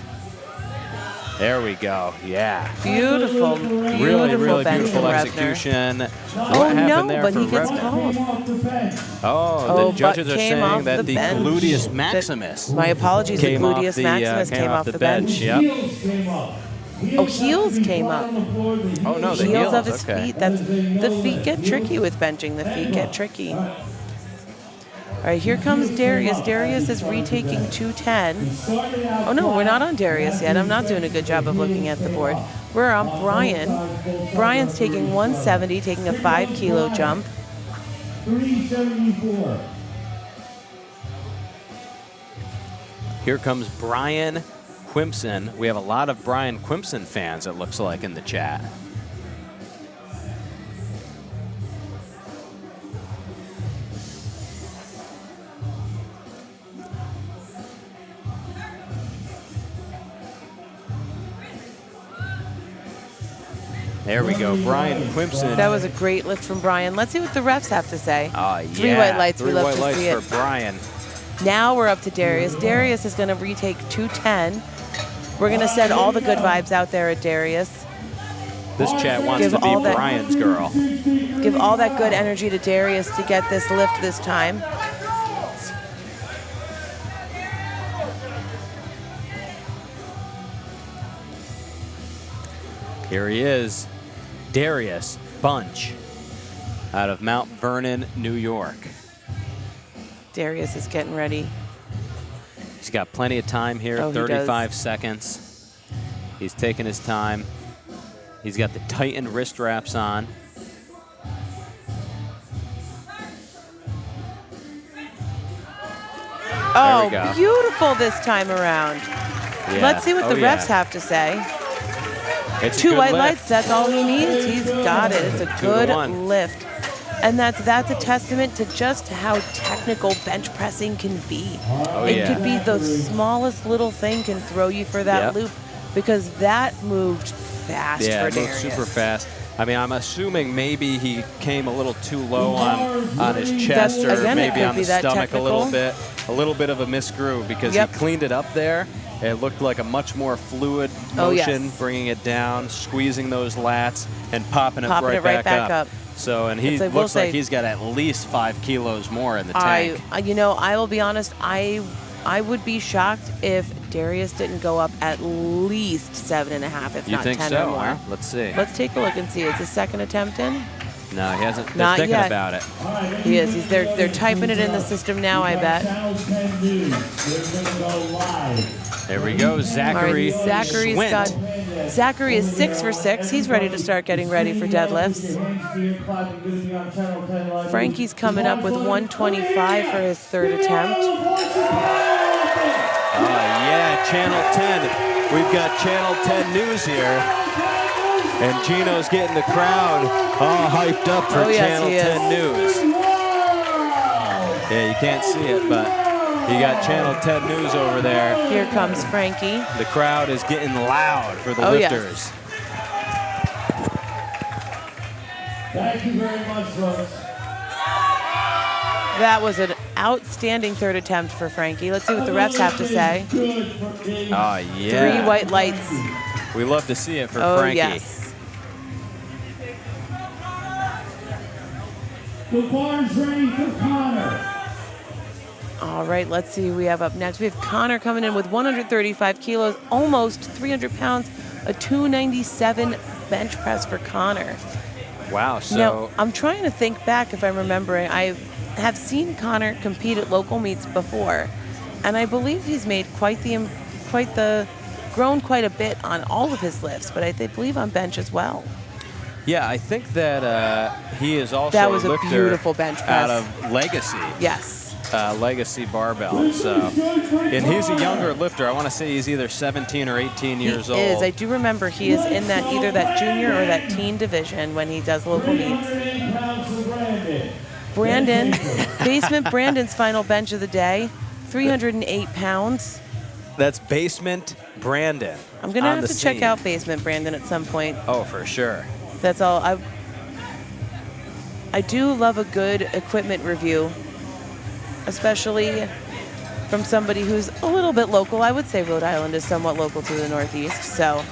There we go. Yeah. Beautiful, beautiful Really bench beautiful from Revner. execution. What Oh happened no, there but for he gets Revner? called. Oh, the judges butt are came off saying that the bench. gluteus That- maximus My apologies, the came off gluteus the, maximus came off the bench. Yep. Oh, heels came up. Oh no, the Heels of his okay. feet. The feet get tricky with benching. The feet get tricky. All right, here comes Darius. Darius is retaking 210. Oh no, we're not on Darius yet. I'm not doing a good job of looking at the board. We're on Brian. Brian's taking 170, taking a 5 kilo jump. 374. Here comes Brian Quimpson. We have a lot of Brian Quimpson fans, it looks like, in the chat. There we go, Brian Quimpson. That was a great lift from Brian. Let's see what the refs have to say. Oh, yeah. 3 white lights. Three We love white to lights see it. for Brian. Now we're up to Darius. Darius is going to retake 210. We're going to send all the good vibes out there at Darius. This chat wants Give to be all that- Brian's girl. Give all that good energy to Darius to get this lift this time. Here he is, Darius Bunch, out of Mount Vernon, New York. Darius is getting ready. He's got plenty of time here, Oh, he 35 does. seconds. He's taking his time. He's got the tightened wrist wraps on. Oh, go. beautiful this time around. Yeah. Let's see what the Oh, yeah. refs have to say. It's a 2 good white lift. lights, that's all he needs. He's got it. It's a 2 to good 1. lift. And that's a testament to just how technical bench pressing can be. Oh, It yeah. could be the smallest little thing can throw you for that Yep. loop, because that moved fast Yeah, for it moves Darius. super fast. I mean, I'm assuming maybe he came a little too low on his chest, That's- or again, it maybe could on be the that stomach a little technical. bit of a misgroove, because Yep. he cleaned it up there. It looked like a much more fluid Oh, yes. motion, bringing it down, squeezing those lats, and popping it Popping right, it right back up. So, and he It's, I will looks like say- he's got at least 5 kilos more in the tank. I will be honest, I would be shocked if Darius didn't go up at least 7.5, if You not think 10 so? or more. Huh? Let's see. Let's take a look and see. Is his second attempt in? No, he hasn't. Not They're thinking yet. about it. He is. They're typing it in the system now, I bet. Channel 10 News. They're going to go live. There we go, Zachary. All right, Swint. Zachary is 6 for 6. He's ready to start getting ready for deadlifts. Frankie's coming up with 125 for his third attempt. Yeah, Channel 10. We've got Channel 10 News here. And Gino's getting the crowd all hyped up for Oh, yes, Channel he is. 10 News. Yeah, you can't see it, but You got Channel 10 News over there. Here comes Frankie. The crowd is getting loud for the Oh, yes. lifters. Thank you very much, folks. That was an outstanding third attempt for Frankie. Let's see what the refs have to say. Good for me. Oh, yeah. 3 white lights. We love to see it for Oh, Frankie. yes. The bar's ready for Connor. All right, let's see who we have up next. We have Connor coming in with 135 kilos, almost 300 pounds, a 297 bench press for Connor. Wow, so Now, I'm trying to think back if I'm remembering. I have seen Connor compete at local meets before, and I believe he's made grown quite a bit on all of his lifts, but I believe on bench as well. yeah, I think that he is also That was a lifter beautiful bench press. out of Legacy. Yes. Legacy barbell. So, and he's a younger lifter. I want to say he's either 17 or 18 years old. He is. I do remember he is in that either that junior or that teen division when he does local meets. Brandon, Basement Brandon's final bench of the day, 308 pounds. That's Basement Brandon. I'm going to on have the to check scene. out Basement Brandon at some point. Oh, for sure. That's all. I do love a good equipment review, especially from somebody who's a little bit local. I would say Rhode Island is somewhat local to the Northeast. So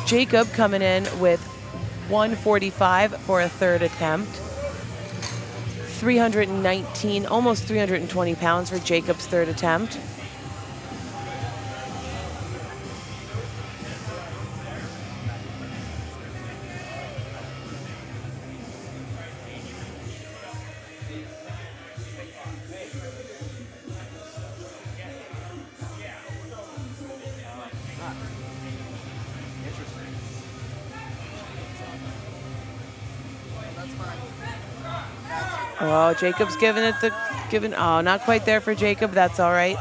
Jacob coming in with 145 for a third attempt. 319, almost 320 pounds for Jacob's third attempt. Oh, Jacob's oh, not quite there for Jacob. That's all right.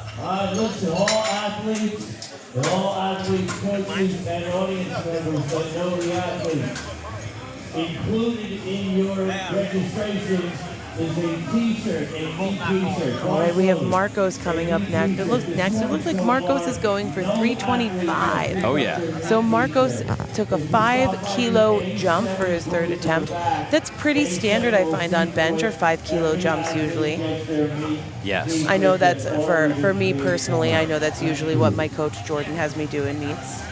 Listen, all athletes, coaches, and audience members that know the athletes. Included in your registrations is a T-shirt, a neat T-shirt. All right, we have Marcos coming up next. It looks like Marcos is going for 325. Oh, yeah. So Marcos took a 5-kilo jump for his third attempt. That's pretty standard, I find, on bench, or 5-kilo jumps usually. Yes. I know that's, for me personally, I know that's usually what my coach Jordan has me do in meets.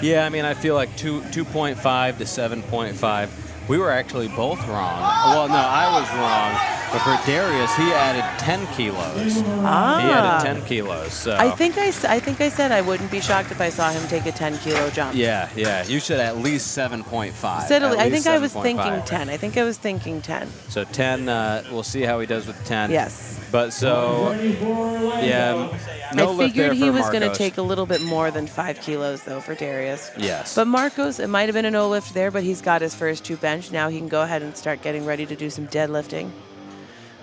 Yeah, I mean, I feel like 2.5 to 7.5. We were actually both wrong. Well, no, I was wrong. But for Darius, he added 10 kilos. He added 10 kilos. So I think I said I wouldn't be shocked if I saw him take a 10-kilo jump. yeah. You said at least 7.5. I think I was thinking 10. I think I was thinking 10. So 10, we'll see how he does with 10. Yes. But so, yeah, no I lift there figured he for was going to Marcos. take a little bit more than 5 kilos, though, for Darius. Yes. But Marcos, it might have been a no lift there, but he's got his first 2 bench. Now he can go ahead and start getting ready to do some deadlifting.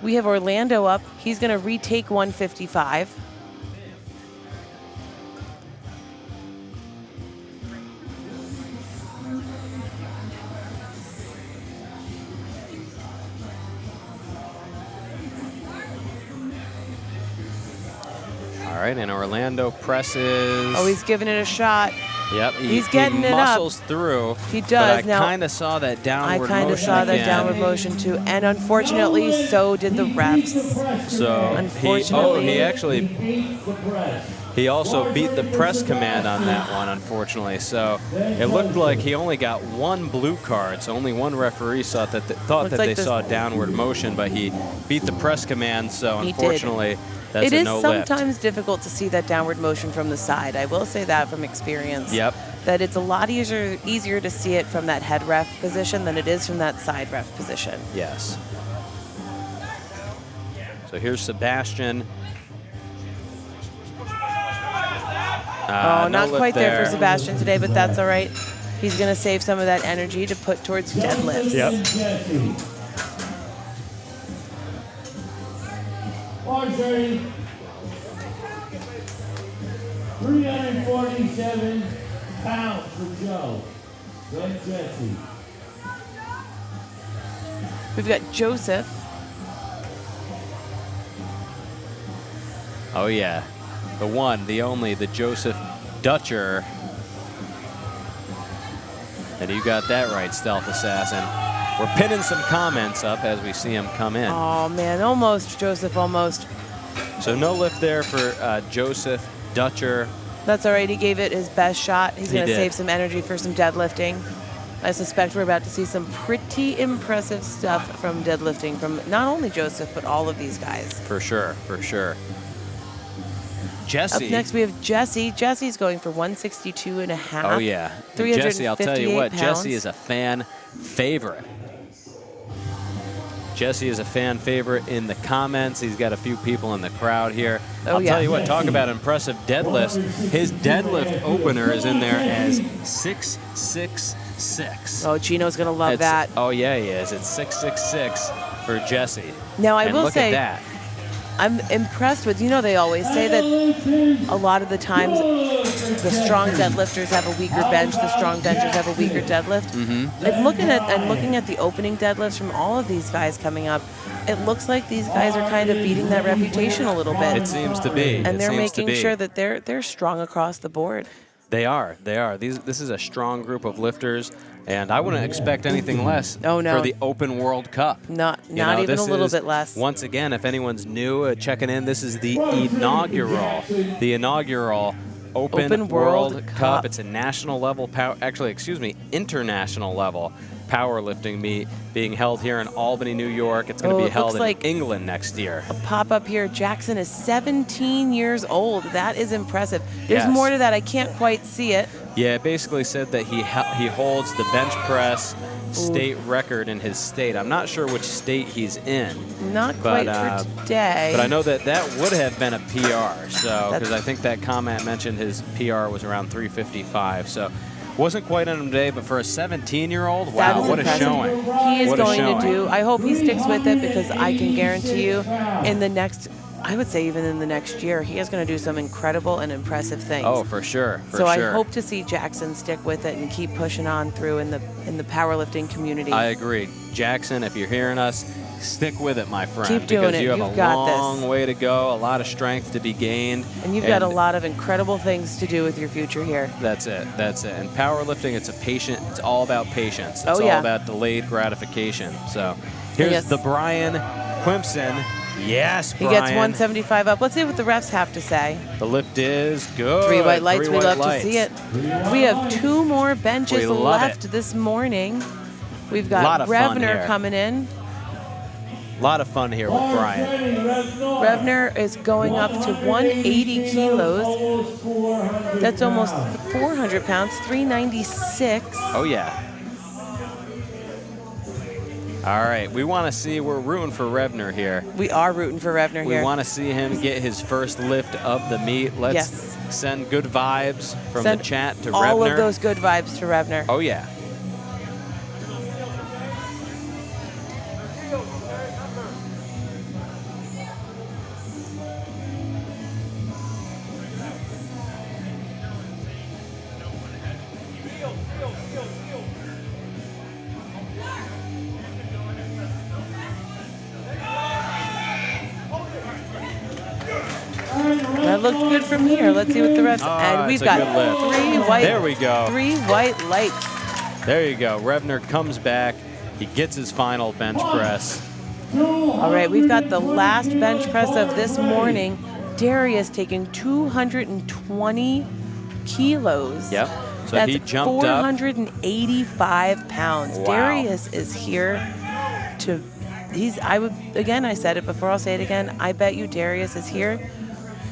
We have Orlando up. He's going to retake 155. All right, and Orlando presses. Oh, he's giving it a shot. Yep, He's getting it up. muscles through. He does. But I Now, kind of saw that downward motion I kind of saw that again. downward motion too, and unfortunately, so did the refs. So Unfortunately. he also beat the press command on that one, unfortunately. So it looked like he only got 1 blue card. So only 1 referee thought that they saw downward motion, but he beat the press command. So He did. unfortunately, that's It a is no lift. sometimes difficult to see that downward motion from the side. I will say that from experience. Yep. That it's a lot easier to see it from that head ref position than it is from that side ref position. Yes. So here's Sebastian. Oh, no not lift quite there for Sebastian today, but that's all right. He's going to save some of that energy to put towards deadlifts. Yep. Arms ready. 347 pounds for Joe. Then Jesse. We've got Joseph Oh, yeah. The one, the only, the Joseph Dutcher. And you got that right, Stealth Assassin. We're pinning some comments up as we see him come in. Oh, man, almost, Joseph, almost. So no lift there for Joseph Dutcher. That's all right. He gave it his best shot. He's going to did. save some energy for some deadlifting. I suspect we're about to see some pretty impressive stuff from deadlifting from not only Joseph, but all of these guys. For sure, for sure. Jesse. Up next, we have Jesse. Jesse's going for 162.5. Oh, yeah. And Jesse, I'll tell you what, Jesse is a fan favorite. Jesse is a fan favorite in the comments. He's got a few people in the crowd here. I'll tell you what, talk about impressive deadlifts. His deadlift opener is in there as 666. Oh, Gino's going to love that. Oh, yeah, he is. It's 666 for Jesse. Now, I will look say, at that. I'm impressed with, they always say that a lot of the times the strong deadlifters have a weaker bench, the strong benchers have a weaker deadlift. I'm looking at the opening deadlifts from all of these guys coming up. It looks like these guys are kind of beating that reputation a little bit. It seems to be. And they're making sure that they're strong across the board. They are. This is a strong group of lifters, and I wouldn't expect anything less for the Open World Cup. Not even a little bit less. Once again, if anyone's new checking in, this is the inaugural Open World Cup. It's a national level international level powerlifting meet being held here in Albany, New York. It's going to be held in England next year. A pop-up here. Jackson is 17 years old. That is impressive. There's more to that. I can't quite see it. Yeah, it basically said that he holds the bench press state record in his state. I'm not sure which state he's in. Not quite for today. But I know that would have been a PR. So because I think that comment mentioned his PR was around 355. So wasn't quite on him today, but for a 17-year-old, wow, what impressive. A showing. He is going to do, I hope he sticks with it, because I can guarantee you in the next, I would say even in the next year, he is going to do some incredible and impressive things. Oh, for sure. I hope to see Jackson stick with it and keep pushing on through in the powerlifting community. I agree. Jackson, if you're hearing us, stick with it, my friend. Keep doing because it. you have You've a got long way to go, a lot of strength to be gained. And you've got a lot of incredible things to do with your future here. That's it. And powerlifting, it's all about patience. It's all about delayed gratification. So here's the Brian Quimpson. Yes, Brian. He gets 175 up. Let's see what the refs have to say. The lift is good. 3 white lights. We love to see it. We have 2 more benches left this morning. We've got Revner coming in. A lot of fun here with Brian. Revner is going up to 180 kilos. That's almost 400 pounds, 396. Oh, yeah. All right, we want to see, we're rooting for Revner here. We are rooting for Revner here. We want to see him get his first lift of the meet. Let's send good vibes from the chat to Revner. All of those good vibes to Revner. Oh, yeah. That looked good from here. Let's see what the rest. And we've got 3 white. There we go. 3 white lights. There you go. Revner comes back. He gets his final bench press. All right, we've got the last bench press of this morning. Darius taking 220 kilos. Yep. So that's he jumped 485 pounds. Wow. Darius is here to. I said it before. I'll say it again. I bet you Darius is here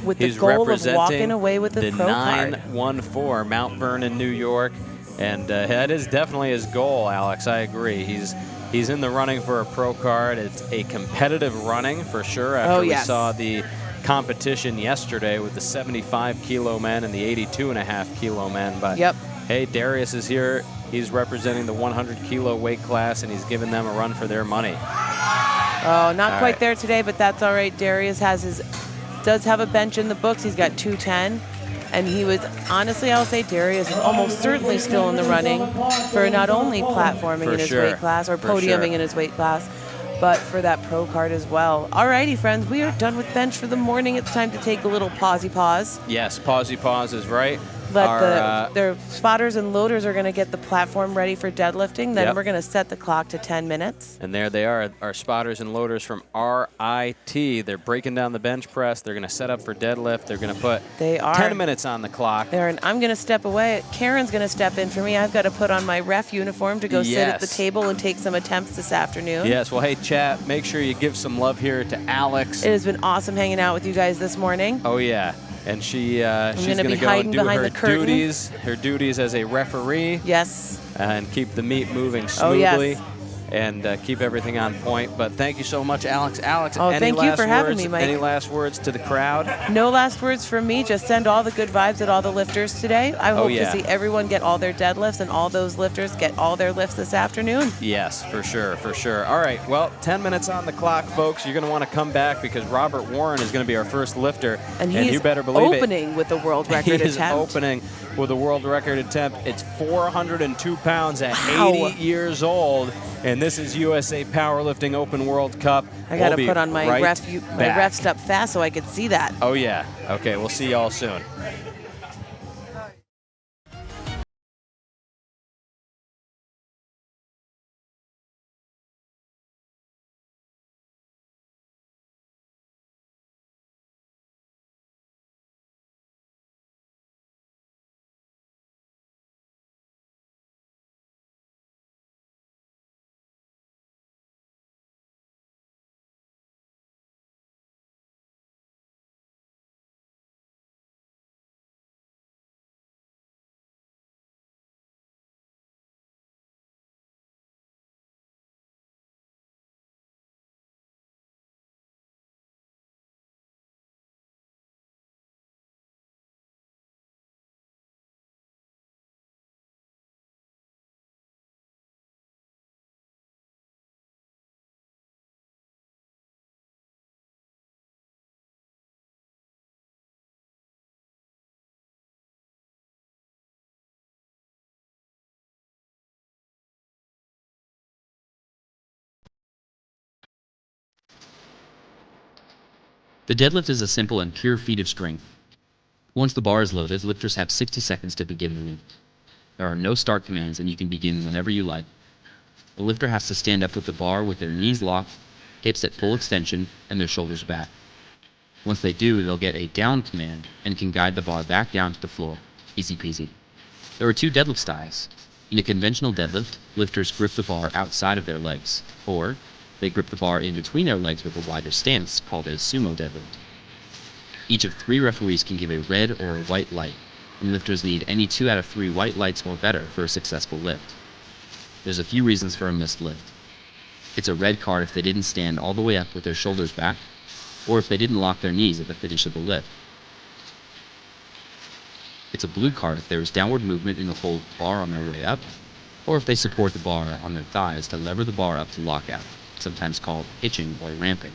with the goal of walking away with the pro card. 914 Mount Vernon, New York, and that is definitely his goal, Alex. I agree. He's in the running for a pro card. It's a competitive running for sure. After we saw the competition yesterday with the 75 kilo men and the 82.5 kilo men. But hey, Darius is here. He's representing the 100 kilo weight class, and he's giving them a run for their money. Oh, not quite there today, but that's all right. Darius does have a bench in the books. He's got 210. And he was, honestly, I'll say Darius is almost certainly still in the running for not only platforming in his weight class or podiuming in his weight class, butt for that pro card as well. Alrighty, friends, we are done with bench for the morning. It's time to take a little pause. Yes, pause is right. Their spotters and loaders are going to get the platform ready for deadlifting. Then Yep. we're going to set the clock to 10 minutes. And there they are, our spotters and loaders from RIT. They're breaking down the bench press. They're going to set up for deadlift. They're going to put 10 minutes on the clock. I'm going to step away. Karen's going to step in for me. I've got to put on my ref uniform to go sit at the table and take some attempts this afternoon. Yes, well, hey, chat, make sure you give some love here to Alex. It has been awesome hanging out with you guys this morning. Oh, yeah. And she's going to go hiding and do behind her duties as a referee. Yes. And keep the meet moving smoothly. Yes. And keep everything on point. But thank you so much, Alex. Alex, thank you for having me, Mike. Any last words to the crowd? No last words from me. Just send all the good vibes at all the lifters today. I hope to see everyone get all their deadlifts and all those lifters get all their lifts this afternoon. Yes, for sure, for sure. All right, well, 10 minutes on the clock, folks. You're going to want to come back because Robert Warren is going to be our first lifter. And you better believe opening with a world record attempt. He is opening with a world record attempt. It's 402 pounds at 80 years old. And this is USA Powerlifting Open World Cup. I got to put on my ref step fast so I could see that. Oh, yeah. Okay, we'll see y'all soon. The deadlift is a simple and pure feat of strength. Once the bar is loaded, lifters have 60 seconds to begin the lift. There are no start commands and you can begin whenever you like. The lifter has to stand up with the bar with their knees locked, hips at full extension, and their shoulders back. Once they do, they'll get a down command and can guide the bar back down to the floor. Easy peasy. There are two deadlift styles. In a conventional deadlift, lifters grip the bar outside of their legs, or they grip the bar in between their legs with a wider stance called a sumo deadlift. Each of 3 referees can give a red or a white light, and lifters need any 2 out of 3 white lights or better for a successful lift. There's a few reasons for a missed lift. It's a red card if they didn't stand all the way up with their shoulders back, or if they didn't lock their knees at the finish of the lift. It's a blue card if there is downward movement in the whole bar on their way up, or if they support the bar on their thighs to lever the bar up to lockout, sometimes called hitching or ramping.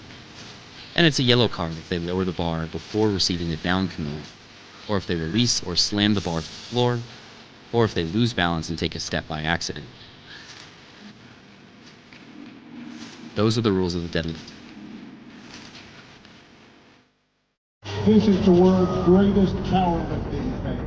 And it's a yellow card if they lower the bar before receiving the down command, or if they release or slam the bar to the floor, or if they lose balance and take a step by accident. Those are the rules of the deadlift. This is the world's greatest powerlifting event.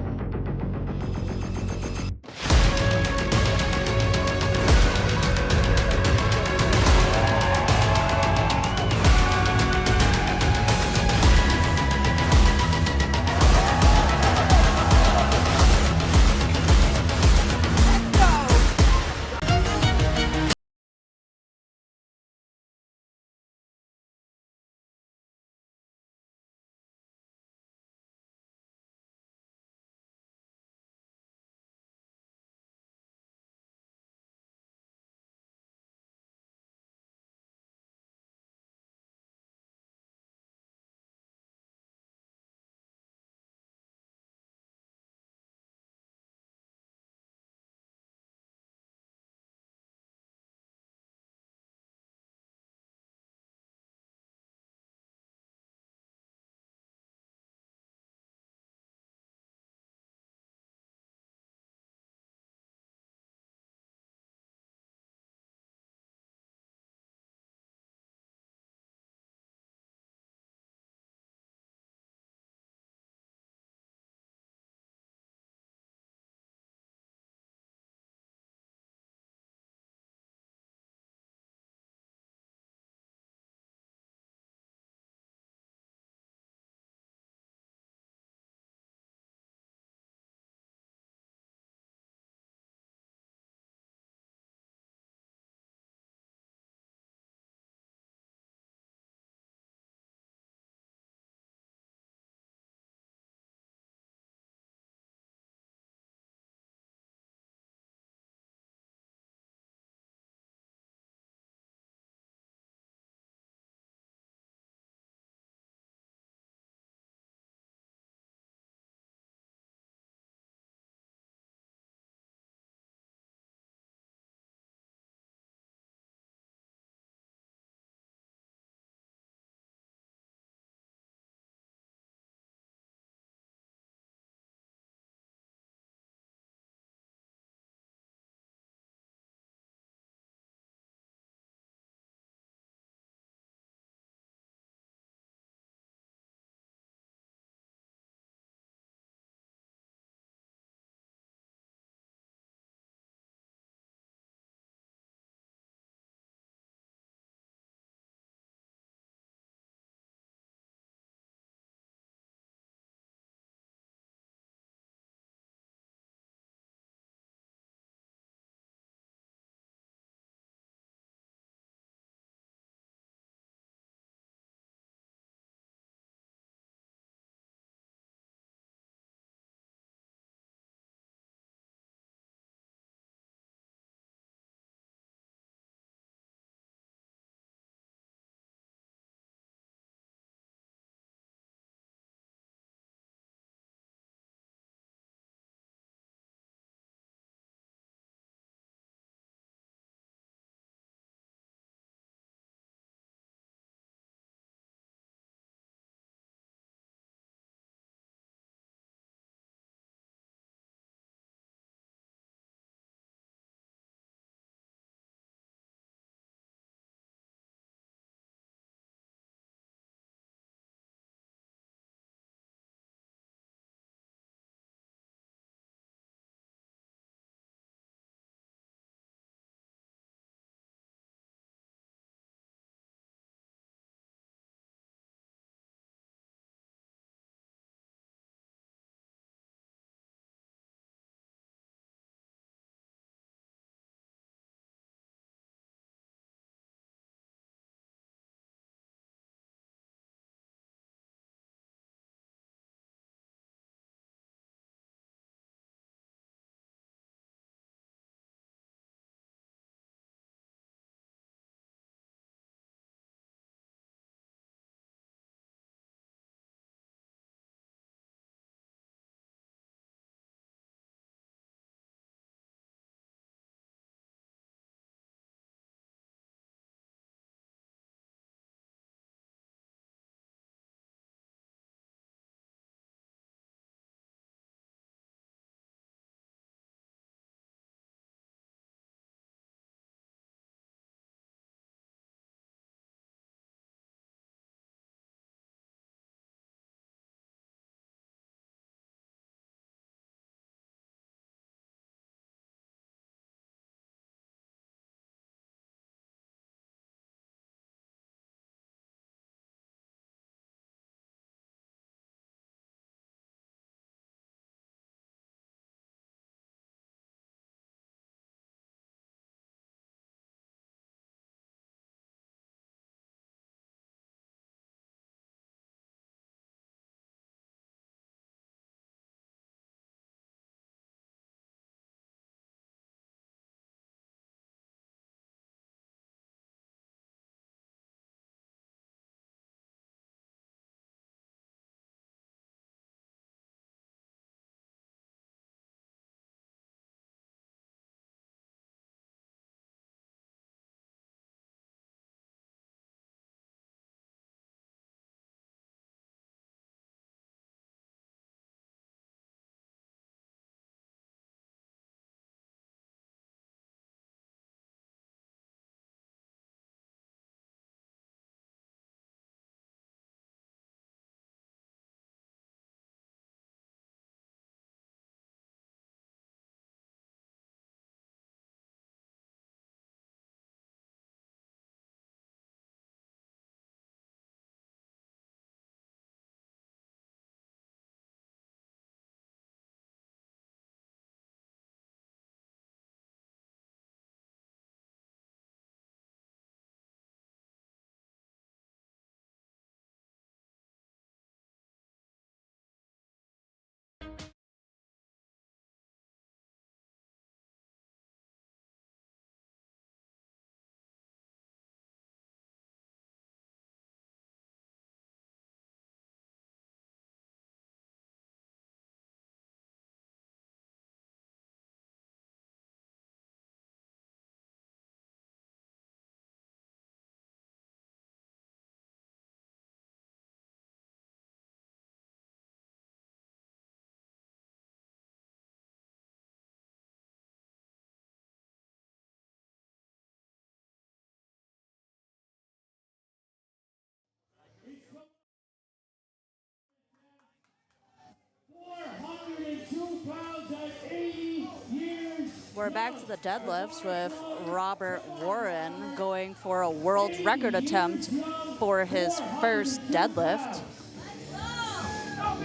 We're back to the deadlifts with Robert Warren going for a world record attempt for his first deadlift.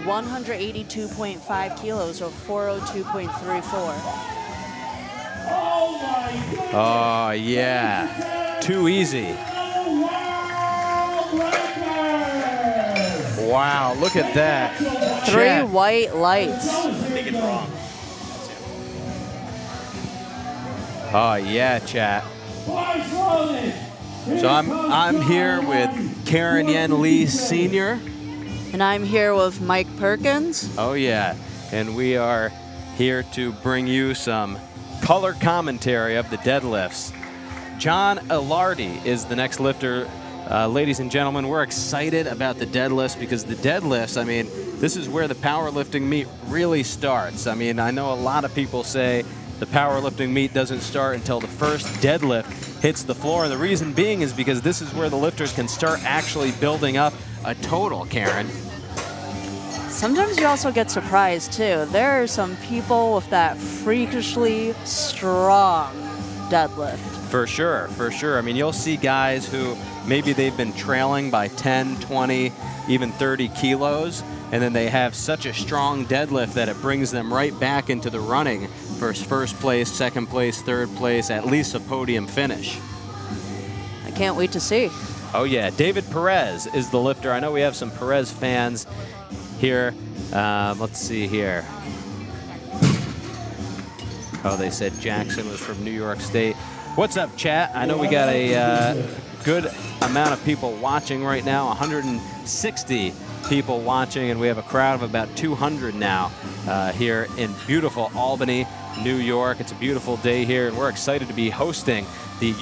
182.5 kilos, or 402.34. Oh, yeah. Too easy. Wow, look at that. 3 white lights. Think it's wrong. Oh, yeah, chat. So I'm here with Karen Yen Lee Sr. And I'm here with Mike Perkins. Oh, yeah. And we are here to bring you some color commentary of the deadlifts. John Ilardi is the next lifter. Ladies and gentlemen, we're excited about the deadlifts because the deadlifts, I mean, this is where the powerlifting meet really starts. I mean, I know a lot of people say the powerlifting meet doesn't start until the first deadlift hits the floor. And the reason being is because this is where the lifters can start actually building up a total, Karen. Sometimes you also get surprised, too. There are some people with that freakishly strong deadlift. For sure, for sure. I mean, you'll see guys who maybe they've been trailing by 10, 20, even 30 kilos, and then they have such a strong deadlift that it brings them right back into the running for first place, second place, third place, at least a podium finish. I can't wait to see. Oh, yeah. David Perez is the lifter. I know we have some Perez fans here. Let's see here. Oh, they said Jackson was from New York State. What's up, chat? I know we got a good amount of people watching right now, 160 people watching, and we have a crowd of about 200 now here in beautiful Albany, New York. It's a beautiful day here, and we're excited to be hosting the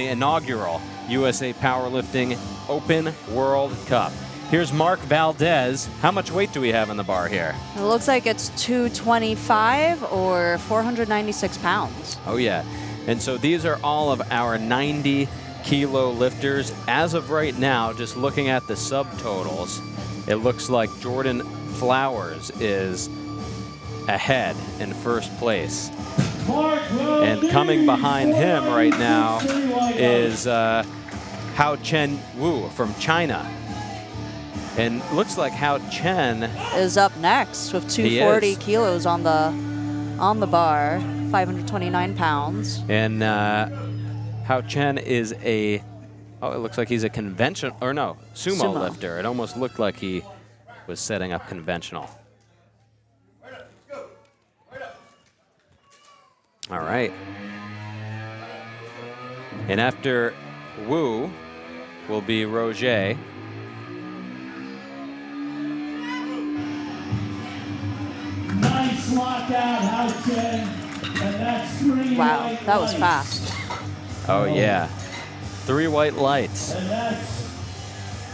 inaugural USA Powerlifting Open World Cup. Here's Mark Valdez. How much weight do we have on the bar here? It looks like it's 225 or 496 pounds. Oh, yeah. And so these are all of our 90-kilo lifters. As of right now, just looking at the subtotals, it looks like Jordan Flowers is ahead in first place. And coming behind him right now is Hao Chen Wu from China. And looks like Hao Chen is up next with 240 kilos on the bar, 529 pounds. And Hao Chen is it looks like he's a conventional, or no, sumo lifter. It almost looked like he was setting up conventional. All right. And after Wu will be Roger. Nice lockout, Hao Chen. And that's 3 Wow, white that was lights. fast. Oh, yeah. 3 white lights. And that's,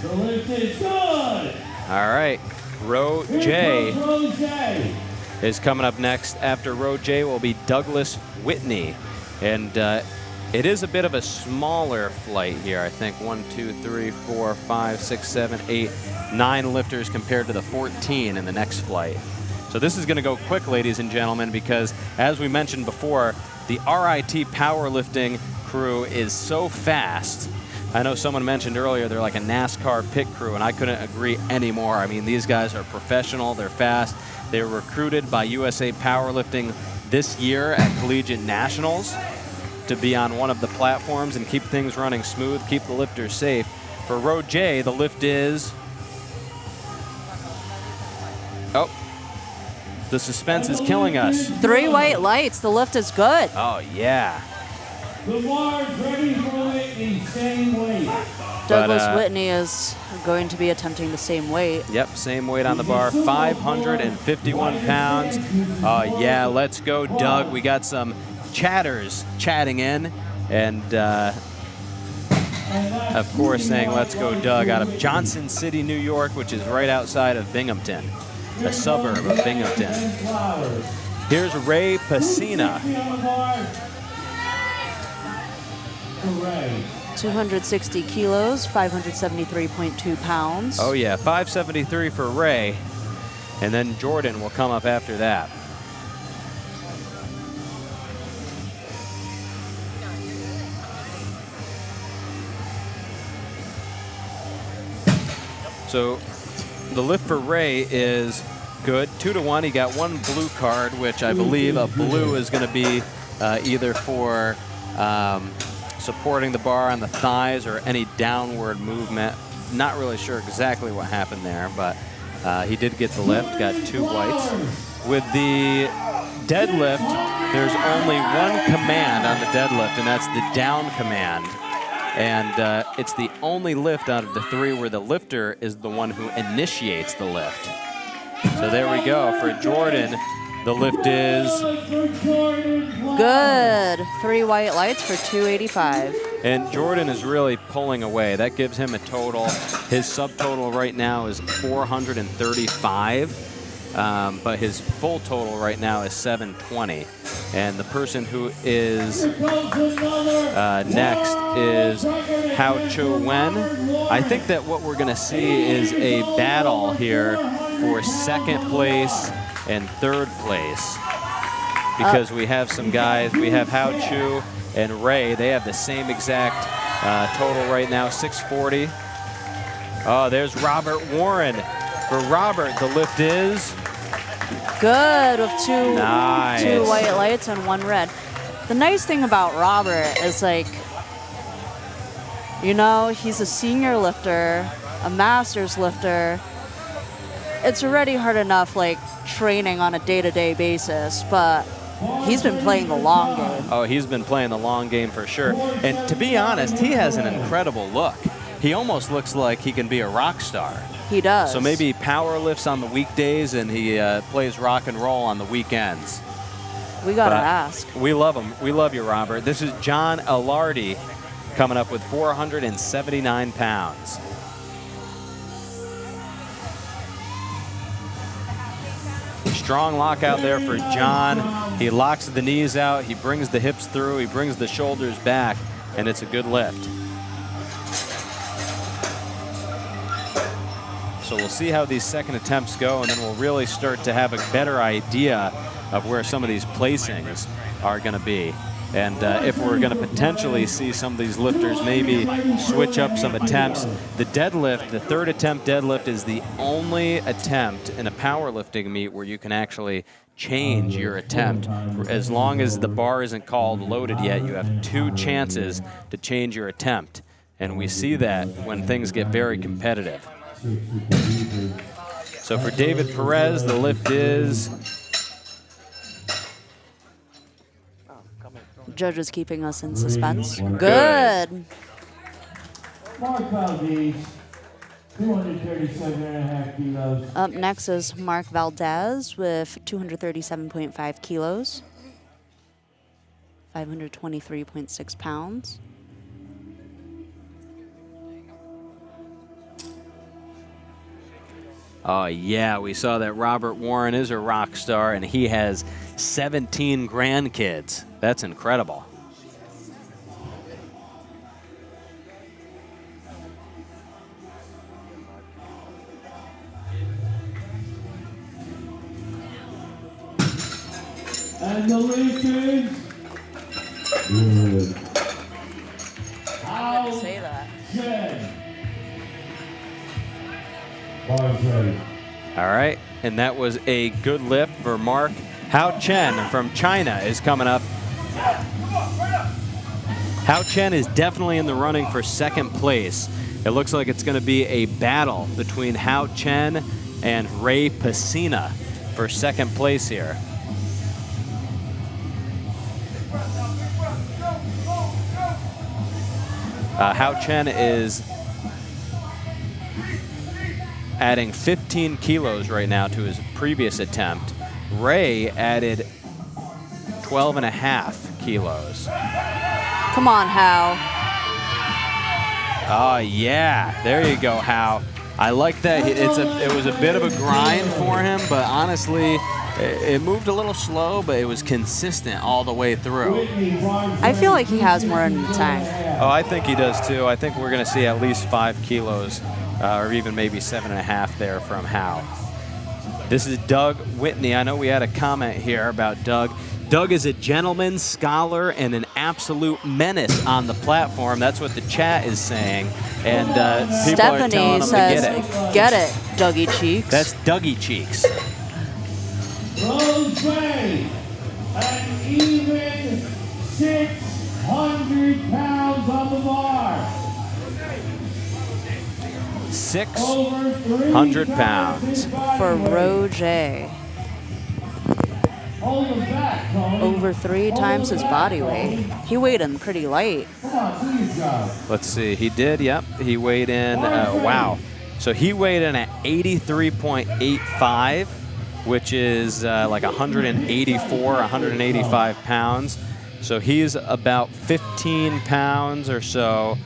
the lift is good. All right. Roger Here comes Roger. is coming up next. After Roger will be Douglas Whitney. And it is a bit of a smaller flight here. I think 1, 2, 3, 4, 5, 6, 7, 8, 9 lifters compared to the 14 in the next flight. So this is going to go quick, ladies and gentlemen, because as we mentioned before, the RIT powerlifting crew is so fast. I know someone mentioned earlier they're like a NASCAR pit crew, and I couldn't agree anymore. I mean, these guys are professional, they're fast. They were recruited by USA Powerlifting this year at Collegiate Nationals to be on one of the platforms and keep things running smooth, keep the lifters safe. For Roger, the lift is... Oh. The suspense is killing us. 3 white lights. The lift is good. Oh, yeah. The bar's ready for Whitney, same weight. Douglas Whitney is going to be attempting the same weight. Yep, same weight on the bar, 551 pounds. Yeah, let's go, Doug. We got some chatters chatting in. And, of course, saying let's go, Doug, out of Johnson City, New York, which is right outside of Binghamton, a suburb of Binghamton. Here's Ray Pacina. 260 kilos, 573.2 pounds. Oh, yeah, 573 for Ray. And then Jordan will come up after that. So the lift for Ray is good, 2-1. He got 1 blue card, which I believe a blue is going to be either for supporting the bar on the thighs or any downward movement. Not really sure exactly what happened there, but he did get the lift, got 2 whites. With the deadlift, there's only 1 command on the deadlift, and that's the down command. And it's the only lift out of the 3 where the lifter is the one who initiates the lift. So there we go. For Jordan, the lift is good. 3 white lights for 285. And Jordan is really pulling away. That gives him a total. His subtotal right now is 435. But his full total right now is 720. And the person who is next is Hao Cho Wen. I think that what we're going to see is a battle here for 2nd place and 3rd place. Because we have some guys, we have Hao Chu and Ray. They have the same exact total right now, 640. Oh, there's Robert Warren. For Robert, the lift is good with 2 nice. 2 white lights and 1 red. The nice thing about Robert is, like, you know, he's a senior lifter, a master's lifter. It's already hard enough, like, training on a day-to-day basis, but he's been playing the long game. Oh, he's been playing the long game for sure. And to be honest, he has an incredible look. He almost looks like he can be a rock star. He does. So maybe he power lifts on the weekdays and he plays rock and roll on the weekends. We got to ask. We love him. We love you, Robert. This is John Alardi coming up with 479 pounds. Strong lock out there for John. He locks the knees out. He brings the hips through. He brings the shoulders back, and it's a good lift. So we'll see how these 2nd attempts go, and then we'll really start to have a better idea of where some of these placings are going to be. And if we're going to potentially see some of these lifters maybe switch up some attempts. The deadlift, the 3rd attempt deadlift, is the only attempt in a powerlifting meet where you can actually change your attempt. As long as the bar isn't called loaded yet, you have 2 chances to change your attempt. And we see that when things get very competitive. So for David Perez, the lift is... Judge is keeping us in suspense. Good. Mark Valdez, 237.5 kilos. Up next is Mark Valdez with 237.5 kilos, 523.6 pounds. Oh, yeah, we saw that Robert Warren is a rock star, and he has 17 grandkids. That's incredible. And the lift is good. I didn't say that. All right, and that was a good lift for Mark. Hao Chen from China is coming up. Hao Chen is definitely in the running for 2nd place. It looks like it's going to be a battle between Hao Chen and Ray Pacina for 2nd place here. Hao Chen is adding 15 kilos right now to his previous attempt. Ray added 12.5 kilos. Come on, Hao. Oh, yeah. There you go, Hao. I like that. It was a bit of a grind for him, but honestly, it moved a little slow, but it was consistent all the way through. I feel like he has more in the tank. Oh, I think he does too. I think we're going to see at least 5 kilos, or even maybe 7.5 there from Hao. This is Doug Whitney. I know we had a comment here about Doug. Doug is a gentleman, scholar, and an absolute menace on the platform. That's what the chat is saying. And people are telling Stephanie him says, to get it, Dougie Cheeks. That's Dougie Cheeks. Rose Bay, an even 600 pounds on the bar. 600 pounds. For Roger. Hold him back, Tony. Over 3 times his body weight. He weighed in pretty light. Come on, do your job. Let's see. He did, yep. He weighed in, wow. So he weighed in at 83.85, which is like 184, 185 pounds. So he's about 15 pounds or so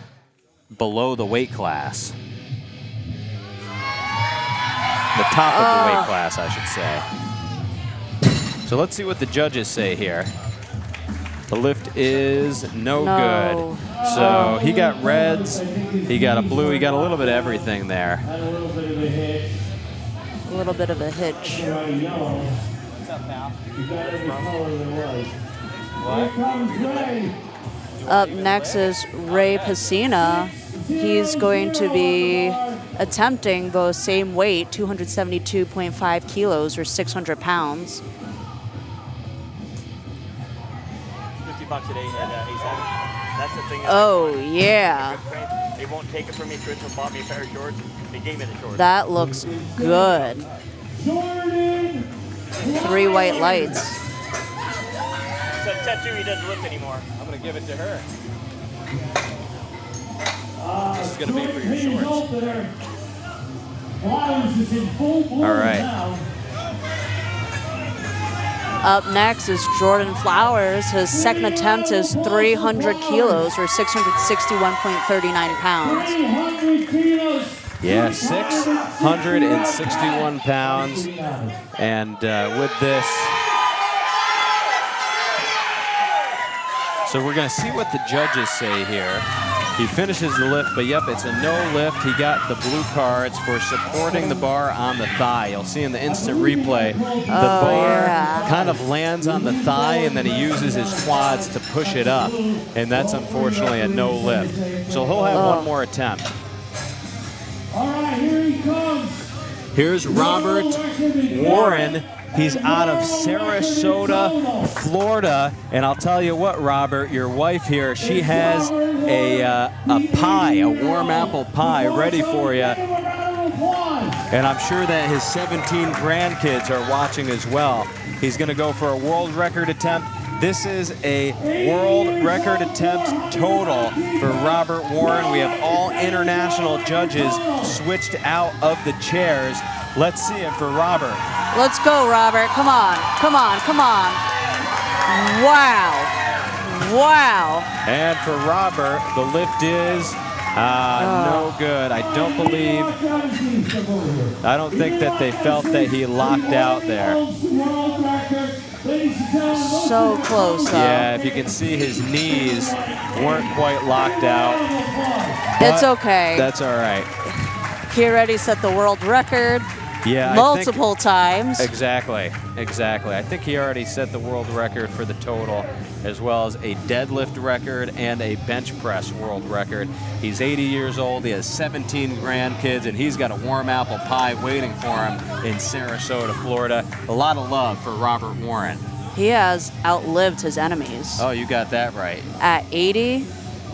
below the weight class. The top of the weight class, I should say. So let's see what the judges say here. The lift is no good. So he got reds, he got a blue, he got a little bit of everything there. Had a little bit of a hit. A little bit of a hitch. Yellow. What's up, pal? You got every color there was. Here comes Ray. Up next is Ray Pacina. He's going to be attempting the same weight, 272.5 kilos or 600 pounds. $50 a day at ASAP. That's the thing. Oh, yeah. They won't take it from me. Chris bought me a pair of shorts. They gave me the shorts. That looks good. Jordan. 3 white lights. So tattoo, he doesn't lift anymore. I'm gonna give it to her. This is gonna be for your shorts. Flowers is in full bloom All right. now. Up next is Jordan Flowers. His second attempt is 300 kilos or 661.39 pounds. 300 kilos. Yeah, 661 pounds. And with this, so we're going to see what the judges say here. He finishes the lift, but yep, it's a no lift. He got the blue cards for supporting the bar on the thigh. You'll see in the instant replay, the bar kind of lands on the thigh, and then he uses his quads to push it up. And that's unfortunately a no lift. So he'll have one more attempt. All right, here he comes. Here's Robert Warren. He's out of Sarasota, Florida. And I'll tell you what, Robert, your wife here, she has a pie, a warm apple pie ready for you. And I'm sure that his 17 grandkids are watching as well. He's going to go for a world record attempt. This is a world record attempt total for Robert Warren. We have all international judges switched out of the chairs. Let's see it for Robert. Let's go, Robert. Come on, come on, come on. Wow. Wow. And for Robert, the lift is no good. I don't think that they felt that he locked out there. So close, though. Yeah, if you can see, his knees weren't quite locked out. It's okay. That's all right. He already set the world record multiple times. Exactly. I think he already set the world record for the total, as well as a deadlift record and a bench press world record. He's 80 years old, he has 17 grandkids, and he's got a warm apple pie waiting for him in Sarasota, Florida. A lot of love for Robert Warren. He has outlived his enemies. Oh, you got that right. At 80,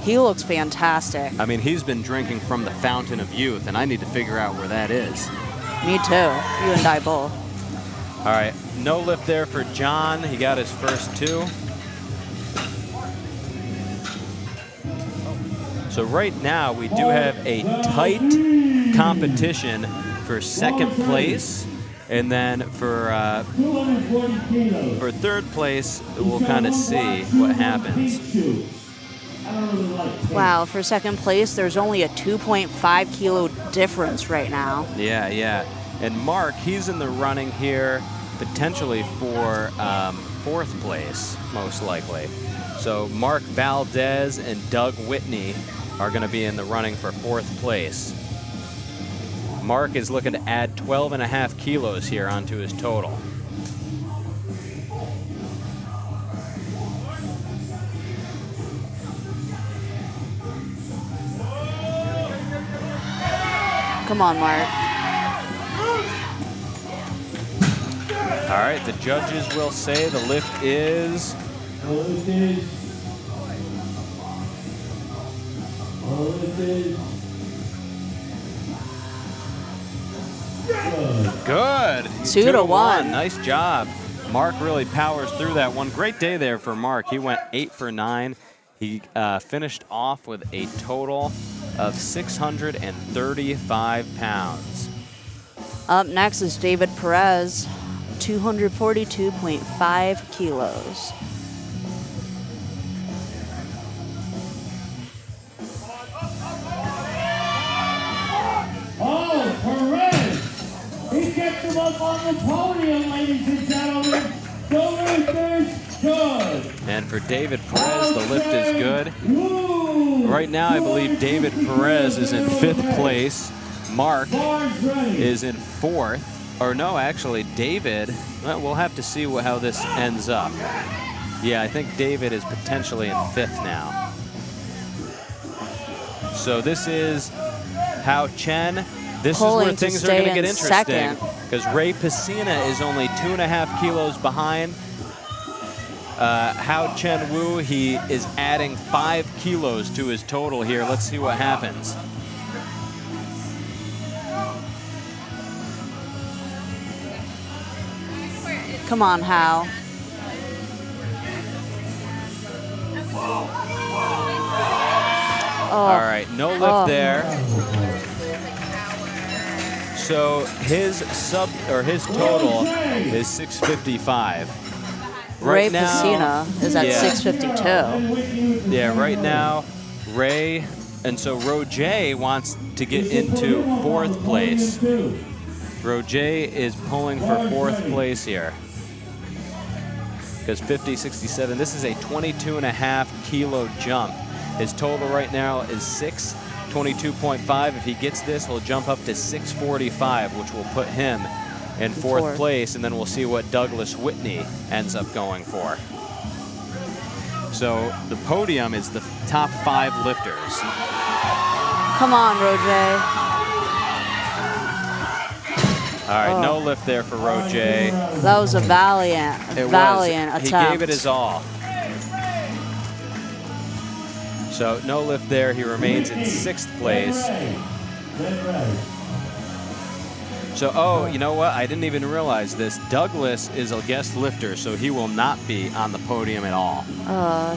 he looks fantastic. I mean, he's been drinking from the fountain of youth, and I need to figure out where that is. Me too. You and I both. All right, no lift there for John. He got his first 2. So right now we do have a tight competition for second place, and then for third place we'll kind of see what happens. Wow, for second place, there's only a 2.5 kilo difference right now. Yeah. And Mark, he's in the running here potentially for 4th place, most likely. So Mark Valdez and Doug Whitney are going to be in the running for 4th place. Mark is looking to add 12.5 kilos here onto his total. Come on, Mark. All right, the judges will say the lift is good. 2 to 1. Nice job. Mark really powers through that one. Great day there for Mark. He went 8 for 9. He finished off with a total of 635 pounds. Up next is David Perez, 242.5 kilos. Oh, Perez! He gets him up on the podium, ladies and gentlemen. The lift is good. And for David Perez, the lift is good. Woo! Right now, I believe David Perez is in 5th place. Mark is in 4th. Or no, actually, David, well, we'll have to see how this ends up. Yeah, I think David is potentially in 5th now. So this is Hao Chen. This is where things are going to get interesting, because Ray Pacina is only 2.5 kilos behind. Hao Chen Wu, he is adding 5 kilos to his total here. Let's see what happens. Come on, Hao. Oh. All right, no lift there. So his total is 655. Ray Pacina is at 652. Yeah, right now, Ray, and so Roger wants to get into 4th place. Roger is pulling for 4th place here. Because 50, 67, this is a 22.5 kilo jump. His total right now is 622.5. If he gets this, he'll jump up to 645, which will put him in 4th place, and then we'll see what Douglas Whitney ends up going for. So the podium is the top 5 lifters. Come on, Roger. All right, no lift there for Roger. That was a valiant attempt. He gave it his all. So no lift there. He remains in 6th place. So, oh, you know what? I didn't even realize this. Douglas is a guest lifter, so he will not be on the podium at all.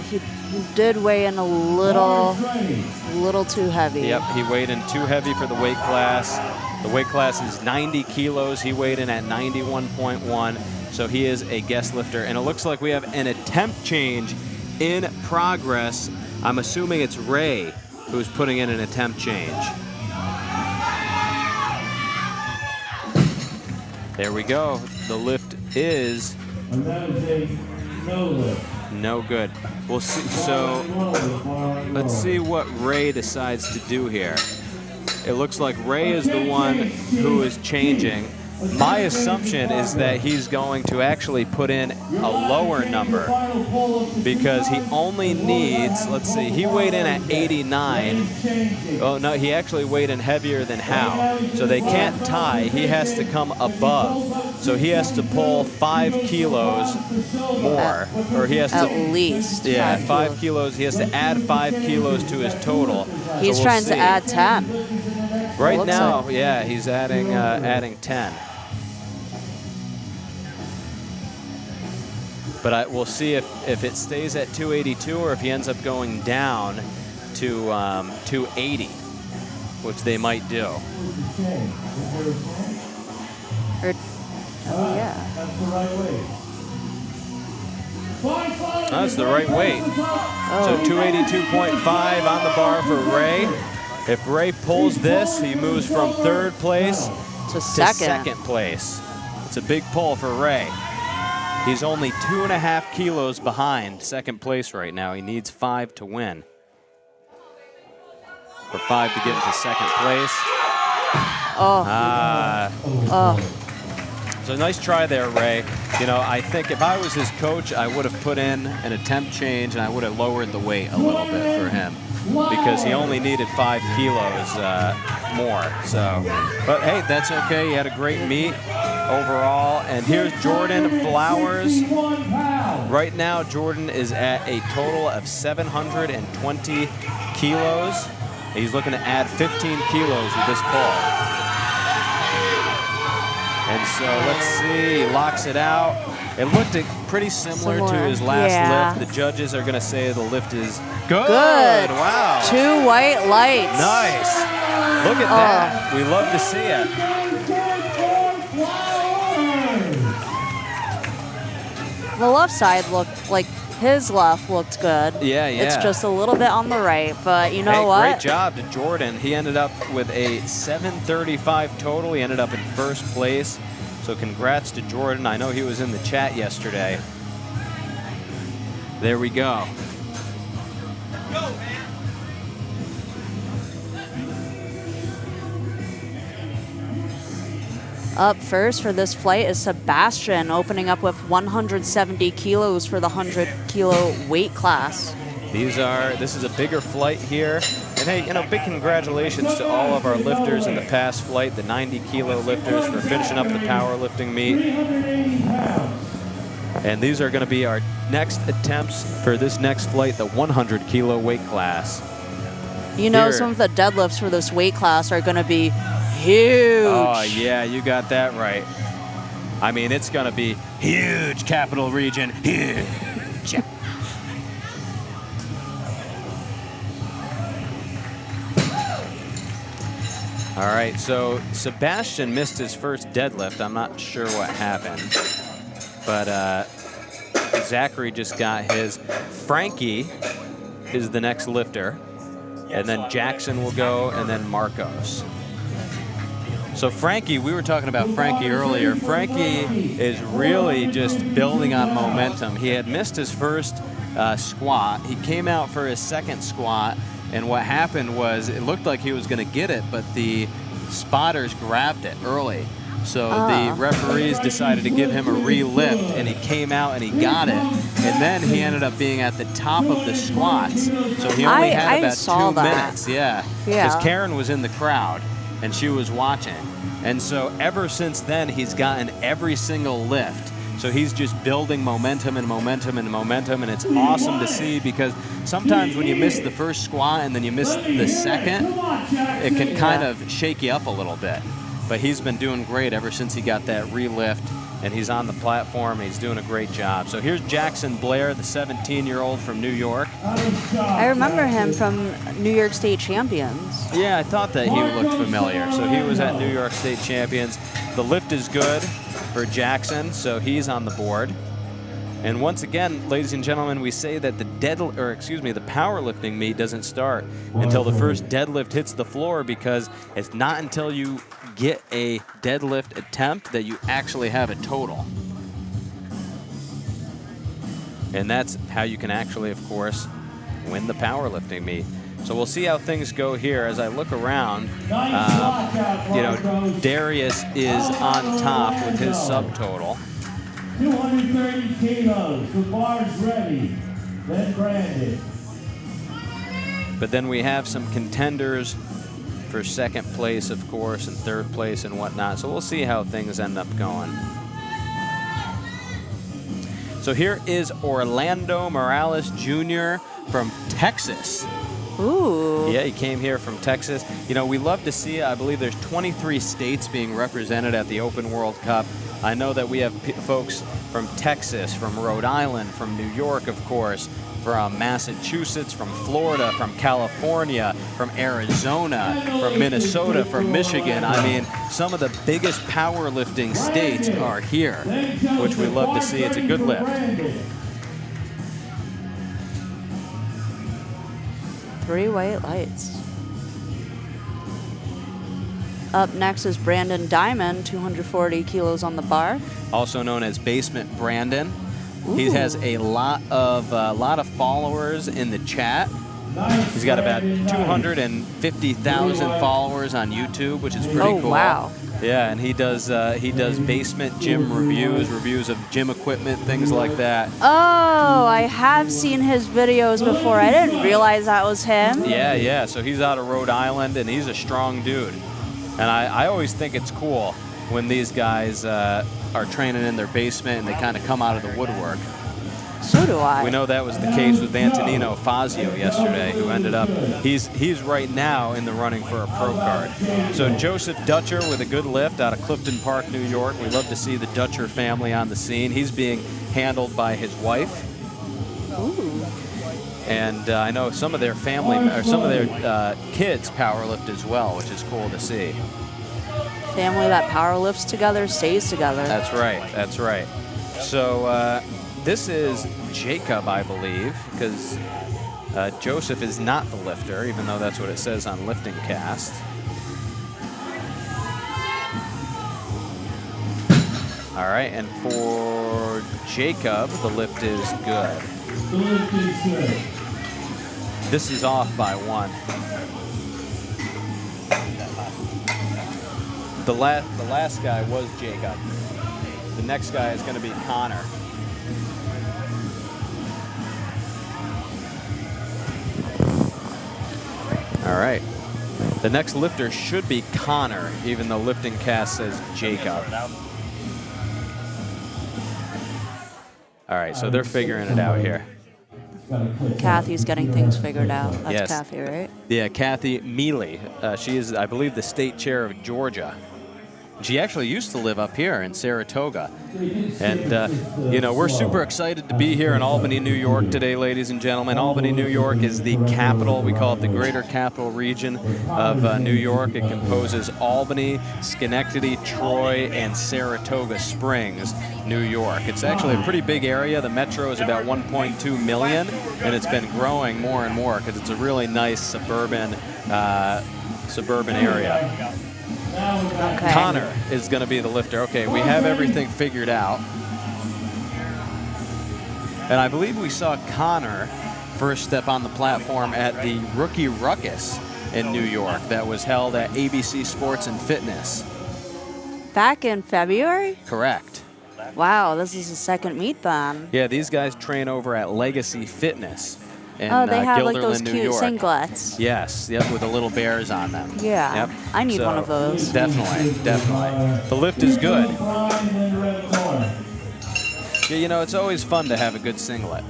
He did weigh in a little too heavy. Yep, he weighed in too heavy for the weight class. The weight class is 90 kilos. He weighed in at 91.1, so he is a guest lifter. And it looks like we have an attempt change in progress. I'm assuming it's Ray who's putting in an attempt change. There we go. The lift is no good. We'll see. So let's see what Ray decides to do here. It looks like Ray is the one who is changing. My assumption is that he's going to actually put in a lower number, because he only needs, let's see, he weighed in at 89. Oh, no, he actually weighed in heavier than Hao. So they can't tie. He has to come above. So he has to pull 5 kilos more. Or he has to. At least. Yeah, 5 kilos. He has to add 5 kilos to his total. He's trying to add 10. Right now, yeah, he's adding 10. But we'll see if it stays at 282 or if he ends up going down to 280, which they might do. Yeah. That's the right weight. So 282.5 on the bar for Ray. If Ray pulls this, he moves from 3rd place to 2nd place. It's a big pull for Ray. He's only 2.5 kilos behind 2nd place right now. He needs 5 to win. For 5 to get into 2nd place. So nice try there, Ray. You know, I think if I was his coach, I would have put in an attempt change and I would have lowered the weight a little bit for him because he only needed 5 kilos more. So, but hey, that's okay. He had a great meet overall. And here's Jordan Flowers. Right now, Jordan is at a total of 720 kilos. He's looking to add 15 kilos with this pull. And so let's see, he locks it out. It looked pretty similar to his last lift. The judges are gonna say the lift is good. Wow. 2 white lights. Nice. Look at that. We love to see it. The left side looked like his left looked good. Yeah. It's just a little bit on the right, but you know hey, what? Great job to Jordan. He ended up with a 735 total. He ended up in first place. So congrats to Jordan. I know he was in the chat yesterday. There we go. Go, man. Up first for this flight is Sebastian, opening up with 170 kilos for the 100-kilo weight class. This is a bigger flight here. And hey, you know, big congratulations to all of our lifters in the past flight, the 90-kilo lifters, for finishing up the powerlifting meet. And these are going to be our next attempts for this next flight, the 100-kilo weight class. You know, some of the deadlifts for this weight class are going to be huge. Oh, yeah, you got that right. I mean, it's going to be huge, Capital Region, huge. All right, so Sebastian missed his first deadlift. I'm not sure what happened, but Zachary just got his. Frankie is the next lifter, and then Jackson will go, and then Marcos. So Frankie, we were talking about Frankie earlier. Frankie is really just building on momentum. He had missed his first squat. He came out for his second squat, and what happened was it looked like he was going to get it, but the spotters grabbed it early. So the referees decided to give him a re-lift, and he came out and he got it. And then he ended up being at the top of the squats. So he only had about 2 minutes. Yeah. Because Karen was in the crowd, and she was watching. And so ever since then, he's gotten every single lift. So he's just building momentum and momentum and momentum, and it's awesome to see because sometimes when you miss the first squat and then you miss the second, it can kind of shake you up a little bit. But he's been doing great ever since he got that re-lift, and he's on the platform, and he's doing a great job. So here's Jackson Blair, the 17-year-old from New York. I remember him from New York State Champions. Yeah, I thought that he looked familiar. So he was at New York State Champions. The lift is good for Jackson, so he's on the board. And once again, ladies and gentlemen, we say that the powerlifting meet doesn't start until the first deadlift hits the floor, because it's not until you get a deadlift attempt that you actually have a total. And that's how you can actually, of course, win the powerlifting meet. So we'll see how things go here. As I look around, you know, Darius is on top with his subtotal. 230 kilos, the bar's ready, then Brandon. But then we have some contenders for second place, of course, and third place and whatnot. So we'll see how things end up going. So here is Orlando Morales Jr. from Texas. Ooh. Yeah, he came here from Texas. You know, we love to see it. I believe there's 23 states being represented at the Open World Cup. I know that we have folks from Texas, from Rhode Island, from New York, of course, from Massachusetts, from Florida, from California, from Arizona, from Minnesota, from Michigan. I mean, some of the biggest powerlifting states are here, which we love to see. It's a good lift. 3 white lights. Up next is Brandon Diamond, 240 kilos on the bar. Also known as Basement Brandon. Ooh. He has a lot of followers in the chat. He's got about 250,000 followers on YouTube, which is pretty Oh, cool. wow. Yeah, and he does basement gym reviews of gym equipment, things like that. Oh, I have seen his videos before. I didn't realize that was him. Yeah. So he's out of Rhode Island, and he's a strong dude. And I always think it's cool when these guys are training in their basement and they kind of come out of the woodwork. So do I. We know that was the case with Antonino Fazio yesterday, who ended up, he's right now in the running for a pro card. So Joseph Dutcher with a good lift out of Clifton Park, New York. We love to see the Dutcher family on the scene. He's being handled by his wife. Ooh. And I know some of their family, or some of their kids powerlift as well, which is cool to see. Family that power lifts together stays together. That's right. So this is Jacob, I believe, because Joseph is not the lifter, even though that's what it says on LiftingCast. All right, and for Jacob, the lift is good. This is off by 1. The last guy was Jacob. The next guy is going to be Connor. All right. The next lifter should be Connor, even though LiftingCast says Jacob. All right, so they're figuring it out here. Kathy's getting things figured out. That's Yes. Kathy, right? Yeah, Kathy Mealy. She is, I believe, the state chair of Georgia. She actually used to live up here in Saratoga. And, you know, we're super excited to be here in Albany, New York today, ladies and gentlemen. Albany, New York is the capital. We call it the Greater Capital Region of New York. It composes Albany, Schenectady, Troy, and Saratoga Springs, New York. It's actually a pretty big area. The metro is about 1.2 million, and it's been growing more and more because it's a really nice suburban area. Okay. Connor is going to be the lifter. Okay, we have everything figured out. And I believe we saw Connor first step on the platform at the Rookie Ruckus in New York that was held at ABC Sports and Fitness. Back in February? Correct. Wow, this is the second meet then. Yeah, these guys train over at Legacy Fitness in Oh, they have like Guilderland, those New cute York. singlets. Yes, yep, with the little bears on them. Yeah, Yep. I need So, one of those. Definitely. The lift is good. Yeah, you know, it's always fun to have a good singlet.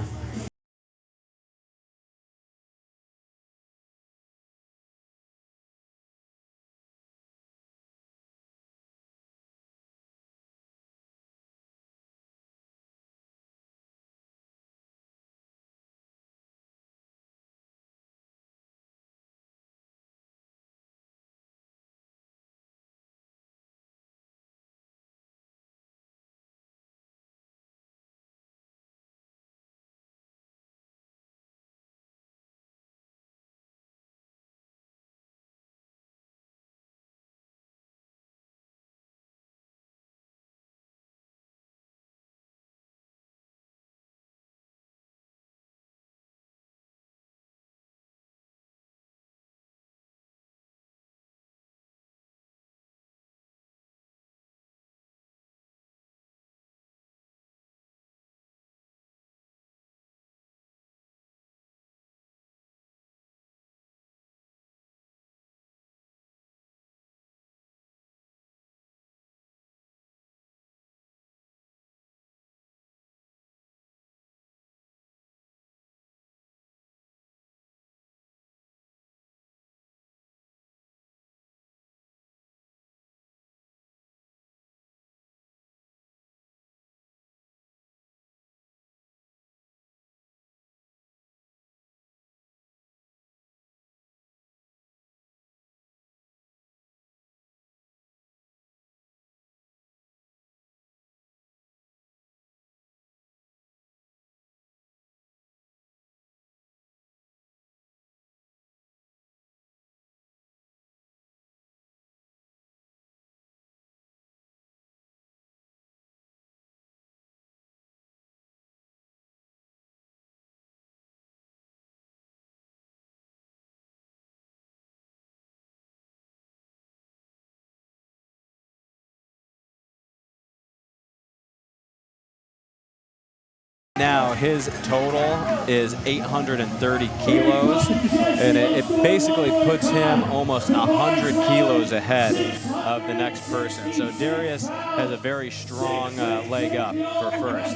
Now his total is 830 kilos, and it basically puts him almost 100 kilos ahead of the next person. So Darius has a very strong leg up for first.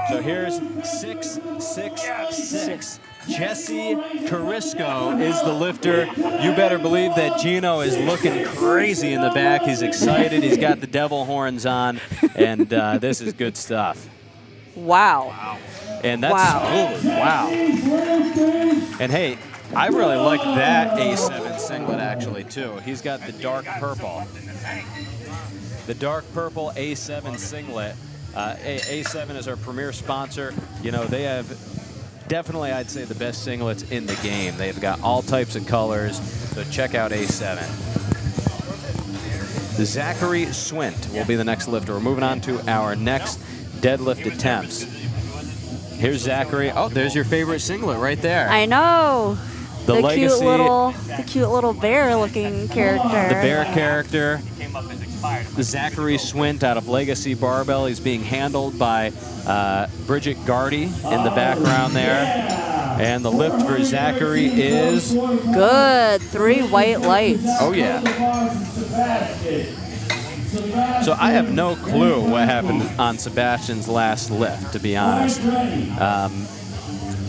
So here's 6'6". Jesse Carisco is the lifter. You better believe that Gino is looking crazy in the back. He's excited. He's got the devil horns on, and this is good stuff. Wow. And that's wow. And hey, I really like that A7 singlet actually too. He's got the dark purple. The dark purple A7 singlet. A7 is our premier sponsor. You know, they have definitely, I'd say, the best singlets in the game. They've got all types of colors, so check out A7. Zachary Swint will be the next lifter. We're moving on to our next deadlift attempts. Here's Zachary. Oh, there's your favorite singlet right there. I know. The legacy, cute little bear-looking character. The bear character. Zachary Swint out of Legacy Barbell. He's being handled by Bridget Gardy in the background there. And the lift for Zachary is good. 3 white lights. Oh yeah. So I have no clue what happened on Sebastian's last lift, to be honest.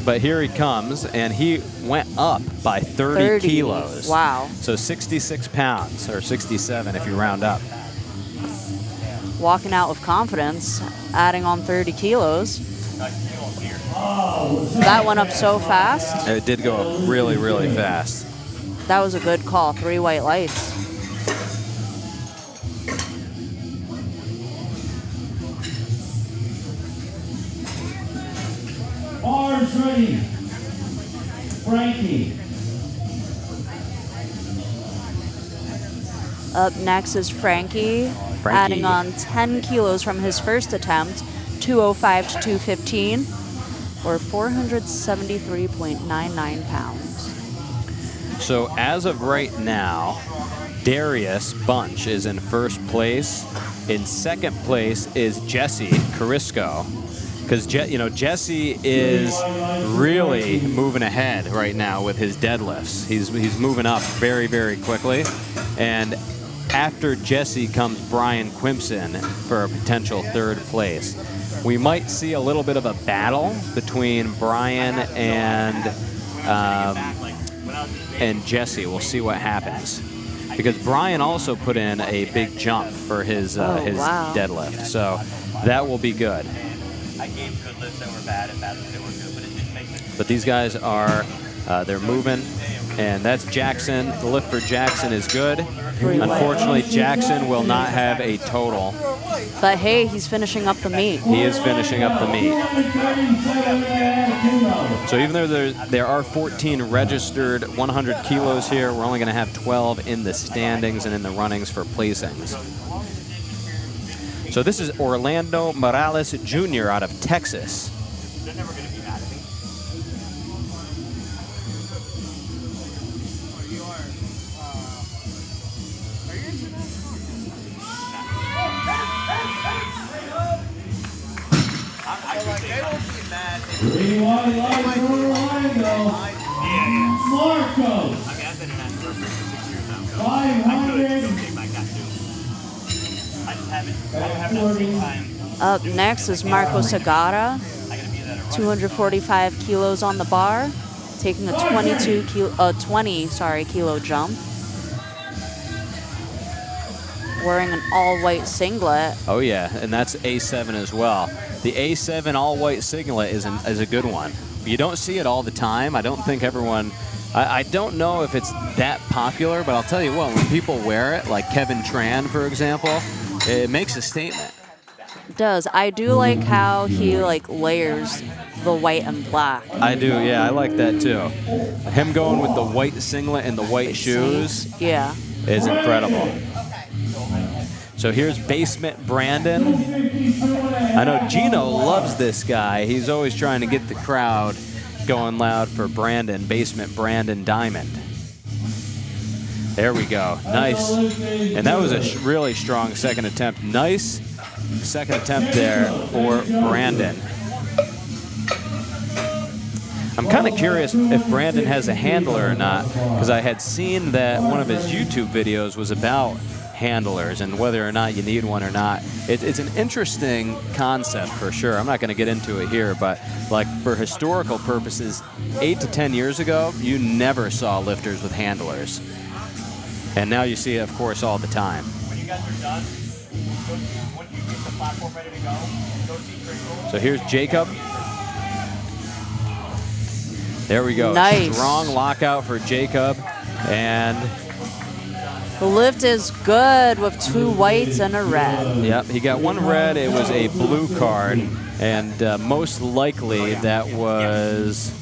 But here he comes, and he went up by 30 kilos. Wow. So 66 pounds, or 67 if you round up. Walking out with confidence, adding on 30 kilos. That went up so fast. It did go up really, really fast. That was a good call. 3 white lights. Bars ready. Frankie. Up next is Frankie, adding on 10 kilos from his first attempt, 205 to 215, or 473.99 pounds. So as of right now, Darius Bunch is in first place. In second place is Jesse Carisco. Because Jesse is really moving ahead right now with his deadlifts. He's moving up very, very quickly. And after Jesse comes Brian Quimpson for a potential third place. We might see a little bit of a battle between Brian and Jesse. We'll see what happens. Because Brian also put in a big jump for his deadlift. So that will be good. I gave good lifts that were bad and bad lifts that were good, but it didn't make sense. But these guys are, they're moving, and that's Jackson. The lift for Jackson is good. Unfortunately, Jackson will not have a total. But hey, he's finishing up the meet. He is finishing up the meet. So even though there are 14 registered 100 kilos here, we're only going to have 12 in the standings and in the runnings for placings. So this is Orlando Morales Jr. out of Texas. They're never going to be mad at me. Are you into they won't be mad. Marco. I mean, I've been in that for 6 years now. 500. I could go take my cat too. I just haven't that same time. Up next is Marco Sagara, 245 kilos on the bar, taking a 20 kilo jump. Wearing an all-white singlet. Oh yeah, and that's A7 as well. The A7 all-white singlet is a good one. You don't see it all the time. I don't think everyone, I don't know if it's that popular, but I'll tell you what, when people wear it, like Kevin Tran, for example, it makes a statement. It does. I do like how he layers the white and black. I do, yeah, I like that too. Him going with the white singlet and the white shoes is incredible. So here's Basement Brandon. I know Gino loves this guy. He's always trying to get the crowd going loud for Brandon, Basement Brandon Diamond. There we go, nice. And that was a really strong second attempt. Nice second attempt there for Brandon. I'm kind of curious if Brandon has a handler or not, because I had seen that one of his YouTube videos was about handlers and whether or not you need one or not. It's an interesting concept for sure. I'm not going to get into it here, but like for historical purposes, 8 to 10 years ago, you never saw lifters with handlers. And now you see it, of course, all the time. When you guys are done, when you get the platform ready to go see Crystal. So here's Jacob. There we go. Nice. Strong lockout for Jacob. And The lift is good with 2 whites and a red. yep, he got 1 red. It was a blue card. And most likely that was,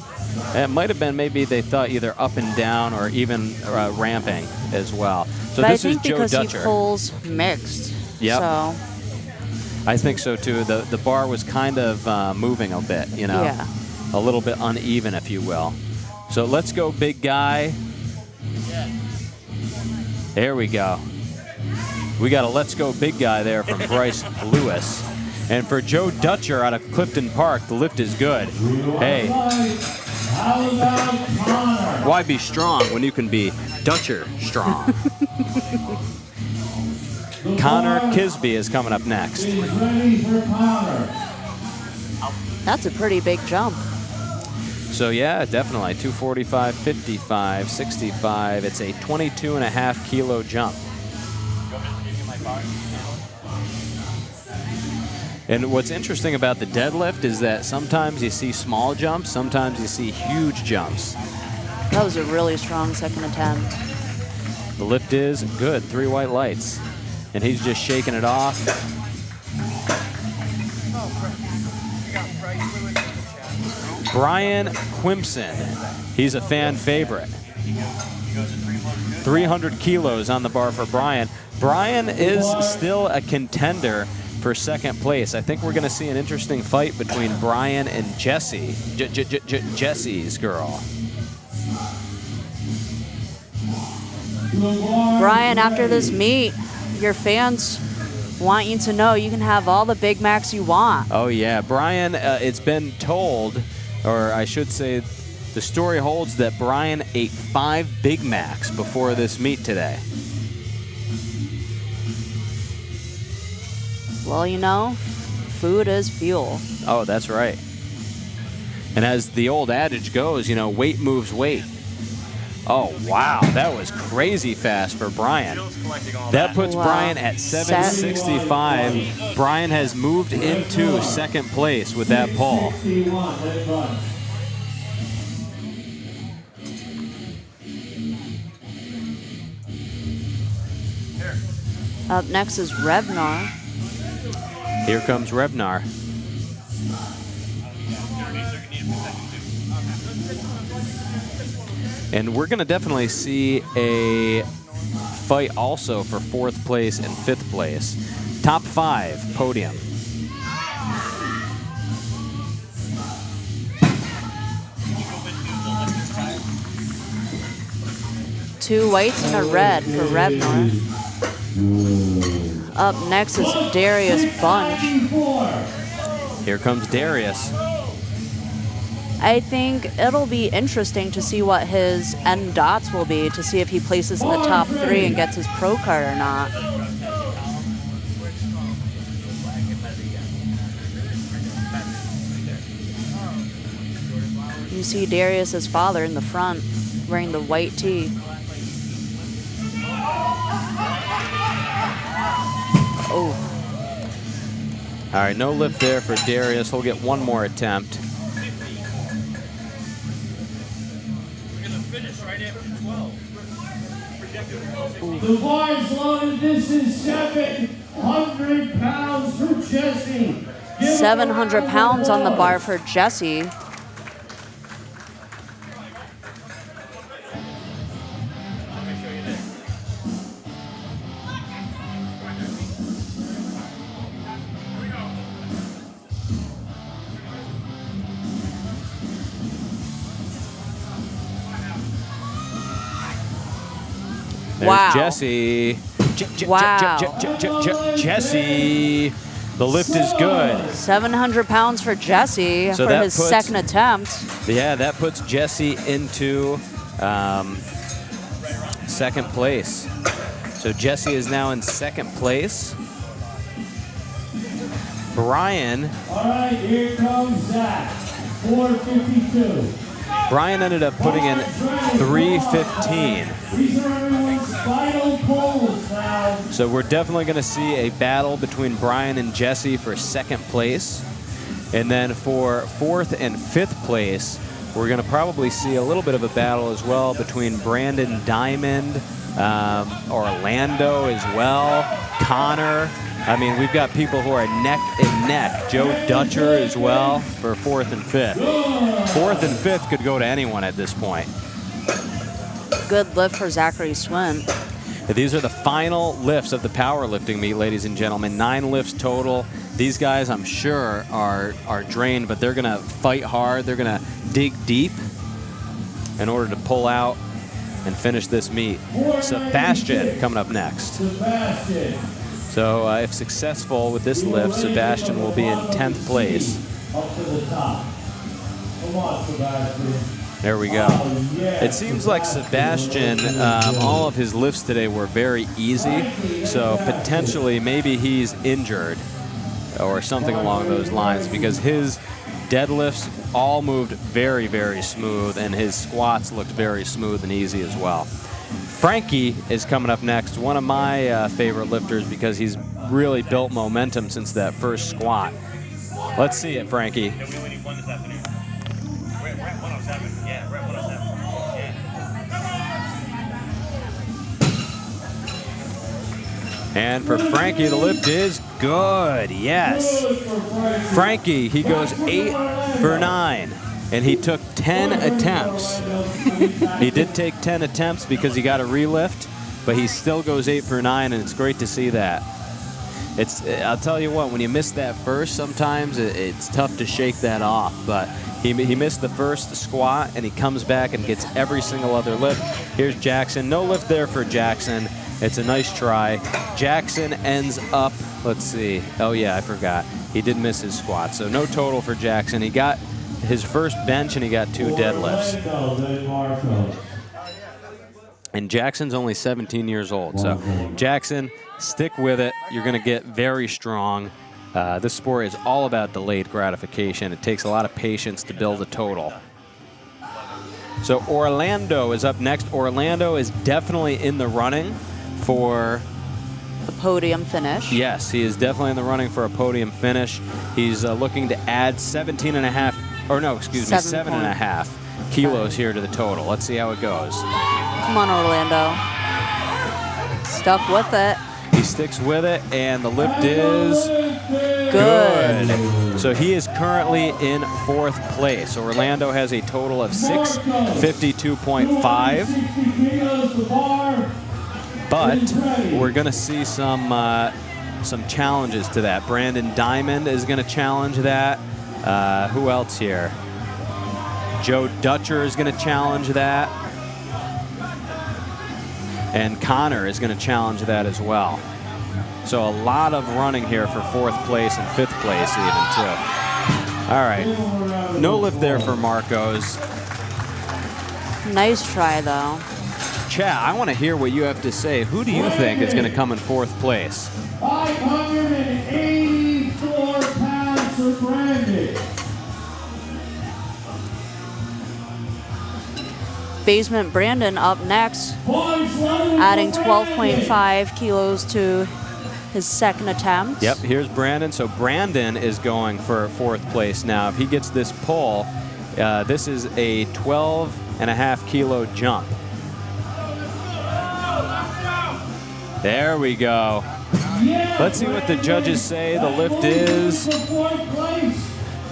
it might have been maybe they thought either up and down or even ramping as well. So But this I is think Joe because Dutcher. he pulls mixed. Yep. So, I think so too. The bar was kind of moving a bit, you know, yeah. a little bit uneven, if you will. So let's go, big guy. There we go. We got a let's go, big guy there from Bryce Lewis. And for Joe Dutcher out of Clifton Park, the lift is good. Hey, How about Connor? why be strong when you can be Dutcher strong? Connor Kisby is coming up next. Is ready for Connor. That's a pretty big jump. So yeah, definitely 245, 55, 65. It's a 22.5 kilo jump. And what's interesting about the deadlift is that sometimes you see small jumps, sometimes you see huge jumps. That was a really strong second attempt. The lift is good, 3 white lights. And he's just shaking it off. Brian Quimpson, he's a fan favorite. 300 kilos on the bar for Brian. Brian is still a contender for second place. I think we're going to see an interesting fight between Brian and Jessie. Jessie's girl. Brian, after this meet, your fans want you to know you can have all the Big Macs you want. Oh yeah, Brian, it's been told, or I should say, the story holds that Brian ate 5 Big Macs before this meet today. Well, you know, food is fuel. Oh, that's right. And as the old adage goes, you know, weight moves weight. Oh, wow, that was crazy fast for Brian. That puts Wow. Brian at 765. Brian has moved into second place with that pull. 61, let it run. Up next is Revnar. Here comes Revnar. And we're going to definitely see a fight also for 4th place and 5th place. Top 5 podium. Two whites and a red for Revnar. Up next is Darius Bunch. Here comes Darius. I think it'll be interesting to see what his end dots will be, to see if he places in the top 3 and gets his pro card or not. You see Darius's father in the front wearing the white tee. Oh, All right, no lift there for Darius. He'll get 1 more attempt. The bar is loaded. This is 700 pounds for Jesse. 700 pounds on the bar for Jesse. There's Wow. Jesse. Wow. Jesse. The lift is good. 700 pounds for Jesse So for that his puts- second attempt. Yeah, that puts Jesse into second place. So Jesse is now in second place. Brian. All right, here comes Zach. 452. Brian ended up putting in 3:15. These are everyone's final polls now. So we're definitely going to see a battle between Brian and Jesse for second place. And then for fourth and fifth place, we're going to probably see a little bit of a battle as well between Brandon Diamond, Orlando as well, Connor. I mean, we've got people who are neck and neck. Joe Dutcher as well for fourth and fifth. Fourth and fifth could go to anyone at this point. Good lift for Zachary Swint. These are the final lifts of the powerlifting meet, ladies and gentlemen. 9 lifts total. These guys, I'm sure, are drained, but they're going to fight hard. They're going to dig deep in order to pull out and finish this meet. Sebastian coming up next. Sebastian. So if successful with this lift, Sebastian will be in 10th place. Up to the top. Come on, Sebastian. There we go. It seems like Sebastian, all of his lifts today were very easy, so potentially maybe he's injured or something along those lines, because his deadlifts all moved very, very smooth, and his squats looked very smooth and easy as well. Frankie is coming up next, one of my favorite lifters, because he's really built momentum since that first squat. Let's see it, Frankie. We only need one this afternoon. We're at 107. Yeah, we're at 107. Yeah. And for Frankie, the lift is good. Yes. Frankie, he goes 8 for 9, and he took 10 attempts. He did take 10 attempts because he got a relift, but he still goes 8 for 9, and it's great to see that. I'll tell you what, when you miss that first, sometimes it's tough to shake that off, but he missed the first squat, and he comes back and gets every single other lift. Here's Jackson. No lift there for Jackson. It's a nice try. Jackson ends up, let's see. Oh, yeah, I forgot. He did miss his squat, so no total for Jackson. He got his first bench, and he got 2 deadlifts. And Jackson's only 17 years old, so Jackson, stick with it. You're going to get very strong. This sport is all about delayed gratification. It takes a lot of patience to build a total. So Orlando is up next. Orlando is definitely in the running for The podium finish. Yes, he is definitely in the running for a podium finish. He's looking to add 7.5 kilos here to the total. Let's see how it goes. Come on, Orlando. Stuck with it. He sticks with it, and the lift is Good. So he is currently in 4th place. Orlando has a total of 652.5. But we're going to see some challenges to that. Brandon Diamond is going to challenge that. Who else here? Joe Dutcher is going to challenge that. And Connor is going to challenge that as well. So a lot of running here for 4th place and 5th place even too. All right. No lift there for Marcos. Nice try, though. Chat, I want to hear what you have to say. Who do you think is going to come in 4th place? 584 pounds for Brandon. Basement Brandon up next, adding 12.5 kilos to his second attempt. Yep, here's Brandon. So Brandon is going for 4th place now. If he gets this pull, this is a 12.5 kilo jump. There we go. Let's see what the judges say. The lift is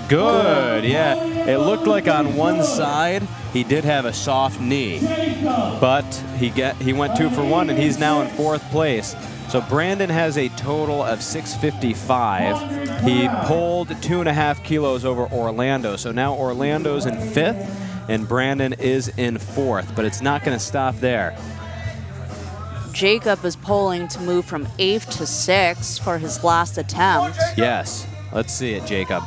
good. Yeah, it looked like on one side he did have a soft knee, but he went 2 for 1, and he's now in 4th place. So Brandon has a total of 655. He pulled 2.5 kilos over Orlando. So now Orlando's in 5th, and Brandon is in 4th, but it's not going to stop there. Jacob is polling to move from 8th to 6th for his last attempt. Yes. Let's see it, Jacob.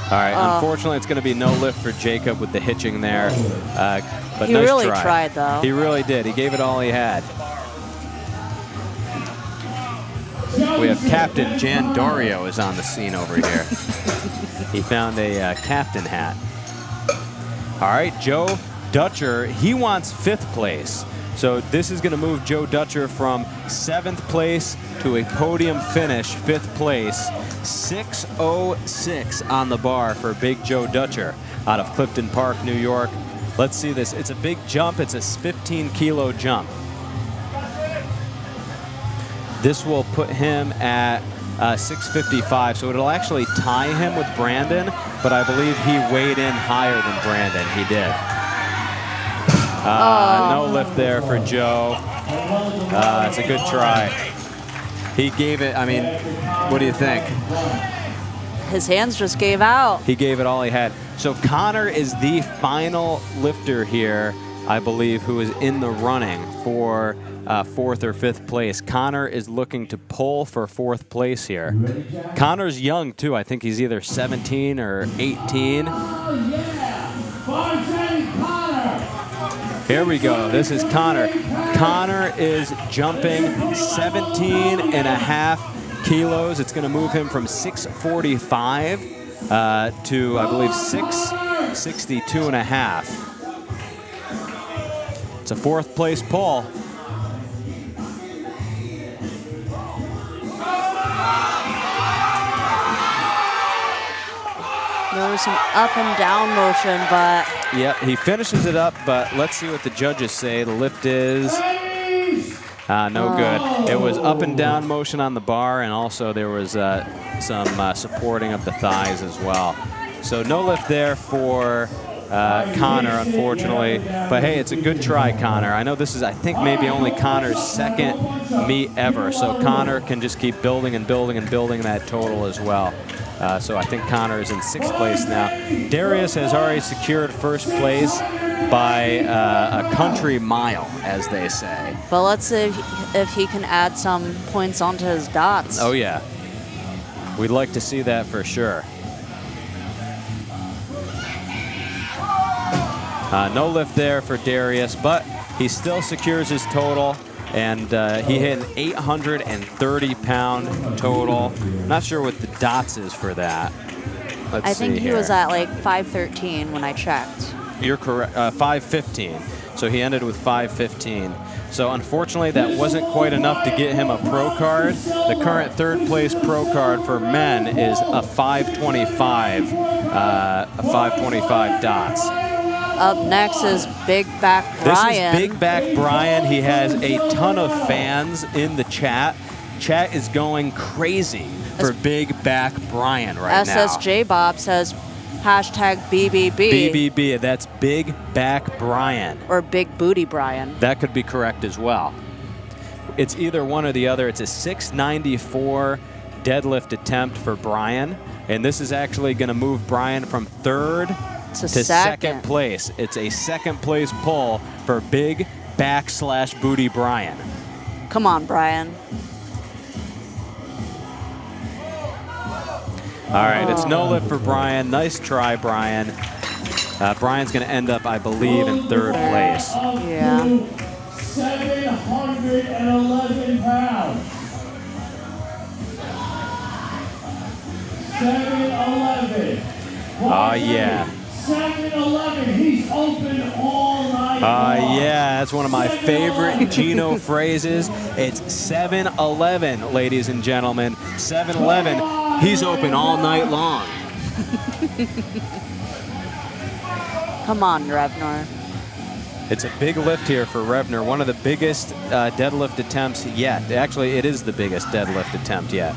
All right, unfortunately, it's going to be no lift for Jacob with the hitching there. But He nice really try. tried, though. He really did. He gave it all he had. We have Captain Jan Dario is on the scene over here. He found a captain hat. All right, Joe Dutcher, he wants 5th place. So this is going to move Joe Dutcher from 7th place to a podium finish, 5th place. 6:06 on the bar for Big Joe Dutcher out of Clifton Park, New York. Let's see this. It's a big jump. It's a 15-kilo jump. This will put him at 6:55, so it'll actually tie him with Brandon, but I believe he weighed in higher than Brandon. He did. No lift there for Joe. It's a good try. He gave it, I mean, what do you think? His hands just gave out. He gave it all he had. So Connor is the final lifter here, I believe, who is in the running for 4th or 5th place. Connor is looking to pull for 4th place here. Connor's young, too. I think he's either 17 or 18. Here we go. This is Connor. Connor is jumping 17.5 kilos. It's going to move him from 645 to, I believe, 662.5. It's a 4th place pull. There was some up and down motion, but... Yep, he finishes it up, but let's see what the judges say. The lift is no good. It was up and down motion on the bar, and also there was some supporting of the thighs as well. So no lift there for Connor, unfortunately. But hey, it's a good try, Connor. I know this is, I think, maybe only Connor's 2nd meet ever, so Connor can just keep building and building and building that total as well. So I think Connor is in 6th place now. Darius has already secured 1st place by a country mile, as they say. But let's see if he can add some points onto his dots. Oh, yeah. We'd like to see that for sure. No lift there for Darius, but he still secures his total. And he hit an 830-pound total. Not sure what the dots is for that. Let's I think see he here. was at like 513 when I checked. You're correct. 515. So he ended with 515. So unfortunately, that wasn't quite enough to get him a pro card. The current 3rd place pro card for men is a 525. A 525 dots. Up next is Big Back Brian. This is Big Back Brian. He has a ton of fans in the chat. Chat is going crazy for Big Back Brian right now. SSJ Bob says hashtag BBB. BBB, that's Big Back Brian. Or Big Booty Brian. That could be correct as well. It's either one or the other. It's a 694 deadlift attempt for Brian. And this is actually going to move Brian from 3rd to 2nd place. It's a 2nd place pull for Big Back / Booty Brian. Come on, Brian. All right, it's no lift for Brian. Nice try, Brian. Brian's going to end up, I believe, in 3rd place. Yeah. 711 pounds. 711. Oh, yeah. 711. He's open all night. Yeah, that's one of my favorite Gino phrases. It's 7-11, ladies and gentlemen. 7-11. He's open all night long. Come on, Revnor. It's a big lift here for Revner. One of the biggest deadlift attempts yet. Actually, it is the biggest deadlift attempt yet.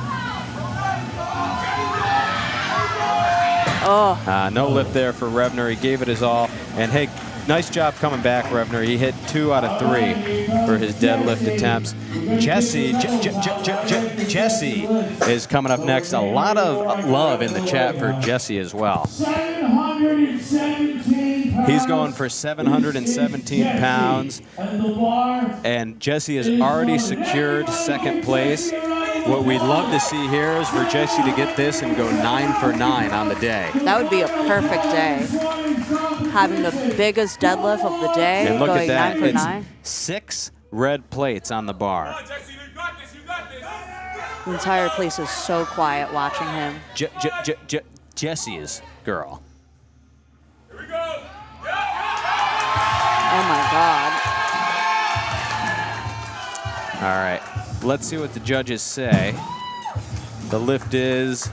Oh. No lift there for Revner. He gave it his all. And hey, nice job coming back, Revner. He hit 2 out of 3 for his deadlift attempts. Jesse is coming up next. A lot of love in the chat for Jesse as well. 717 pounds. He's going for 717 pounds. And Jesse has already secured second place. What we'd love to see here is for Jesse to get this and go 9 for 9 on the day. That would be a perfect day. Having the biggest deadlift of the day, And look going at that. 9 for It's 9. 6 red plates on the bar. The entire place is so quiet watching him. Jesse's girl. Oh my God. All right, let's see what the judges say. The lift is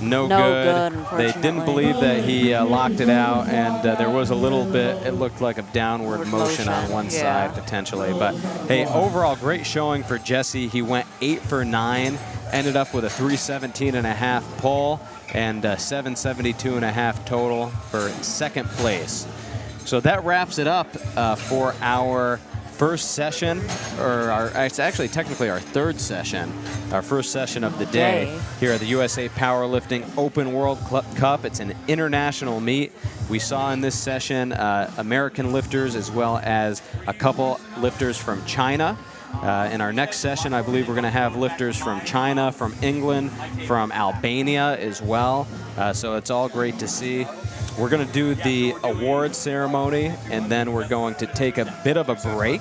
no good. They didn't unfortunately. believe that he locked it out, and there was a little bit, it looked like a downward motion on one side potentially. But hey, overall great showing for Jesse. He went 8 for 9, ended up with a 317.5 pull and 772.5 total for second place. So that wraps it up for our first session, or it's actually technically our third session, our first session of the day here at the USA Powerlifting Open World Cup. It's an international meet. We saw in this session American lifters as well as a couple lifters from China. In our next session, I believe we're going to have lifters from China, from England, from Albania as well. So it's all great to see. We're going to do the award ceremony, and then we're going to take a bit of a break,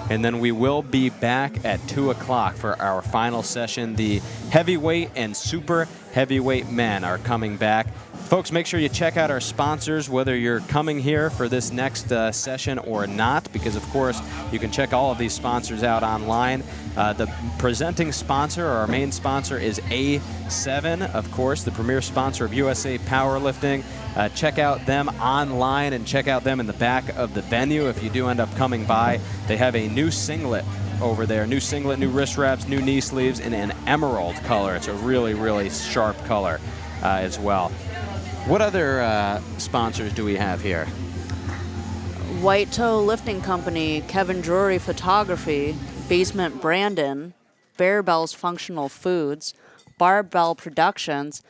and then we will be back at 2 o'clock for our final session. The heavyweight and super heavyweight men are coming back. Folks, make sure you check out our sponsors, whether you're coming here for this next session or not, because, of course, you can check all of these sponsors out online. The presenting sponsor, or our main sponsor, is A7, of course, the premier sponsor of USA Powerlifting. Check out them online and check out them in the back of the venue if you do end up coming by. They have a new singlet over there. New singlet, new wrist wraps, new knee sleeves in an emerald color. It's a really, really sharp color as well. What other sponsors do we have here? White Toe Lifting Company, Kevin Drury Photography, Basement Brandon, Bear Bells Functional Foods, Barbell Productions,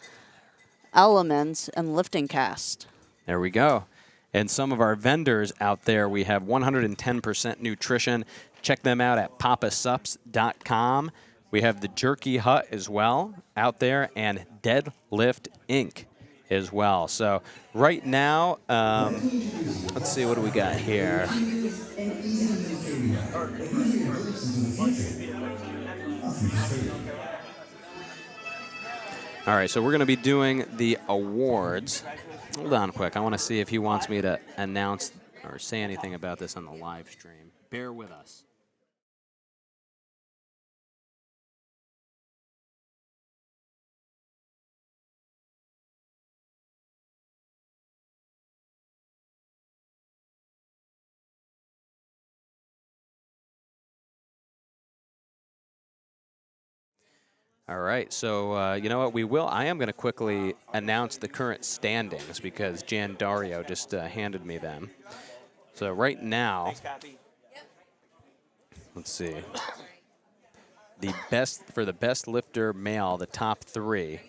Elements, and LiftingCast. There we go. And some of our vendors out there, we have 110% Nutrition. Check them out at papasups.com. We have the Jerky Hut as well out there, and Deadlift Inc. as well. So right now, let's see, what do we got here? All right, so we're going to be doing the awards. Hold on quick. I want to see if he wants me to announce or say anything about this on the live stream. Bear with us. All right, so you know what, I am going to quickly announce the current standings because Jan Dario just handed me them. So right now, let's see, for the best lifter male, the top 3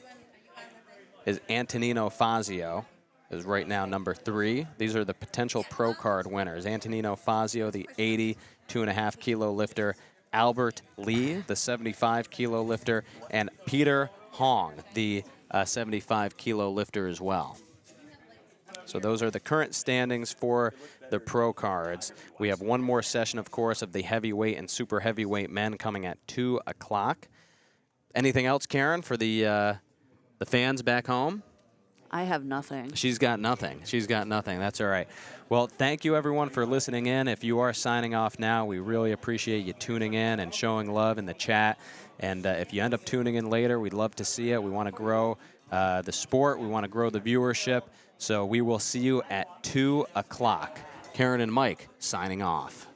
is Antonino Fazio, is right now number 3. These are the potential pro card winners. Antonino Fazio, the 82.5 kilo lifter. Albert Lee, the 75 kilo lifter, and Peter Hong, the 75 kilo lifter as well. So those are the current standings for the pro cards. We have one more session, of course, of the heavyweight and super heavyweight men coming at 2 o'clock. Anything else, Karen, for the fans back home? I have nothing. She's got nothing. She's got nothing. That's all right. Well, thank you, everyone, for listening in. If you are signing off now, we really appreciate you tuning in and showing love in the chat. And if you end up tuning in later, we'd love to see it. We want to grow the sport. We want to grow the viewership. So we will see you at 2 o'clock. Karen and Mike signing off.